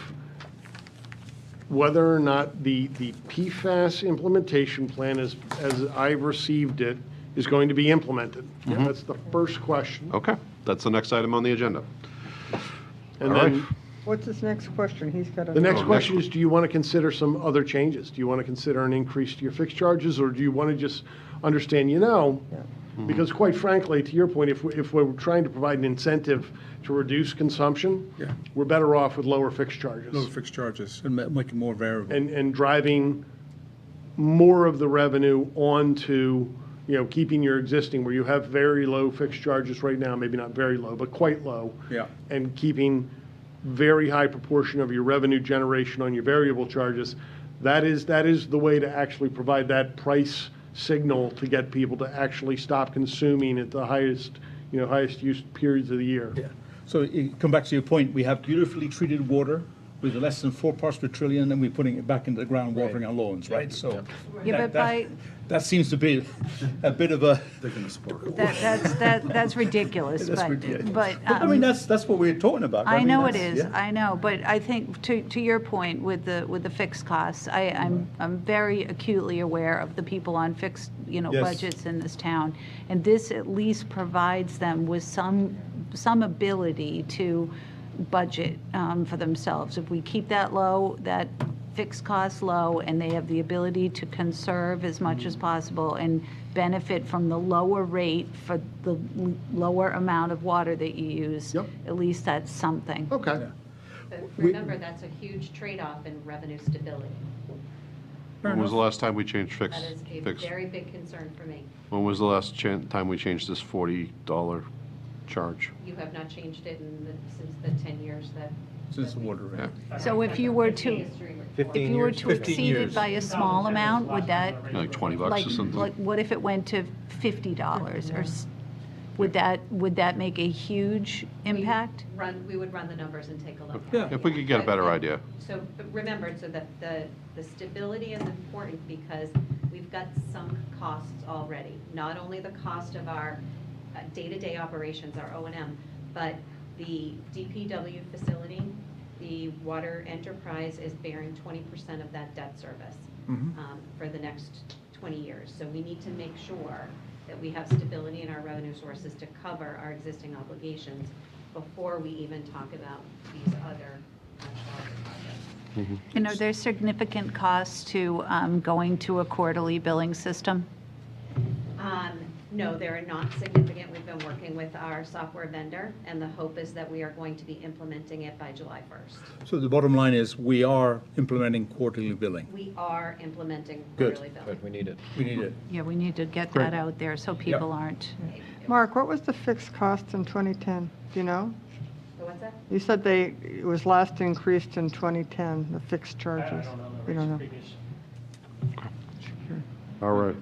whether or not the PFAS implementation plan, as I've received it, is going to be implemented. That's the first question. Okay, that's the next item on the agenda. And All then right. What's his next question? He's got a. The next question is, do you want to consider some other changes? Do you want to consider an increase to your fixed charges, or do you want to just understand, because quite frankly, to your point, if we're trying to provide an incentive to reduce consumption, Yeah. we're better off with lower fixed charges. Lower fixed charges and make it more variable. And driving more of the revenue onto, keeping your existing, where you have very low fixed charges right now, maybe not very low, but quite low. Yeah. And keeping very high proportion of your revenue generation on your variable charges. That is the way to actually provide that price signal to get people to actually stop consuming at the highest use periods of the year. Yeah. So you come back to your point, we have beautifully treated water with less than 4 parts per trillion, and we're putting it back into the ground, watering our lawns, right? So Yeah, but that seems to be a bit of a. that's ridiculous, That's but, ridiculous. but. I mean, that's what we're talking about. I mean, know it that's- is, yeah. I know, but I think to your point with the fixed costs, I'm very acutely aware of the people on fixed, Yes. budgets in this town. And this at least provides them with some ability to budget for themselves. If we keep that low, that fixed cost low, and they have the ability to conserve as much as possible and benefit from the lower rate for the lower amount of water that you use, Yep. at least that's something. Okay. But remember, that's a huge trade-off in revenue stability. When was the last time we changed That is a fixed? very big concern for me. When was the last time we changed this $40 charge? You have not changed it since the 10 years that. Since the water rate. So if you were to, history. 15 if you were years. to 15 exceed years. it by a small amount, would that, Like $20 like, or something? like, what if it went to $50 or, would that make a huge impact? We would run the numbers and take a look. Yeah. If we could get a better idea. So, but remember, so that the stability is important because we've got sunk costs already. Not only the cost of our day-to-day operations, our O&M, but the DPW facility, the water enterprise is bearing 20% of that debt service for the next 20 years. So we need to make sure that we have stability in our revenue sources to cover our existing obligations before we even talk about these other larger projects. And are there significant costs to going to a quarterly billing system? No, they're not significant. We've been working with our software vendor, and the hope is that we are going to be implementing it by July 1st. So the bottom line is, we are implementing quarterly billing. We are implementing Good. quarterly billing. But we need it. We need it. Yeah, we need to get that out there so people aren't. Mark, what was the fixed cost in 2010? Do you know? So what's that? You said it was last increased in 2010, the fixed charges. We don't know. All right.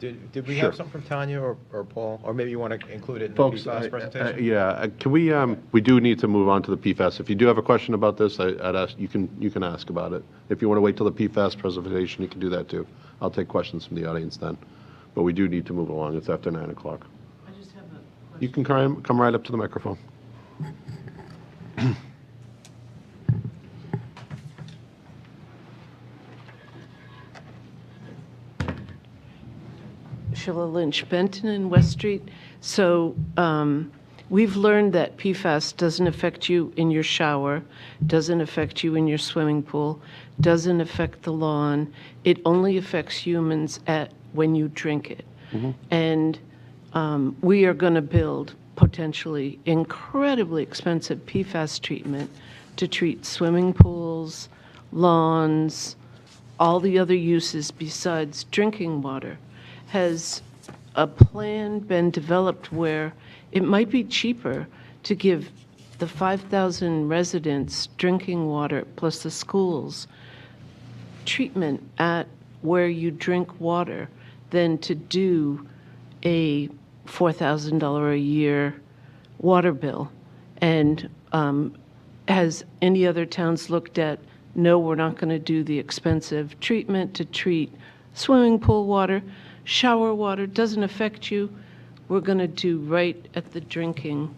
Did we Sure. have something from Tanya or Paul? Or maybe you want to include it in the Folks, PFAS presentation? yeah, can we do need to move on to the PFAS. If you do have a question about this, I'd ask, you can ask about it. If you want to wait till the PFAS presentation, you can do that too. I'll take questions from the audience then. But we do need to move along. It's after 9 o'clock. I just have a question. You can come right up to the microphone. Sheila Lynch, Benton and West Street. So we've learned that PFAS doesn't affect you in your shower, doesn't affect you in your swimming pool, doesn't affect the lawn. It only affects humans when you drink it. And we are going to build potentially incredibly expensive PFAS treatment to treat swimming pools, lawns, all the other uses besides drinking water. Has a plan been developed where it might be cheaper to give the 5,000 residents drinking water plus the schools treatment at where you drink water than to do a $4,000 a year water bill? And has any other towns looked at, no, we're not going to do the expensive treatment to treat swimming pool water, shower water, doesn't affect you, we're going to do right at the drinking?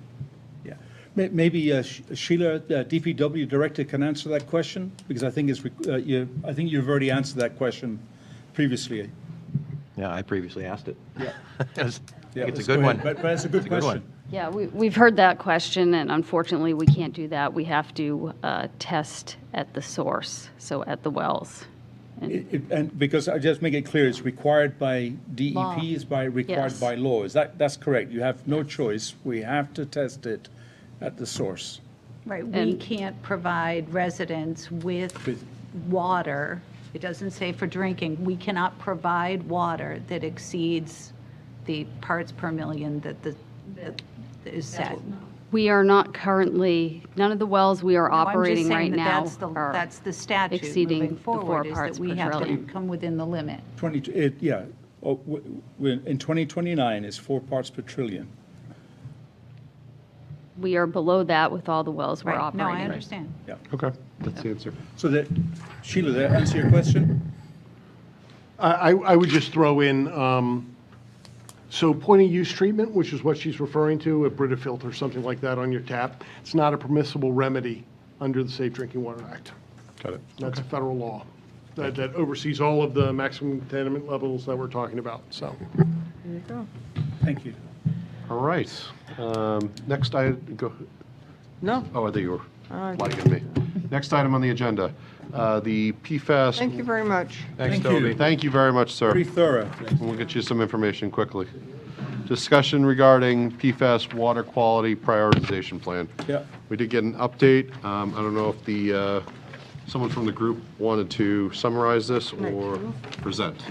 Yeah. Maybe Sheila, DPW Director, can answer that question? Because I think I think you've already answered that question previously. Yeah, I previously asked it. Yeah. It's a let's good go one. ahead. But it's a good question. Yeah, we've heard that question, and unfortunately, we can't do that. We have to test at the source, so at the wells. And because I just make it clear, it's required by Law. DEP, is required Yes. by law. That's correct? You have no choice. We have to test it at the source. Right, we can't provide residents with water. It doesn't say for drinking. We cannot provide water that exceeds the parts per million that is set. We are not currently, none of the wells we are operating right I'm now just saying that are that's the statute exceeding moving the 4 forward, is parts that we per have to trillion. come within the limit. In 2029, it's 4 parts per trillion. We are below that with all the wells we're Right, operating. no, I understand. Yeah. Okay, that's the answer. So that, Sheila, did that answer your question? I would just throw in, so point of use treatment, which is what she's referring to, a Brita filter or something like that on your tap, it's not a permissible remedy under the Safe Drinking Water Act. Got it. That's a federal law that oversees all of the maximum contaminant levels that we're talking about, so. There you go. Thank you. All right. Next, go. No. Oh, I think you were Uh, liking me. Next item on the agenda, the PFAS. Thank you very much. Thanks, Thank you. Toby. Thank you very much, sir. Pretty thorough. We'll get you some information quickly. Discussion regarding PFAS water quality prioritization plan. Yeah. We did get an update. I don't know if the, someone from the group wanted to summarize this or present.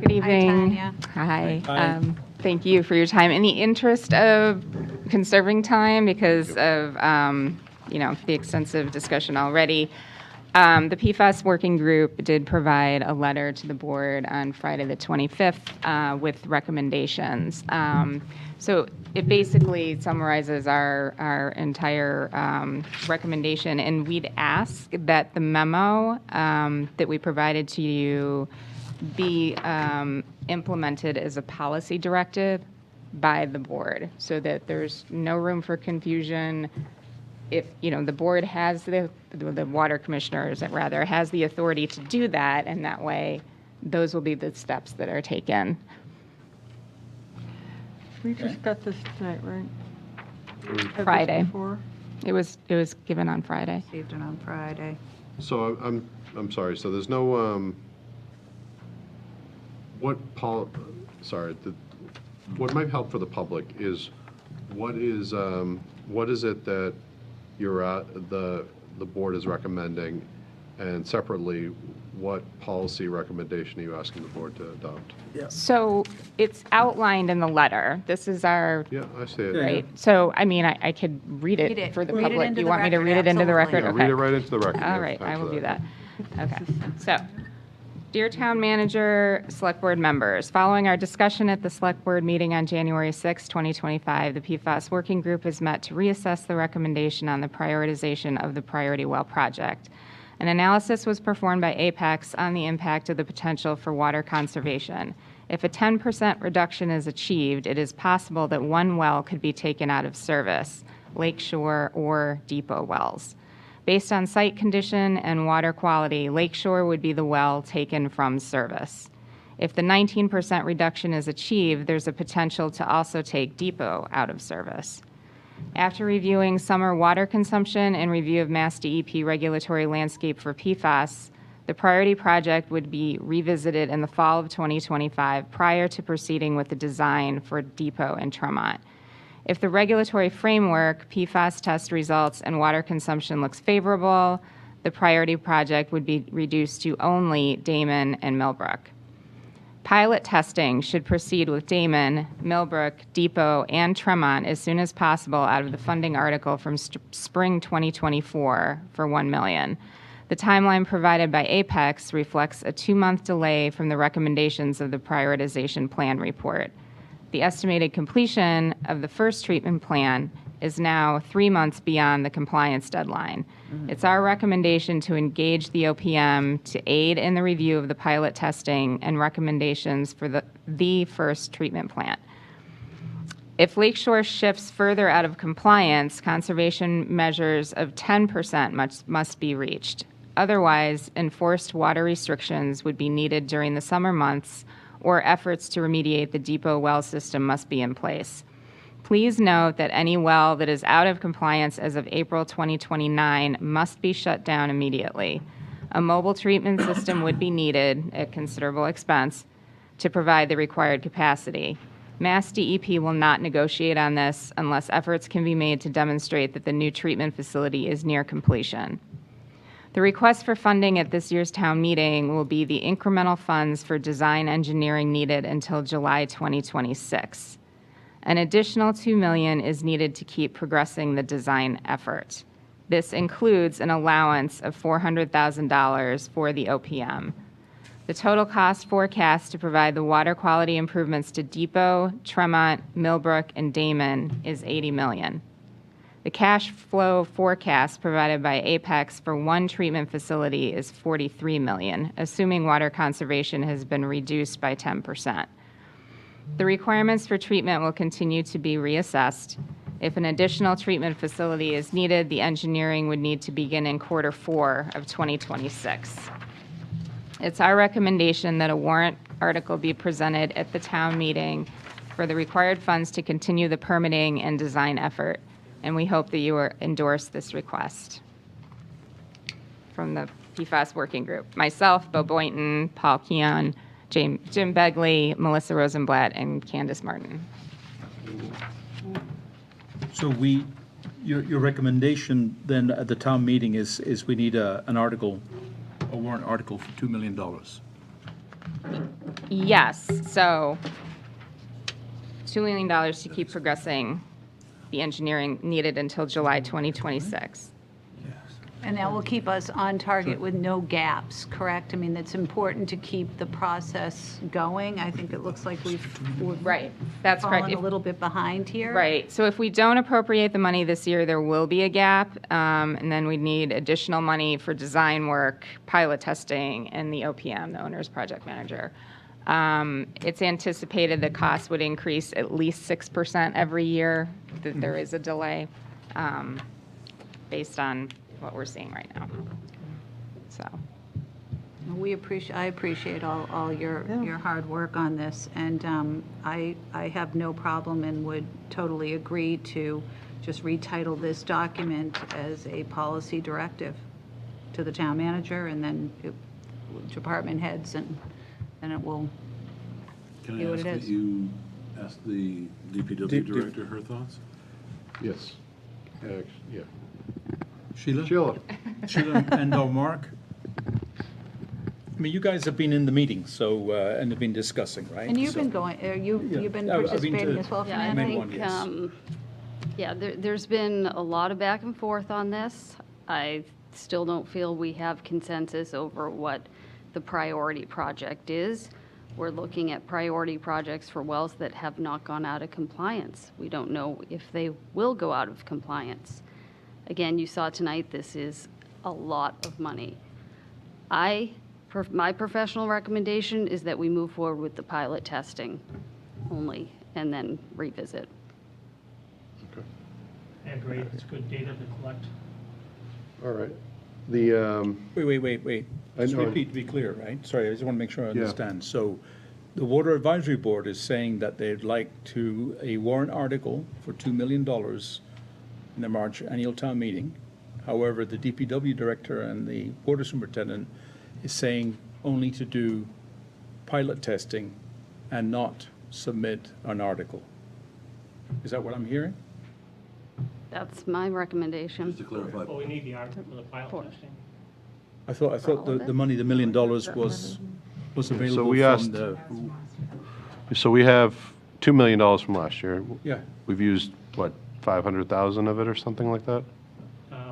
Good evening. Tanya. Hi. Hi. Thank you for your time. In the interest of conserving time, because of the extensive discussion already, the PFAS working group did provide a letter to the board on Friday the 25th with recommendations. So it basically summarizes our entire recommendation, and we'd ask that the memo that we provided to you be implemented as a policy directive by the board, so that there's no room for confusion. If, the board has the water commissioners, rather, has the authority to do that, and that way, those will be the steps that are taken. We just got this tonight, right? Had this Friday. before? It was given on Friday. Received it on Friday. So I'm sorry, so there's no, what might help for the public is, what is it that the board is recommending, and separately, what policy recommendation are you asking the board to adopt? So it's outlined in the letter. This is our, Yeah, I see it. right? So, I could read Read it it. for the Read it public. into You the want me to record, read it into the absolutely. record? Yeah, Okay. read it right into the record. All Yeah, right, I will do that. after Okay. So, dear Town Manager, Select Board members, following our discussion at the Select Board meeting on January 6, 2025, the PFAS Working Group has met to reassess the recommendation on the prioritization of the Priority Well project. An analysis was performed by Apex on the impact of the potential for water conservation. If a 10% reduction is achieved, it is possible that one well could be taken out of service, Lakeshore or Depot wells. Based on site condition and water quality, Lakeshore would be the well taken from service. If the 19% reduction is achieved, there's a potential to also take Depot out of service. After reviewing summer water consumption and review of Mass DEP regulatory landscape for PFAS, the priority project would be revisited in the fall of 2025 prior to proceeding with the design for Depot and Tremont. If the regulatory framework, PFAS test results, and water consumption looks favorable, the priority project would be reduced to only Damon and Millbrook. Pilot testing should proceed with Damon, Millbrook, Depot, and Tremont as soon as possible out of the funding article from spring 2024 for $1 million. The timeline provided by Apex reflects a 2-month delay from the recommendations of the prioritization plan report. The estimated completion of the first treatment plan is now 3 months beyond the compliance deadline. It's our recommendation to engage the OPM to aid in the review of the pilot testing and recommendations for the first treatment plant. If Lakeshore shifts further out of compliance, conservation measures of 10% must be reached. Otherwise, enforced water restrictions would be needed during the summer months, or efforts to remediate the depot well system must be in place. Please note that any well that is out of compliance as of April 2029 must be shut down immediately. A mobile treatment system would be needed at considerable expense to provide the required capacity. Mass DEP will not negotiate on this unless efforts can be made to demonstrate that the new treatment facility is near completion. The request for funding at this year's town meeting will be the incremental funds for design engineering needed until July 2026. An additional $2 million is needed to keep progressing the design effort. This includes an allowance of $400,000 for the OPM. The total cost forecast to provide the water quality improvements to Depot, Tremont, Millbrook, and Damon is $80 million. The cash flow forecast provided by Apex for one treatment facility is $43 million, assuming water conservation has been reduced by 10%. The requirements for treatment will continue to be reassessed. If an additional treatment facility is needed, the engineering would need to begin in Q4 of 2026. It's our recommendation that a warrant article be presented at the town meeting for the required funds to continue the permitting and design effort, and we hope that you will endorse this request. From the PFAS Working Group, myself, Bo Boynton, Paul Keon, Jim Begley, Melissa Rosenblatt, and Candace Martin. So your recommendation then at the town meeting is we need an article, a warrant article for $2 million. Yes, so $2 million to keep progressing the engineering needed until July 2026. And that will keep us on target with no gaps, correct? I mean, it's important to keep the process going. I think it looks like we've Right, that's correct. fallen a little bit behind here. Right, so if we don't appropriate the money this year, there will be a gap, and then we need additional money for design work, pilot testing, and the OPM, the owner's project manager. It's anticipated the cost would increase at least 6% every year, that there is a delay, based on what we're seeing right now. So. I appreciate all your hard work on this, and I have no problem and would totally agree to just retitle this document as a policy directive to the town manager and then department heads, and then it will Can be I what ask it that is. you ask the DPW director her thoughts? Yes. Yeah. Sheila? Sheila. Sheila and/or Mark? I mean, you guys have been in the meeting, so, and have been discussing, right? And you've So- been going, you've been I've been participating to- as well, Yeah, I Main Fernando? one, think, yes. yeah, there's been a lot of back and forth on this. I still don't feel we have consensus over what the priority project is. We're looking at priority projects for wells that have not gone out of compliance. We don't know if they will go out of compliance. Again, you saw tonight, this is a lot of money. My professional recommendation is that we move forward with the pilot testing only, and then revisit. I agree, it's good data to collect. All right. The, Wait. I Just know. repeat to be clear, right? Sorry, I just want to make sure I Yeah. understand. So the Water Advisory Board is saying that they'd like a warrant article for $2 million in the March annual town meeting. However, the DPW director and the water superintendent is saying only to do pilot testing and not submit an article. Is that what I'm hearing? That's my recommendation. Just to clarify, Well, we need the article for the pilot testing. I thought all of the it? money, the $1 million was available we from asked- the, so we have $2 million from last year. yeah. We've used, what, 500,000 of it or something like that?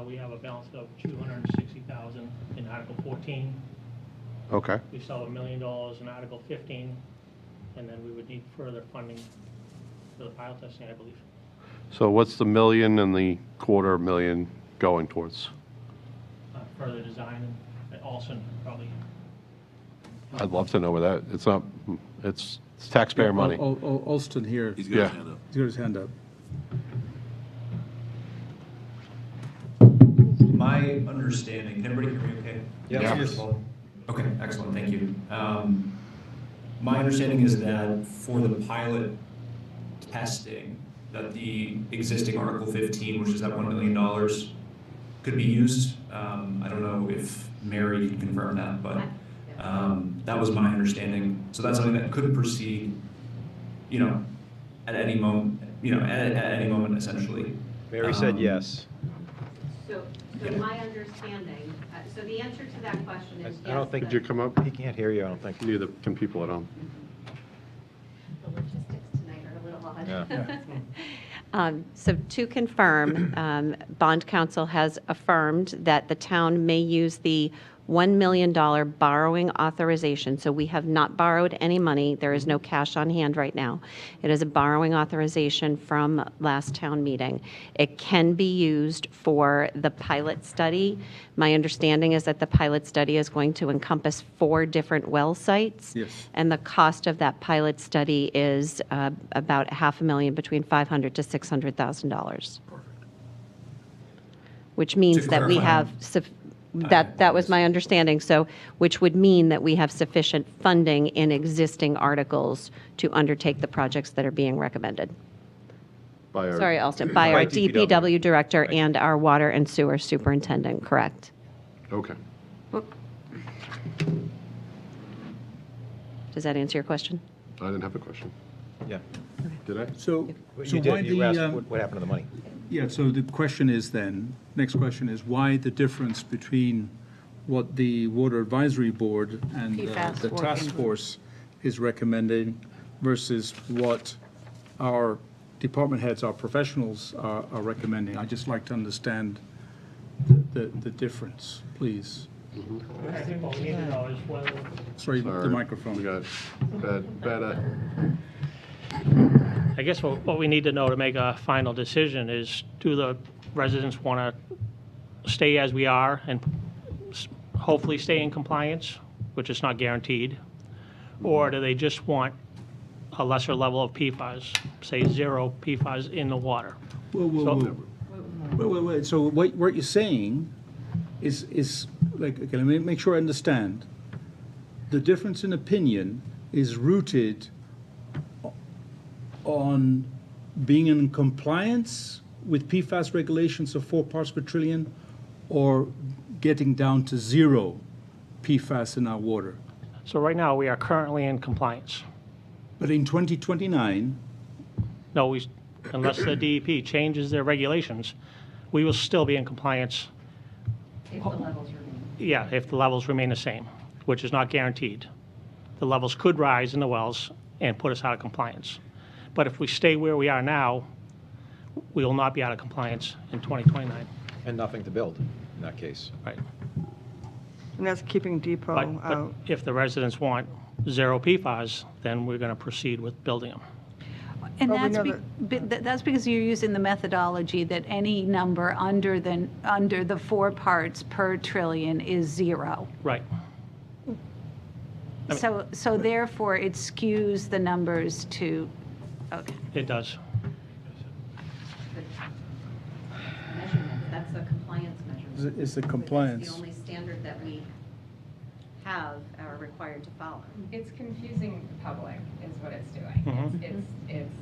We have a balance of $260,000 in Article 14. Okay. We still have $1 million in Article 15, and then we would need further funding for the pilot testing, I believe. So what's the million and the $250,000 going towards? Further design at Olson, probably. I'd love to know where that, it's not, it's taxpayer money. Alston here, he's got Yeah. his hand up. he's got his hand up. my understanding, can everybody hear me okay? Yes. First of all? Okay, excellent, thank you. My understanding is that for the pilot testing, that the existing Article 15, which is that $1 million, could be used. I don't know if Mary can confirm that, but that was my understanding. So that's something that could proceed, you know, at any moment, at any moment, essentially. Mary said yes. So my understanding, so the answer to that question is yes. I don't think. Did you come up? He can't hear you, I don't think. Neither can people at home. The logistics tonight are a little odd. Yeah. So to confirm, bond counsel has affirmed that the town may use the $1 million borrowing authorization. So we have not borrowed any money. There is no cash on hand right now. It is a borrowing authorization from last town meeting. It can be used for the pilot study. My understanding is that the pilot study is going to encompass 4 different well sites. Yes. And the cost of that pilot study is about $500,000, between $500,000 to $600,000. Which means that we have that was my understanding. So, which would mean that we have sufficient funding in existing articles to undertake the projects that are being recommended. By our, Sorry, Alston, by our DPW director and our water and sewer superintendent, correct? Okay. Does that answer your question? I didn't have a question. Yeah. Did I? So You did, you asked what happened to the money. Yeah, so the question is then, next question is, why the difference between what the Water Advisory Board and PFAS the working task group. force is recommending versus what our department heads, our professionals are recommending? I'd just like to understand the difference, please. I think what we need to know is whether Sorry, the Sorry. microphone. We got bad. I guess what we need to know to make a final decision is, do the residents want to stay as we are and hopefully stay in compliance, which is not guaranteed, or do they just want a lesser level of PFAS, say 0 PFAS in the water? Wait. So what you're saying is like, okay, let me make sure I understand. The difference in opinion is rooted on being in compliance with PFAS regulations of 4 parts per trillion, or getting down to 0 PFAS in our water. So right now, we are currently in compliance. But in 2029, No, unless the DEP changes their regulations, we will still be in compliance. If the levels remain. Yeah, if the levels remain the same, which is not guaranteed. The levels could rise in the wells and put us out of compliance. But if we stay where we are now, we will not be out of compliance in 2029. And nothing to build in that case. Right. And that's keeping Depot But out. if the residents want 0 PFAS, then we're going to proceed with building them. And Well, we that's, know that's because you're using the methodology that any number under the 4 parts per trillion is 0. Right. I mean- So therefore, it skews the numbers to, okay. It does. Measurement, that's a compliance measurement. It's the Which is compliance. the only standard that we have, are required to follow. It's confusing the public, is what it's doing. Mhm. It's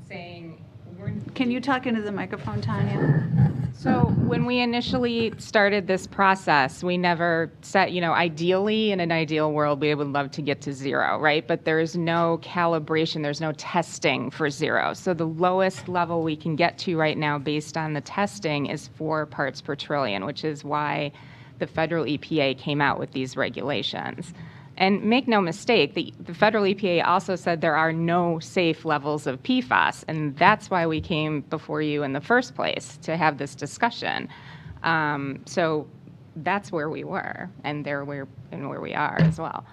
saying, we're. Can you talk into the microphone, Tanya? So when we initially started this process, we never set, ideally, in an ideal world, we would love to get to 0, right? But there is no calibration, there's no testing for 0. So the lowest level we can get to right now based on the testing is 4 parts per trillion, which is why the federal EPA came out with these regulations. And make no mistake, the federal EPA also said there are no safe levels of PFAS, and that's why we came before you in the first place, to have this discussion. So that's where we were, and where we are as well.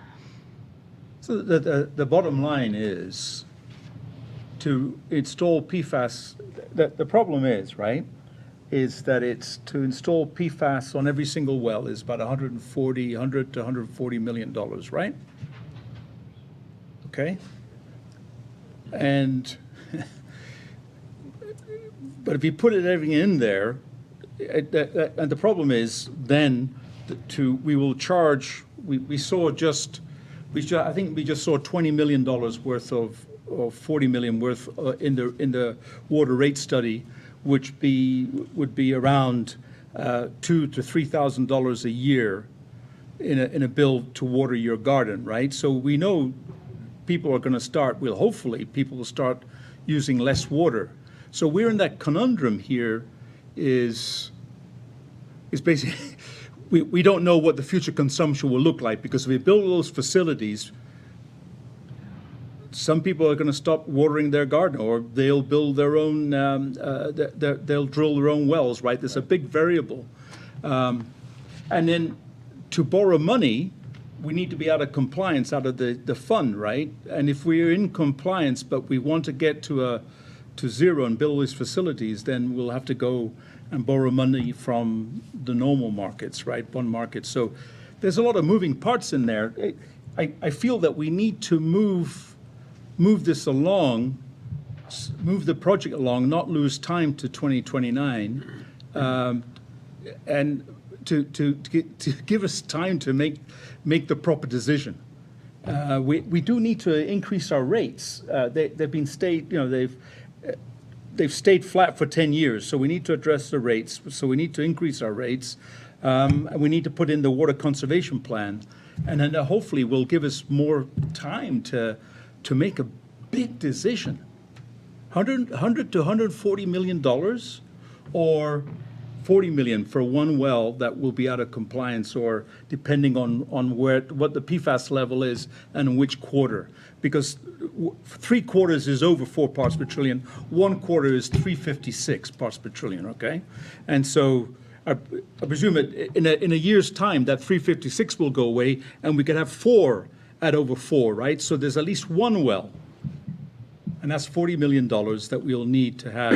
So the bottom line is to install PFAS, the problem is, right, is that it's to install PFAS on every single well is about $100 to $140 million, right? Okay? And, but if you put everything in there, and the problem is then we will charge, we saw I think we just saw $20 million worth of, or 40 million worth in the water rate study, which would be around $2,000 to $3,000 a year in a bill to water your garden, right? So we know people are going to start, well, hopefully people will start using less water. So we're in that conundrum here is basically, we don't know what the future consumption will look like, because if we build those facilities, some people are going to stop watering their garden, or they'll build their own, they'll drill their own wells, right? There's a big variable. And then to borrow money, we need to be out of compliance, out of the fund, right? And if we're in compliance, but we want to get to zero and build these facilities, then we'll have to go and borrow money from the normal markets, right? Bond markets. So there's a lot of moving parts in there. I feel that we need to move this along, move the project along, not lose time to 2029, and to give us time to make the proper decision. We do need to increase our rates. They've been they've stayed flat for 10 years, so we need to address the rates. So we need to increase our rates, and we need to put in the water conservation plan, and then hopefully will give us more time to make a big decision. 100 to 140 million dollars, or 40 million for one well that will be out of compliance, or depending on what the PFAS level is and which quarter. Because 3/4 is over 4 parts per trillion, 1/4 is 356 parts per trillion, okay? And so I presume in a year's time that 356 will go away, and we could have 4 at over 4, right? So there's at least one well, and that's $40 million that we'll need to have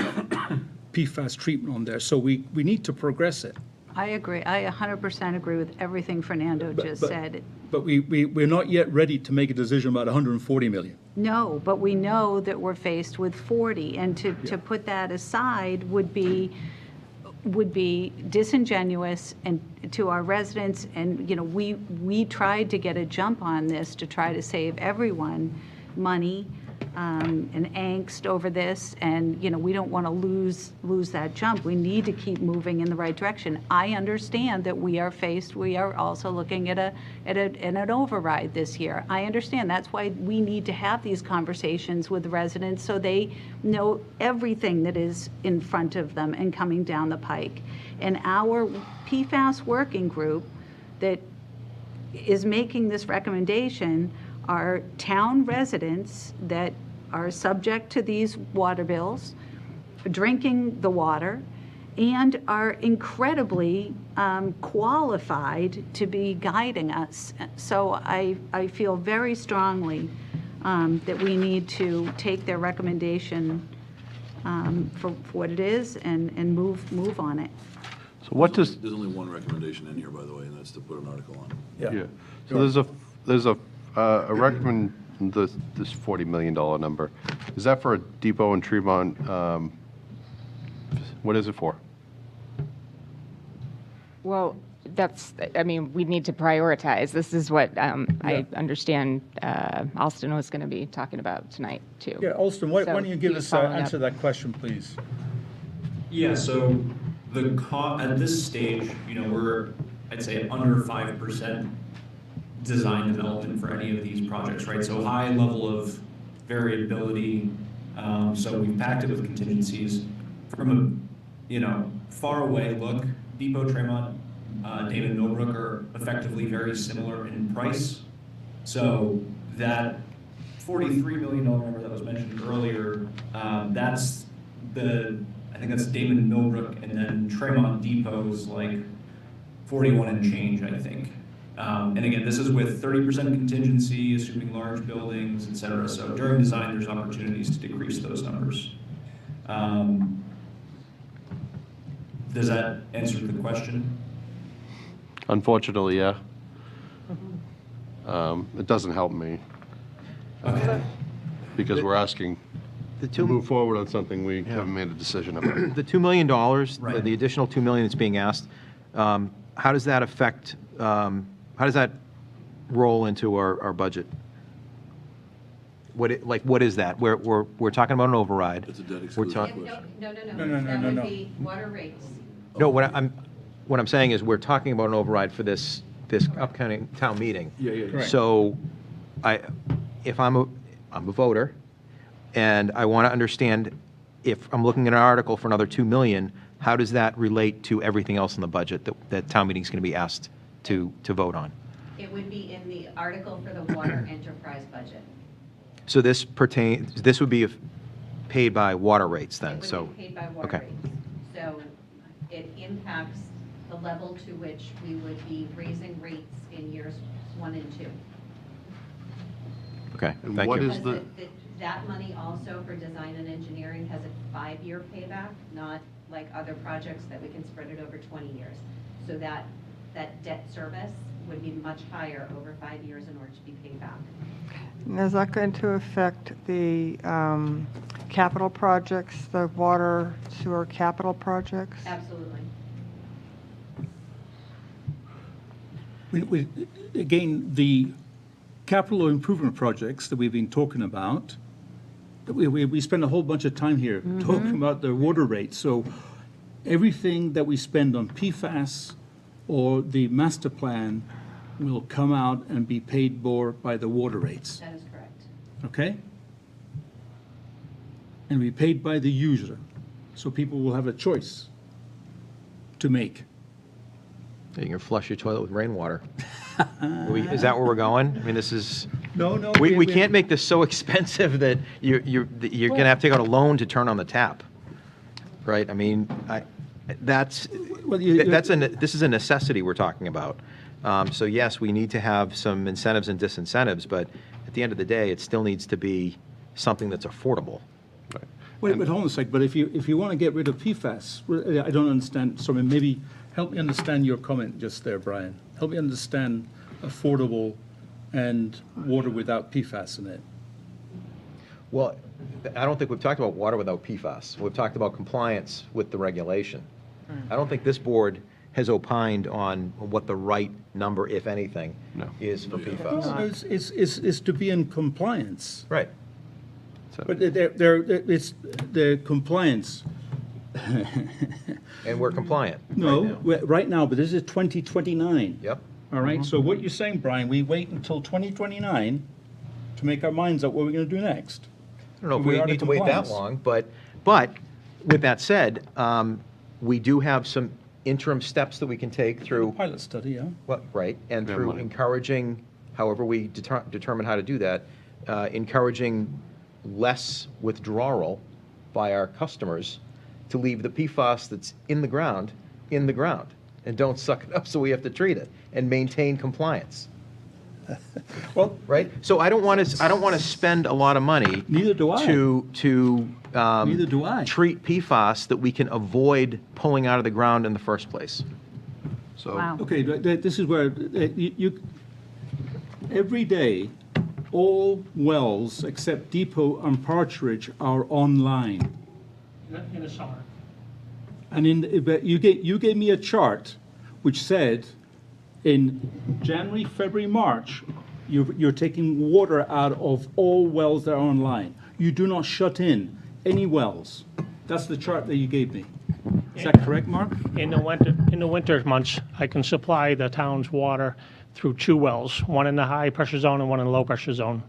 PFAS treatment on there. So we need to progress it. I agree. I 100% agree with everything Fernando just said. But we're not yet ready to make a decision about 140 million. No, but we know that we're faced with 40, and to put that aside would be disingenuous and to our residents. And we tried to get a jump on this to try to save everyone money and angst over this, and we don't want to lose that jump. We need to keep moving in the right direction. I understand that we are also looking at an override this year. I understand. That's why we need to have these conversations with the residents, so they know everything that is in front of them and coming down the pike. And our PFAS working group that is making this recommendation are town residents that are subject to these water bills, drinking the water, and are incredibly qualified to be guiding us. So I feel very strongly that we need to take their recommendation for what it is and move on it. So what does... There's only one recommendation in here, by the way, and that's to put an article on. Yeah. So there's a recommend this $40 million number. Is that for a depot in Tremont? What is it for? Well, we need to prioritize. This is what I understand Alston was going to be talking about tonight, too. Yeah, Alston, why don't you give he's us following answer up. that question, please? Yeah, so at this stage, we're, I'd say, under 5% design development for any of these projects, right? So high level of variability. So we've packed it with contingencies. From a far away look, Depot, Tremont, David Millbrook are effectively very similar in price. So that $43 million number that was mentioned earlier, that's I think that's David Millbrook, and then Tremont Depot's like 41 and change, I think. And again, this is with 30% contingency, assuming large buildings, et cetera. So during design, there's opportunities to decrease those numbers. Does that answer the question? Unfortunately, yeah. It doesn't help me. Okay. Because we're asking The to two, move forward on something we haven't made a decision about. the $2 million, Right. the additional $2 million that's being asked, how does that affect, how does that roll into our budget? What is that? We're talking about an override. It's a debt We're exclusion talking. question. No, that would be water rates. No, what I'm saying is we're talking about an override for this upcoming town meeting. Yeah. Correct. So if I'm a voter and I want to understand if I'm looking at an article for another 2 million, how does that relate to everything else in the budget that town meeting's going to be asked to vote on? It would be in the article for the water enterprise budget. So this would be paid by water rates then, so. It would be paid by water Okay. rates. So it impacts the level to which we would be raising rates in years 1 and 2. Okay, And thank what you. is Because that money also for design and engineering has a 5-year payback, not like other projects that we can spread it over 20 years. So that debt service would be much higher over 5 years in order to be paid back. And is that going to affect the capital projects, the water sewer capital projects? Absolutely. Again, the capital improvement projects that we've been talking about, we spend a whole bunch of time here talking about the water rates. So everything that we spend on PFAS or the master plan will come out and be paid for by the water rates, That is correct. okay? And be paid by the user, so people will have a choice to make. You can flush your toilet with rainwater. Is that where we're going? I mean, this is. No. We can't make this so expensive that you're going to have to take out a loan to turn on the tap, right? I mean, this is a necessity we're talking about. So yes, we need to have some incentives and disincentives, but at the end of the day, it still needs to be something that's affordable. Wait, hold on a sec, but if you want to get rid of PFAS, I don't understand, sorry, maybe help me understand your comment just there, Brian. Help me understand affordable and water without PFAS in it. Well, I don't think we've talked about water without PFAS. We've talked about compliance with the regulation. I don't think this board has opined on what the right number, if anything, is for PFAS. No, it's to be in compliance. Right. But it's the compliance. And we're compliant. No, right now, but this is 2029. Yep. All right, so what you're saying, Brian, we wait until 2029 to make our minds up what we're going to do next. I don't know if we need to wait that long, but with that said, we do have some interim steps that we can take through. Pilot study, yeah. Well, right, and through encouraging, however we determine how to do that, encouraging less withdrawal by our customers to leave the PFAS that's in the ground, and don't suck it up so we have to treat it, and maintain compliance. Well, right. So I don't want to spend a lot of money. Neither do I. Neither do I. Treat PFAS that we can avoid pulling out of the ground in the first place. So. Wow. Okay, this is where every day, all wells except Depot and Partridge are online. In the summer. And you gave me a chart which said in January, February, March, you're taking water out of all wells that are online. You do not shut in any wells. That's the chart that you gave me. Is that correct, Mark? In the winter months, I can supply the town's water through 2 wells, one in the high pressure zone and one in the low pressure zone.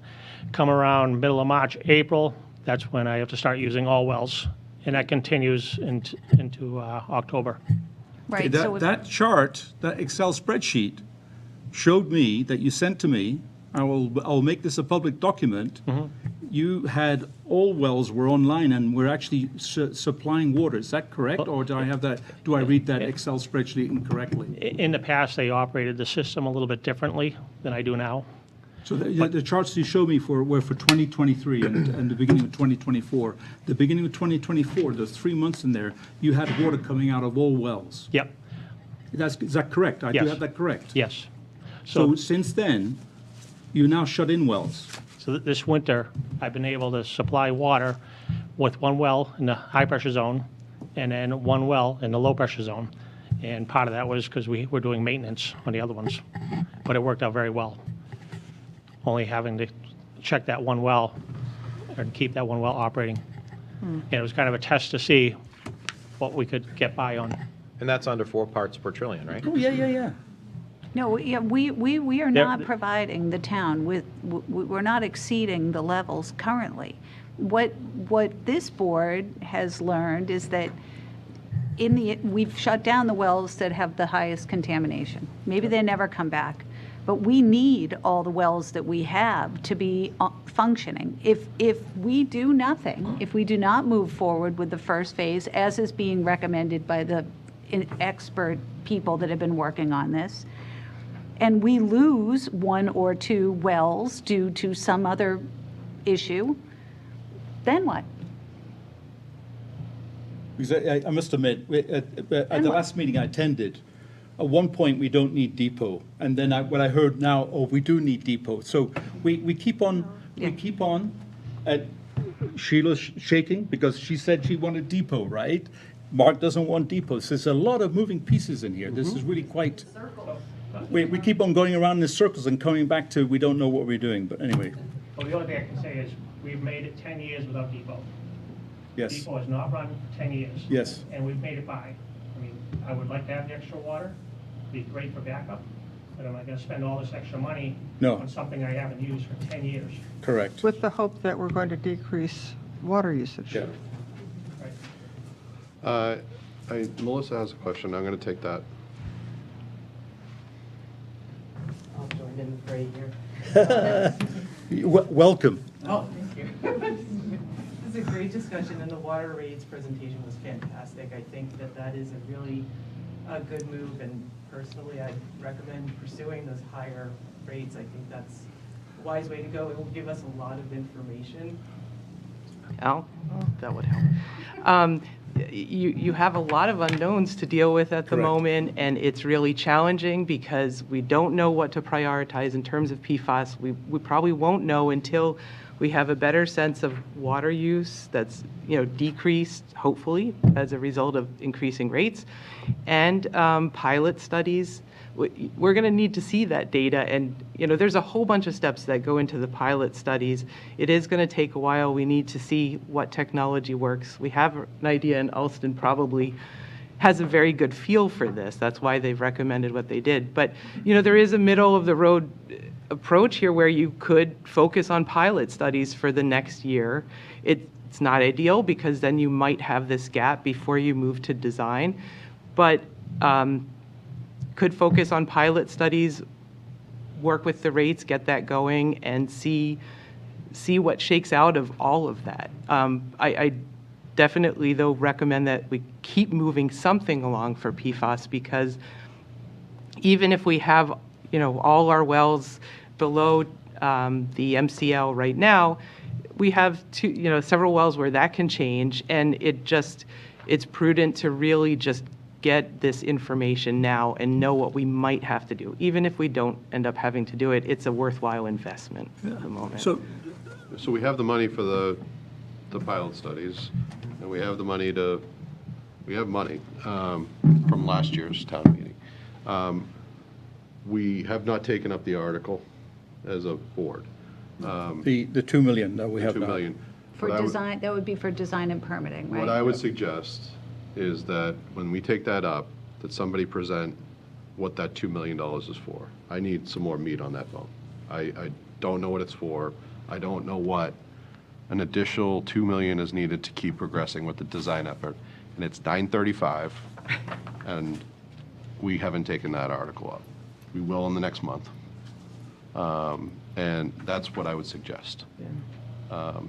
Come around middle of March, April, that's when I have to start using all wells, and that continues into October. Okay, Right. So that chart, that Excel spreadsheet, showed me that you sent to me. I'll make this a public document. You had all wells were online and we're actually supplying water. Is that correct, or do I have that? Do I read that Excel spreadsheet incorrectly? In the past, they operated the system a little bit differently than I do now. So the charts you showed me were for 2023 and the beginning of 2024. The beginning of 2024, there's 3 months in there, you had water coming out of all wells. Yep. Is that correct? I do Yes. have that correct? Yes. So since then, you now shut in wells. So this winter, I've been able to supply water with one well in the high-pressure zone and then one well in the low-pressure zone. And part of that was because we were doing maintenance on the other ones. But it worked out very well. Only having to check that one well and keep that one well operating. And it was kind of a test to see what we could get by on. And that's under 4 parts per trillion, right? Oh, yeah. No, yeah, we are There- not providing the town with, we're not exceeding the levels currently. What this board has learned is that we've shut down the wells that have the highest contamination. Maybe they never come back, but we need all the wells that we have to be functioning. If we do nothing, if we do not move forward with the first phase, as is being recommended by the expert people that have been working on this, and we lose 1 or 2 wells due to some other issue, then what? Because I must admit, at the last meeting I attended, at one point, we don't need depot. And then what I heard now, oh, we do need depot. So we keep on, Sheila's shaking because she said she wanted depot, right? Mark doesn't want depot. So there's a lot of moving pieces in here. This is really quite, we keep on going around in circles and coming back to, we don't know what we're doing. But anyway, Well, the only thing I can say is we've made it 10 years without depot. yes. Depot has not run for 10 years. Yes. And we've made it by. I mean, I would like to have the extra water, be great for backup, but am I gonna spend all this extra money No. on something I haven't used for 10 years? Correct. With the hope that we're going to decrease water usage. Yeah. Melissa has a question. I'm going to take that. I'll join in the parade here. Welcome. Oh, thank you. This is a great discussion, and the water rates presentation was fantastic. I think that is a really good move, and personally, I recommend pursuing those higher rates. I think that's a wise way to go. It will give us a lot of information. Oh, that would help. You have a lot of unknowns to deal with at the moment, and it's really challenging because we don't know what to prioritize in terms of PFAS. We probably won't know until we have a better sense of water use that's decreased, hopefully, as a result of increasing rates, and pilot studies. We're going to need to see that data, and there's a whole bunch of steps that go into the pilot studies. It is going to take a while. We need to see what technology works. We have an idea, and Alston probably has a very good feel for this. That's why they've recommended what they did. But there is a middle of the road approach here where you could focus on pilot studies for the next year. It's not ideal because then you might have this gap before you move to design, but could focus on pilot studies, work with the rates, get that going, and see what shakes out of all of that. I definitely, though, recommend that we keep moving something along for PFAS, because even if we have, all our wells below the MCL right now, we have several wells where that can change, and it's prudent to really just get this information now and know what we might have to do. Even if we don't end up having to do it, it's a worthwhile investment at the moment. So we have the money for the pilot studies, and we have the money from last year's town meeting. We have not taken up the article as a board. The 2 million that we have now. 2 million. For design, that would be for design and permitting, right? What I would suggest is that when we take that up, that somebody present what that $2 million is for. I need some more meat on that bone. I don't know what it's for. I don't know what an additional $2 million is needed to keep progressing with the design effort. And it's 9:35, and we haven't taken that article up. We will in the next month. And that's what I would suggest. It's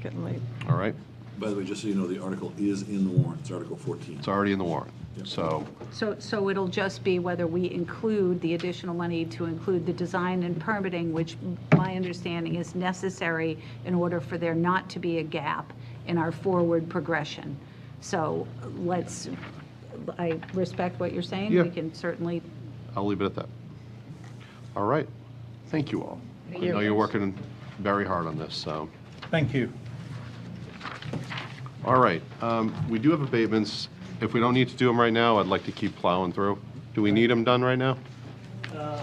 getting late. All right? By the way, just so you know, the article is in the warrant. It's Article 14. It's already in the warrant. So So it'll just be whether we include the additional money to include the design and permitting, which my understanding is necessary in order for there not to be a gap in our forward progression. So I respect what you're saying. Yeah. We can certainly. I'll leave it at that. All right. Thank you all. Thank I you. know you're working very hard on this, so. Thank you. All right, we do have abatements. If we don't need to do them right now, I'd like to keep plowing through. Do we need them done right now? Are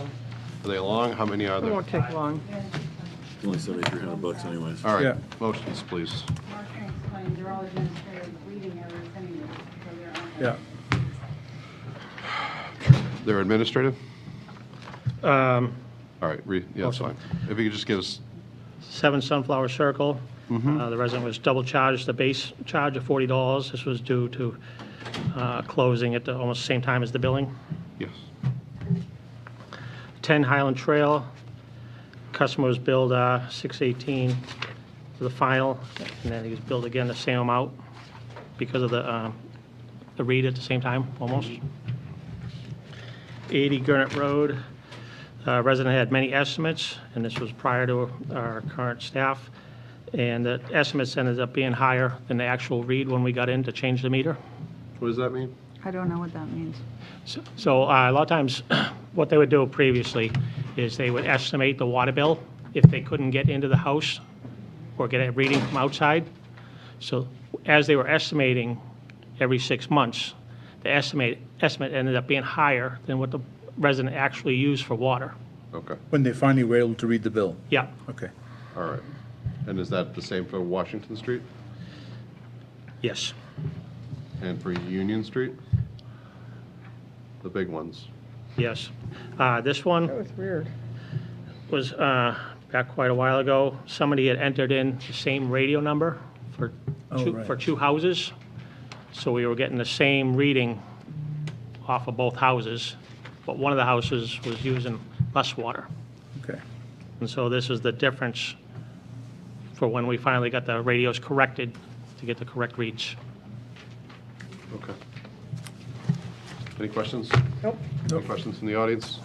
they long? How many are It there? won't take long. It's only $7,300 anyways. All right, Yeah. motions, please. Mark can explain, they're all administrative reading errors anyway, so they're on. Yeah. They're administrative? Um, All right, yeah, that's fine. If you could just give us, 7 Sunflower Circle. The resident was double charged the base charge of $40. This was due to closing at the almost same time as the billing. yes. 10 Highland Trail, customer was billed $618 for the final, and then he was billed again the same amount because of the read at the same time, almost. 80 Gurnett Road, resident had many estimates, and this was prior to our current staff, and the estimates ended up being higher than the actual read when we got in to change the meter. What does that mean? I don't know what that means. So a lot of times, what they would do previously is they would estimate the water bill if they couldn't get into the house or get a reading from outside. So as they were estimating every 6 months, the estimate ended up being higher than what the resident actually used for water. Okay, When they finally were able to read the bill. Yeah, Okay. all right. And is that the same for Washington Street yes. and for Union Street? The big ones? Yes. This one That was weird. was back quite a while ago. Somebody had entered in the same radio number for right. 2 houses. So we were getting the same reading off of both houses, but one of the houses was using less water. Okay. And so this is the difference for when we finally got the radios corrected to get the correct reads. Okay. Any questions? Nope. No questions from the audience?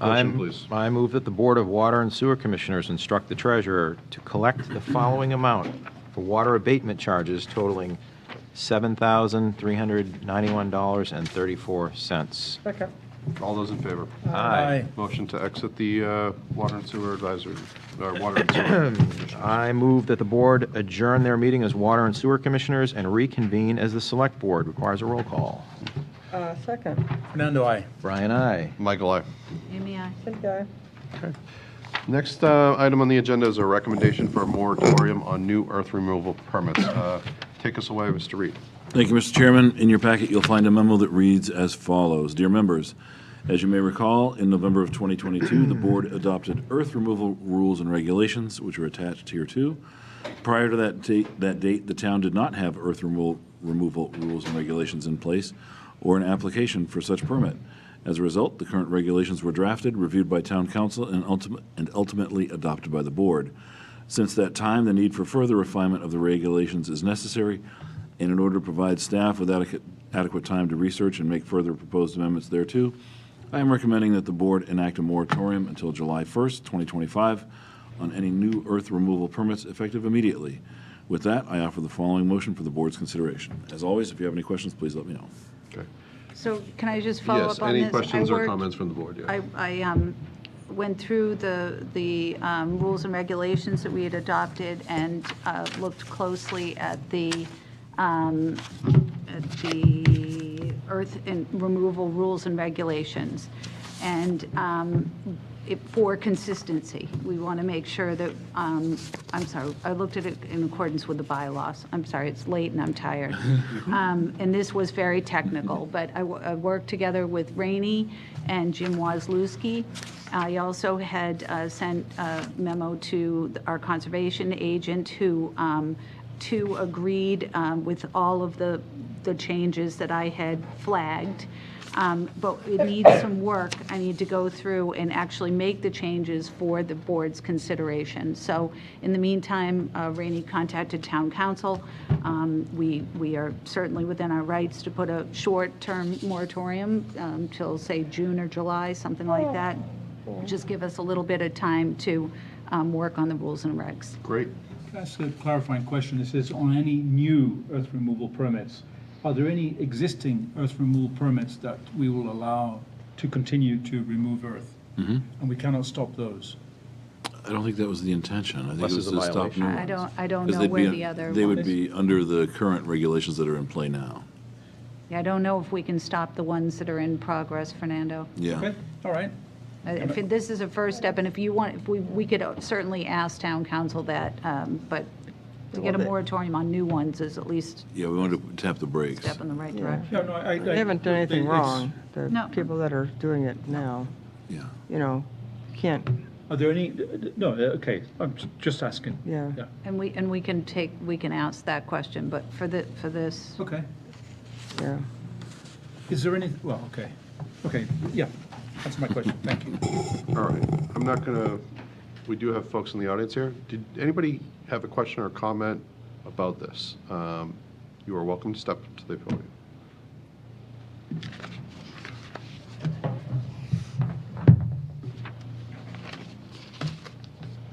Motion, please. I move that the Board of Water and Sewer Commissioners instruct the treasurer to collect the following amount for water abatement charges totaling $7,391.34. Second. All those in favor? Aye. Motion to exit the Water and Sewer Advisory, or Water and Sewer. I move that the board adjourn their meeting as Water and Sewer Commissioners and reconvene as the Select Board. Requires a roll call. Second. Fernando, aye. Brian, aye. Michael, aye. Amy, aye. Cynthia, aye. Next item on the agenda is a recommendation for a moratorium on new earth removal permits. Take us away, Mr. Reed. Thank you, Mr. Chairman. In your packet, you'll find a memo that reads as follows. Dear members, as you may recall, in November of 2022, the board adopted earth removal rules and regulations, which are attached here too. Prior to that date, the town did not have earth removal rules and regulations in place or an application for such permit. As a result, the current regulations were drafted, reviewed by town council, and ultimately adopted by the board. Since that time, the need for further refinement of the regulations is necessary, and in order to provide staff with adequate time to research and make further proposed amendments thereto, I am recommending that the board enact a moratorium until July 1st, 2025, on any new earth removal permits effective immediately. With that, I offer the following motion for the board's consideration. As always, if you have any questions, please let me know. Okay. So can I just follow Yes, up on this? any questions I or worked- comments from the board? Yeah. I went through the rules and regulations that we had adopted and looked closely at the earth and removal rules and regulations. And for consistency, we want to make sure that, I'm sorry, I looked at it in accordance with the bylaws. I'm sorry, it's late and I'm tired. And this was very technical, but I worked together with Rainey and Jim Wozlewski. I also had sent a memo to our conservation agent who agreed with all of the changes that I had flagged. But it needs some work. I need to go through and actually make the changes for the board's consideration. So in the meantime, Rainey contacted town council. We are certainly within our rights to put a short-term moratorium till, say, June or July, something like that. Just give us a little bit of time to work on the rules and regs. Great. Can I ask a clarifying question? It says on any new earth removal permits. Are there any existing earth removal permits that we will allow to continue to remove earth? And we cannot stop those? I don't think that was the intention. I think Unless it was there's a to stop new violation. ones. I don't 'Cause know they'd where be- the other They would ones- be under the current regulations that are in play now. Yeah, I don't know if we can stop the ones that are in progress, Fernando. Yeah. Okay, all right. If this is a first step, and if you want, if we could certainly ask town council that, but to get a moratorium on new ones is at least Yeah, we want to tap the a brakes. step in the right Yeah. direction. No, no, I. They haven't done anything it's- wrong. The No. people that are doing it now, Yeah. you know, can't, Are there any, no, okay, I'm just asking. yeah. Yeah, And we can ask that question, but for this, okay. Yeah. Is there any, well, okay, yeah, that's my question, thank you. All right, I'm not gonna, we do have folks in the audience here. Did anybody have a question or comment about this? You are welcome to step up to the podium.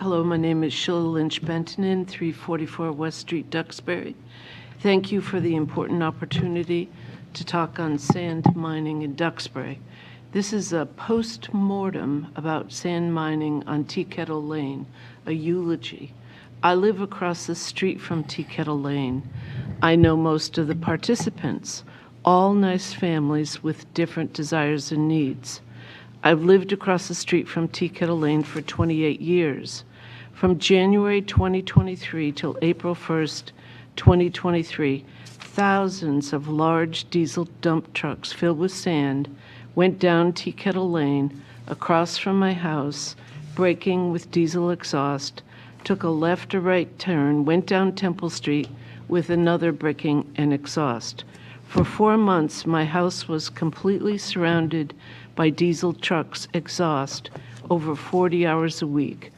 Hello, my name is Sheila Lynch-Bentinen, 344 West Street, Duxbury. Thank you for the important opportunity to talk on sand mining in Duxbury. This is a post-mortem about sand mining on Tea Kettle Lane, a eulogy. I live across the street from Tea Kettle Lane. I know most of the participants, all nice families with different desires and needs. I've lived across the street from Tea Kettle Lane for 28 years. From January 2023 till April 1st, 2023, thousands of large diesel dump trucks filled with sand went down Tea Kettle Lane across from my house, braking with diesel exhaust, took a left or right turn, went down Temple Street with another braking and exhaust. For 4 months, my house was completely surrounded by diesel trucks' exhaust over 40 hours a week.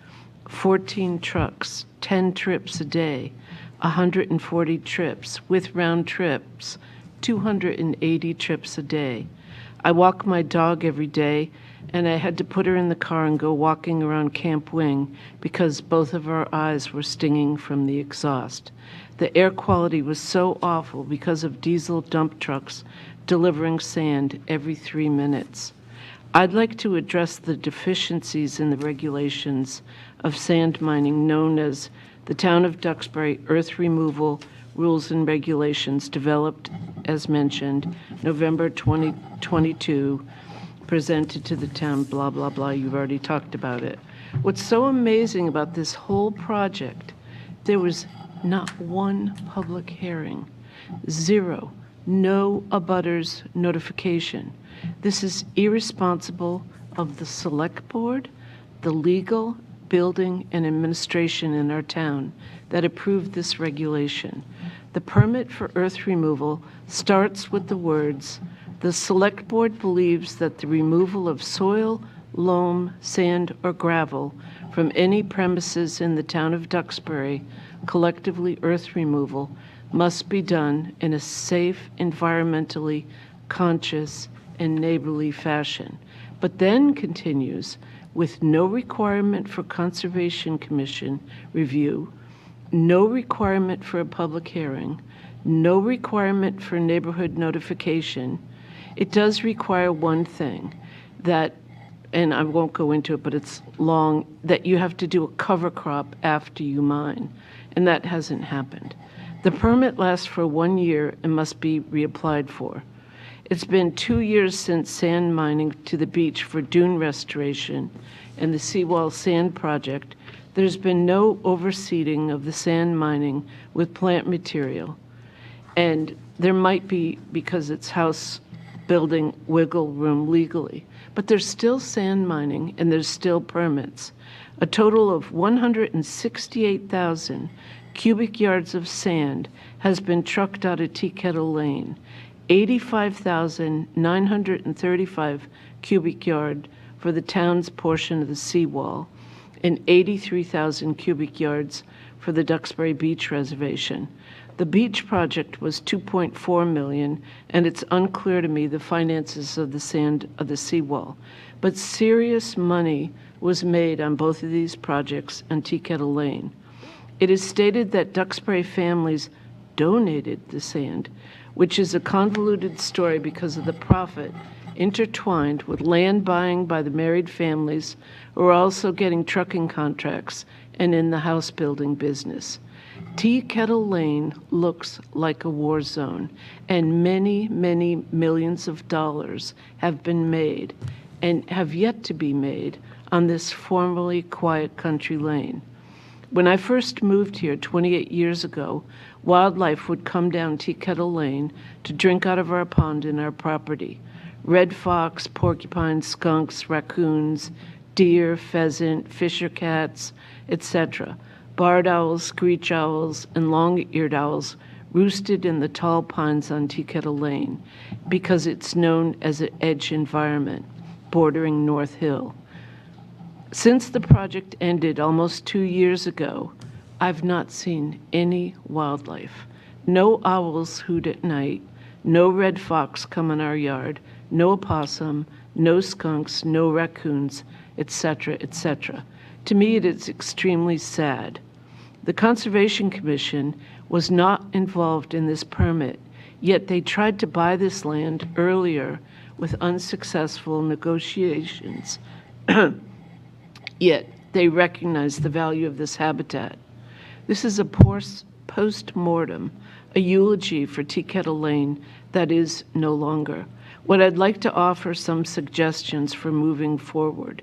14 trucks, 10 trips a day, 140 trips with round trips, 280 trips a day. I walk my dog every day, and I had to put her in the car and go walking around Camp Wing because both of our eyes were stinging from the exhaust. The air quality was so awful because of diesel dump trucks delivering sand every 3 minutes. I'd like to address the deficiencies in the regulations of sand mining known as the Town of Duxbury Earth Removal Rules and Regulations, developed, as mentioned, November 2022, presented to the town, blah, blah, blah. You've already talked about it. What's so amazing about this whole project, there was not one public hearing, zero, no abutters notification. This is irresponsible of the Select Board, the legal, building, and administration in our town that approved this regulation. The permit for earth removal starts with the words, "The Select Board believes that the removal of soil, loam, sand, or gravel from any premises in the town of Duxbury, collectively earth removal, must be done in a safe, environmentally conscious, and neighborly fashion," but then continues, with no requirement for Conservation Commission review, no requirement for a public hearing, no requirement for neighborhood notification. It does require one thing, that, and I won't go into it, but it's long, that you have to do a cover crop after you mine, and that hasn't happened. The permit lasts for 1 year and must be reapplied for. It's been 2 years since sand mining to the beach for dune restoration and the seawall sand project. There's been no overseeding of the sand mining with plant material. And there might be, because it's house building, wiggle room legally. But there's still sand mining and there's still permits. A total of 168,000 cubic yards of sand has been trucked out of Tea Kettle Lane. 85,935 cubic yard for the town's portion of the seawall, and 83,000 cubic yards for the Duxbury Beach Reservation. The beach project was $2.4 million, and it's unclear to me the finances of the sand of the seawall. But serious money was made on both of these projects on Tea Kettle Lane. It is stated that Duxbury families donated the sand, which is a convoluted story because of the profit intertwined with land buying by the married families who are also getting trucking contracts and in the house building business. Tea Kettle Lane looks like a war zone, and many, many millions of dollars have been made and have yet to be made on this formerly quiet country lane. When I first moved here 28 years ago, wildlife would come down Tea Kettle Lane to drink out of our pond in our property. Red fox, porcupine, skunks, raccoons, deer, pheasant, fisher cats, etc. Barred owls, screech owls, and long-eared owls roosted in the tall pines on Tea Kettle Lane because it's known as an edge environment bordering North Hill. Since the project ended almost 2 years ago, I've not seen any wildlife. No owls hoot at night, no red fox come in our yard, no opossum, no skunks, no raccoons, etc., etc. To me, it is extremely sad. The Conservation Commission was not involved in this permit, yet they tried to buy this land earlier with unsuccessful negotiations. Yet they recognize the value of this habitat. This is a post-mortem, a eulogy for Tea Kettle Lane that is no longer. What I'd like to offer some suggestions for moving forward,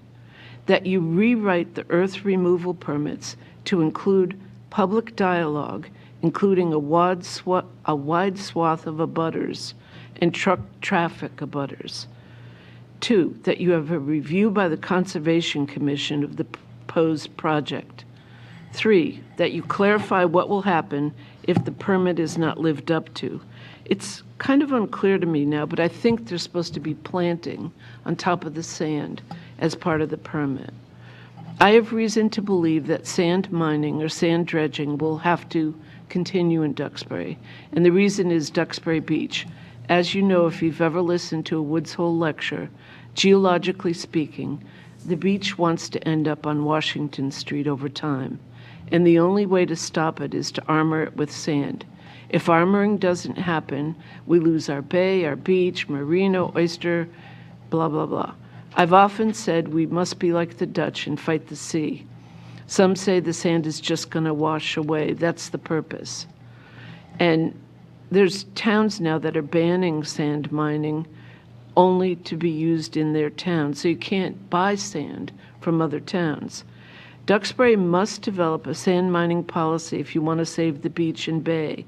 that you rewrite the earth removal permits to include public dialogue, including a wide swath of abutters and truck traffic abutters. 2, that you have a review by the Conservation Commission of the proposed project. 3, that you clarify what will happen if the permit is not lived up to. It's kind of unclear to me now, but I think there's supposed to be planting on top of the sand as part of the permit. I have reason to believe that sand mining or sand dredging will have to continue in Duxbury, and the reason is Duxbury Beach. As you know, if you've ever listened to a Woods Hole lecture, geologically speaking, the beach wants to end up on Washington Street over time, and the only way to stop it is to armor it with sand. If armoring doesn't happen, we lose our bay, our beach, marina, oyster, blah, blah, blah. I've often said we must be like the Dutch and fight the sea. Some say the sand is just going to wash away. That's the purpose. And there's towns now that are banning sand mining only to be used in their town, so you can't buy sand from other towns. Duxbury must develop a sand mining policy if you want to save the beach and bay,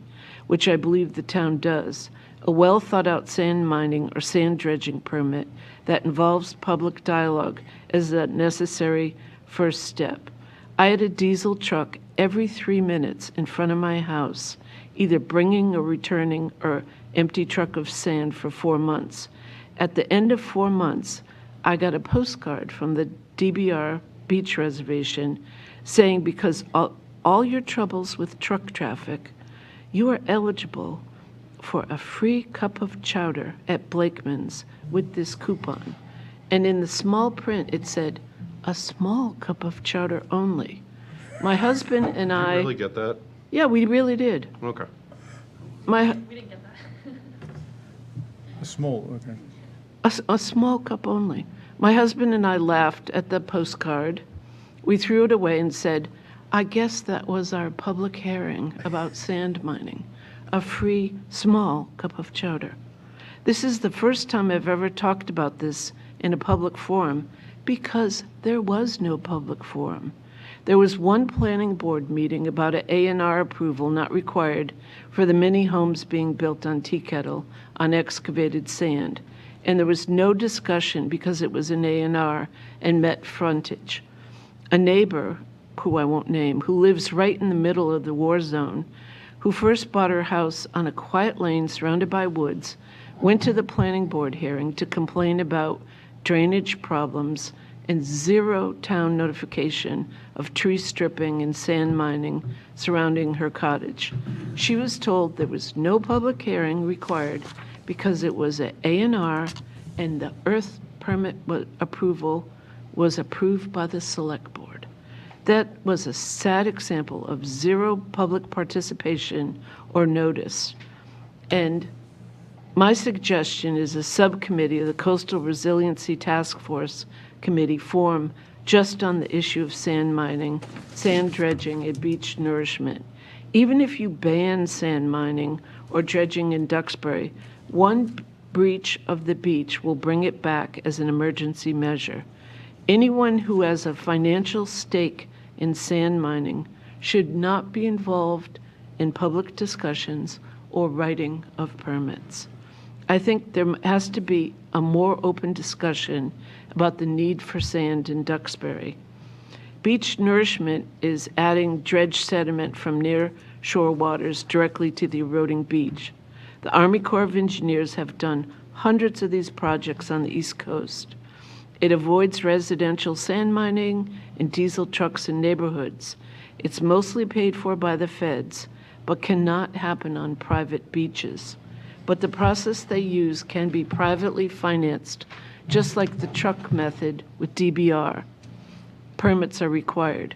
which I believe the town does. A well-thought-out sand mining or sand dredging permit that involves public dialogue is a necessary first step. I had a diesel truck every 3 minutes in front of my house, either bringing or returning or empty truck of sand for 4 months. At the end of 4 months, I got a postcard from the DBR Beach Reservation saying because all your troubles with truck traffic, you are eligible for a free cup of chowder at Blakeman's with this coupon. And in the small print, it said, a small cup of chowder only. My husband and Did I... you really get that? Yeah, we really did. Okay. We didn't get that. A small, okay. A small cup only. My husband and I laughed at the postcard. We threw it away and said, I guess that was our public hearing about sand mining. A free, small cup of chowder. This is the first time I've ever talked about this in a public forum because there was no public forum. There was one planning board meeting about an A&R approval not required for the many homes being built on Tea Kettle on excavated sand, and there was no discussion because it was an A&R and met frontage. A neighbor, who I won't name, who lives right in the middle of the war zone, who first bought her house on a quiet lane surrounded by woods, went to the planning board hearing to complain about drainage problems and zero town notification of tree stripping and sand mining surrounding her cottage. She was told there was no public hearing required because it was an A&R and the earth permit approval was approved by the select board. That was a sad example of zero public participation or notice. And My suggestion is a subcommittee of the Coastal Resiliency Task Force Committee form just on the issue of sand mining, sand dredging, and beach nourishment. Even if you ban sand mining or dredging in Duxbury, one breach of the beach will bring it back as an emergency measure. Anyone who has a financial stake in sand mining should not be involved in public discussions or writing of permits. I think there has to be a more open discussion about the need for sand in Duxbury. Beach nourishment is adding dredged sediment from near shore waters directly to the eroding beach. The Army Corps of Engineers have done hundreds of these projects on the East Coast. It avoids residential sand mining and diesel trucks in neighborhoods. It's mostly paid for by the feds, but cannot happen on private beaches. But the process they use can be privately financed, just like the truck method with DBR. Permits are required.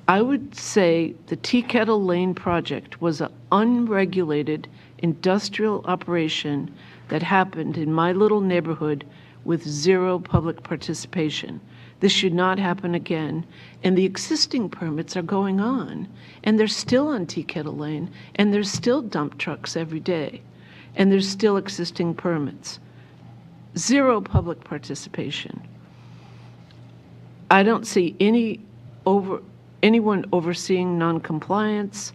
I would say the Tea Kettle Lane project was an unregulated industrial operation that happened in my little neighborhood with zero public participation. This should not happen again, and the existing permits are going on, and they're still on Tea Kettle Lane, and there's still dump trucks every day, and there's still existing permits. Zero public participation. I don't see anyone overseeing noncompliance.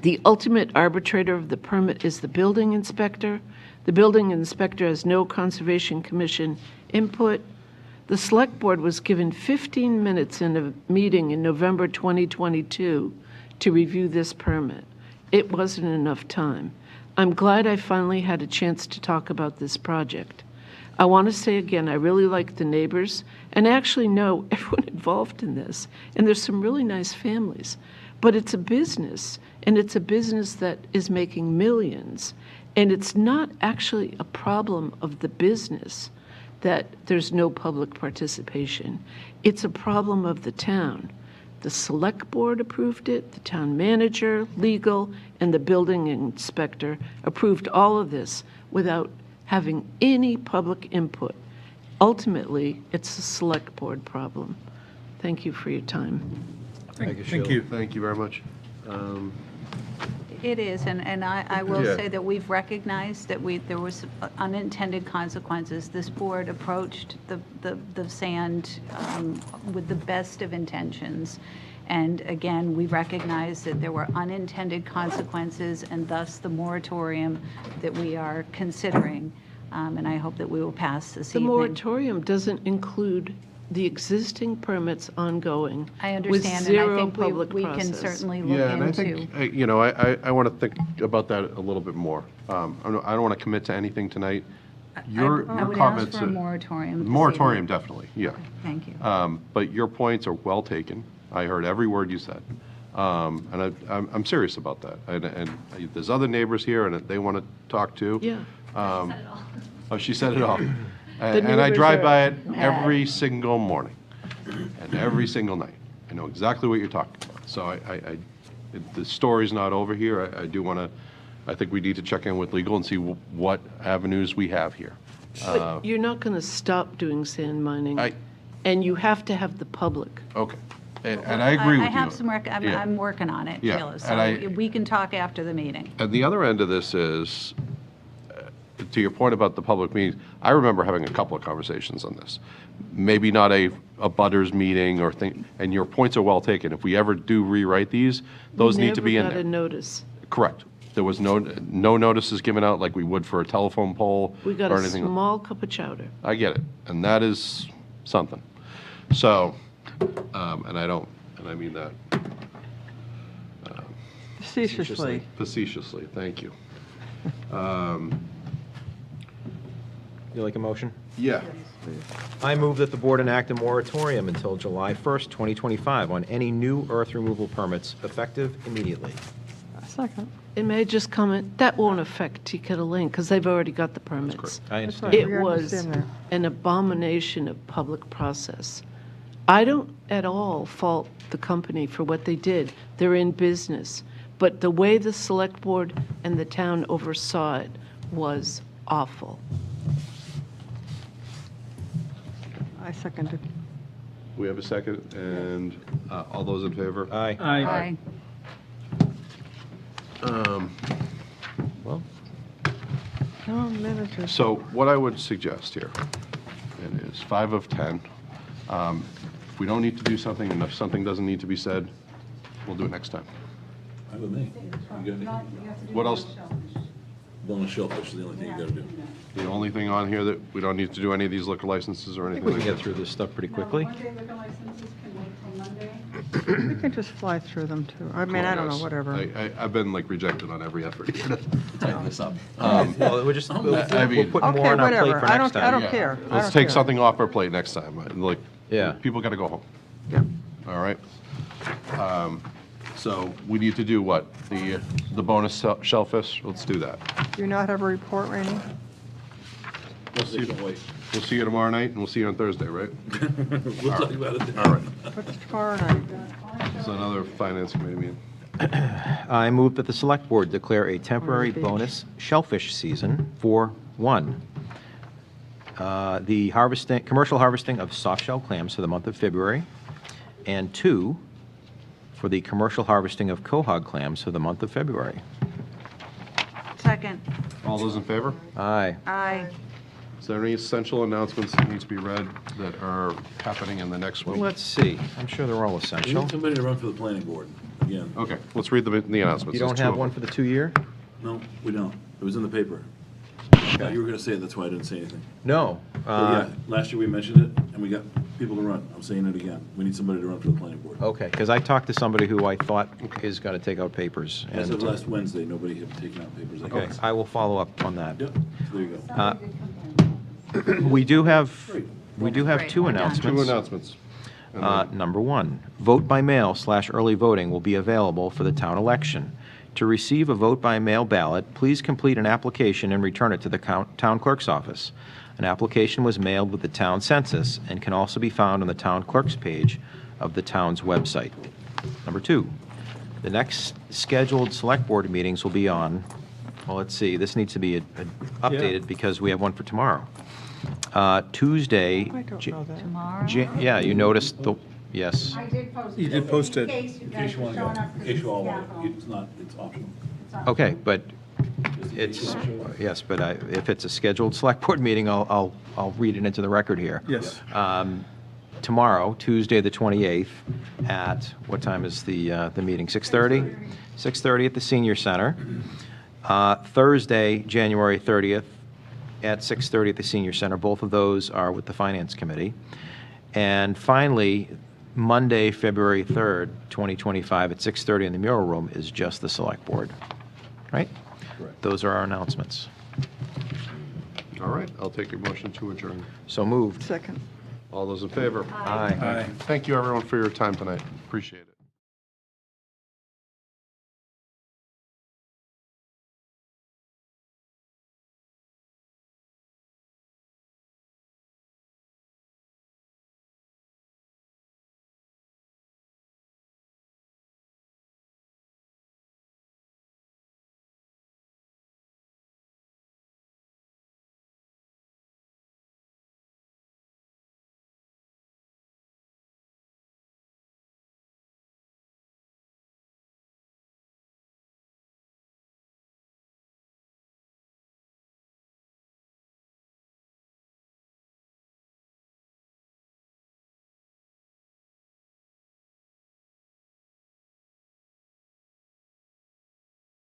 The ultimate arbitrator of the permit is the building inspector. The building inspector has no Conservation Commission input. The Select Board was given 15 minutes in a meeting in November 2022 to review this permit. It wasn't enough time. I'm glad I finally had a chance to talk about this project. I want to say again, I really like the neighbors and actually know everyone involved in this. And there's some really nice families. But it's a business, and it's a business that is making millions. And it's not actually a problem of the business that there's no public participation. It's a problem of the town. The Select Board approved it, the town manager, legal, and the building inspector approved all of this without having any public input. Ultimately, it's a Select Board problem. Thank you for your time. Thank you, Thank Sheila. you. Thank you very much. It is, and I will Yeah. say that we've recognized that there was unintended consequences. This board approached the sand with the best of intentions. And again, we recognize that there were unintended consequences, and thus the moratorium that we are considering. And I hope that we will pass this The evening. moratorium doesn't include the existing permits ongoing. I with understand, and zero I think public we can process. certainly look Yeah, and I into. think, you know, I want to think about that a little bit more. I don't want to commit to anything tonight. Your I would comments. ask for a moratorium. this Moratorium, evening. definitely, yeah. Thank you. But your points are well taken. I heard every word you said. And I'm serious about that. And there's other neighbors here, and they want to talk too. Yeah. Oh, she said it all. The And I neighbors drive are by it every single morning and every single night. I know exactly what you're talking about. So the story's not over here. I do want to, I think we need to check in with legal and see what avenues we have here. But you're not going to stop doing sand mining. I- And you have to have the public. Okay. And I agree with you. I have some, Yeah. I'm working on it, Yeah, Sheila, and so we can talk after the meeting. And the other end of this is, to your point about the public meetings, I remember having a couple of conversations on this. Maybe not a butters meeting or thing, and your points are well taken. If we ever do rewrite these, those need to be in Never got there. a notice. Correct. There was no notices given out like we would for a telephone pole We got or a anything. small cup of chowder. I get it, and that is something. So, and I mean that Facetiously. facetiously, thank you. You like a motion? Yeah. I move that the board enact a moratorium until July 1st, 2025 on any new earth removal permits effective immediately. Second. And may I just comment, that won't affect Tea Kettle Lane because they've already got the permits. I understand. It We was understand that. an abomination of public process. I don't at all fault the company for what they did. They're in business. but the way the select board and the town oversaw it was awful. I seconded. We have a second, and all those in favor? Aye. Aye. Well, Town manager. So what I would suggest here, it is 5 of 10. If we don't need to do something, and if something doesn't need to be said, we'll do it next time. Fine with me. You got anything? What else? Bonus shellfish is the only thing you gotta do. The only thing on here that we don't need to do any of these liquor licenses or I think anything we can like get through this stuff pretty quickly. One-day liquor licenses can wait till Monday. We can just fly through them too. I mean, I don't know, whatever. I've been like rejected on every effort here to tighten this up. Well, we're just, we'll I mean- put Okay, more on our plate whatever. for I next don't time. care. I Let's don't take care. something off our plate next time. Like, Yeah. people gotta go home. Yeah. All right? So we need to do what? The bonus shellfish? Let's do that. Do you not have a report, Rainey? We'll see, Can't wait. we'll see you tomorrow night, and we'll see you on Thursday, right? We'll talk about it then. All right. What's tomorrow night? It's another finance committee meeting. I move that the Select Board declare a temporary bonus shellfish season for, 1, the commercial harvesting of soft-shell clams for the month of February, and 2, for the commercial harvesting of quahog clams for the month of February. Second. All those in favor? Aye. Aye. Is there any essential announcements that need to be read that are happening in the next week? Let's see. I'm sure they're all We essential. need somebody to run for the planning board, again. Okay, let's read the announcements. You don't There's 2 have of one them. for the 2-year? No, we don't. It was in the paper. You were gonna say it, that's why I didn't say anything. No. But yeah, last year we mentioned it, and we got people to run. I'm saying it again. We need somebody to run for the planning board. Okay, because I talked to somebody who I thought is going to take out papers. As of and- last Wednesday, nobody had taken out papers, I Okay, guess. I will follow up on that. Yep, so there you go. We do have Great, 2 we're done. 2 announcements. announcements. And then- Number 1, vote by mail/early voting will be available for the town election. To receive a vote by mail ballot, please complete an application and return it to the town clerk's office. An application was mailed with the town census and can also be found on the town clerk's page of the town's website. Number 2, the next scheduled select board meetings will be on, well, let's see, this needs to be updated because we have one for tomorrow. Tuesday. I don't know that. Tomorrow? Yeah, you noticed the, yes. I did post it. You did post it. In case you In guys case you were wanna showing go, up. in case you all want capital. it. It's not, it's optional. It's on. Okay, but Just in case it's, you wanna show up. yes, but if it's a scheduled select board meeting, I'll read it into the record here. Yes. Tomorrow, Tuesday, the 28th, at, what time is the meeting? 6:30? 6:30 at the Senior Center. Thursday, January 30th, at 6:30 at the Senior Center. Both of those are with the Finance Committee. And finally, Monday, February 3rd, 2025, at 6:30 in the Mural Room is just the Select Board. Right? Correct. Those are our announcements. All right, I'll take a motion to adjourn. So moved. Second. All those in favor? Aye. Aye. Thank you, everyone, for your time tonight. Appreciate it.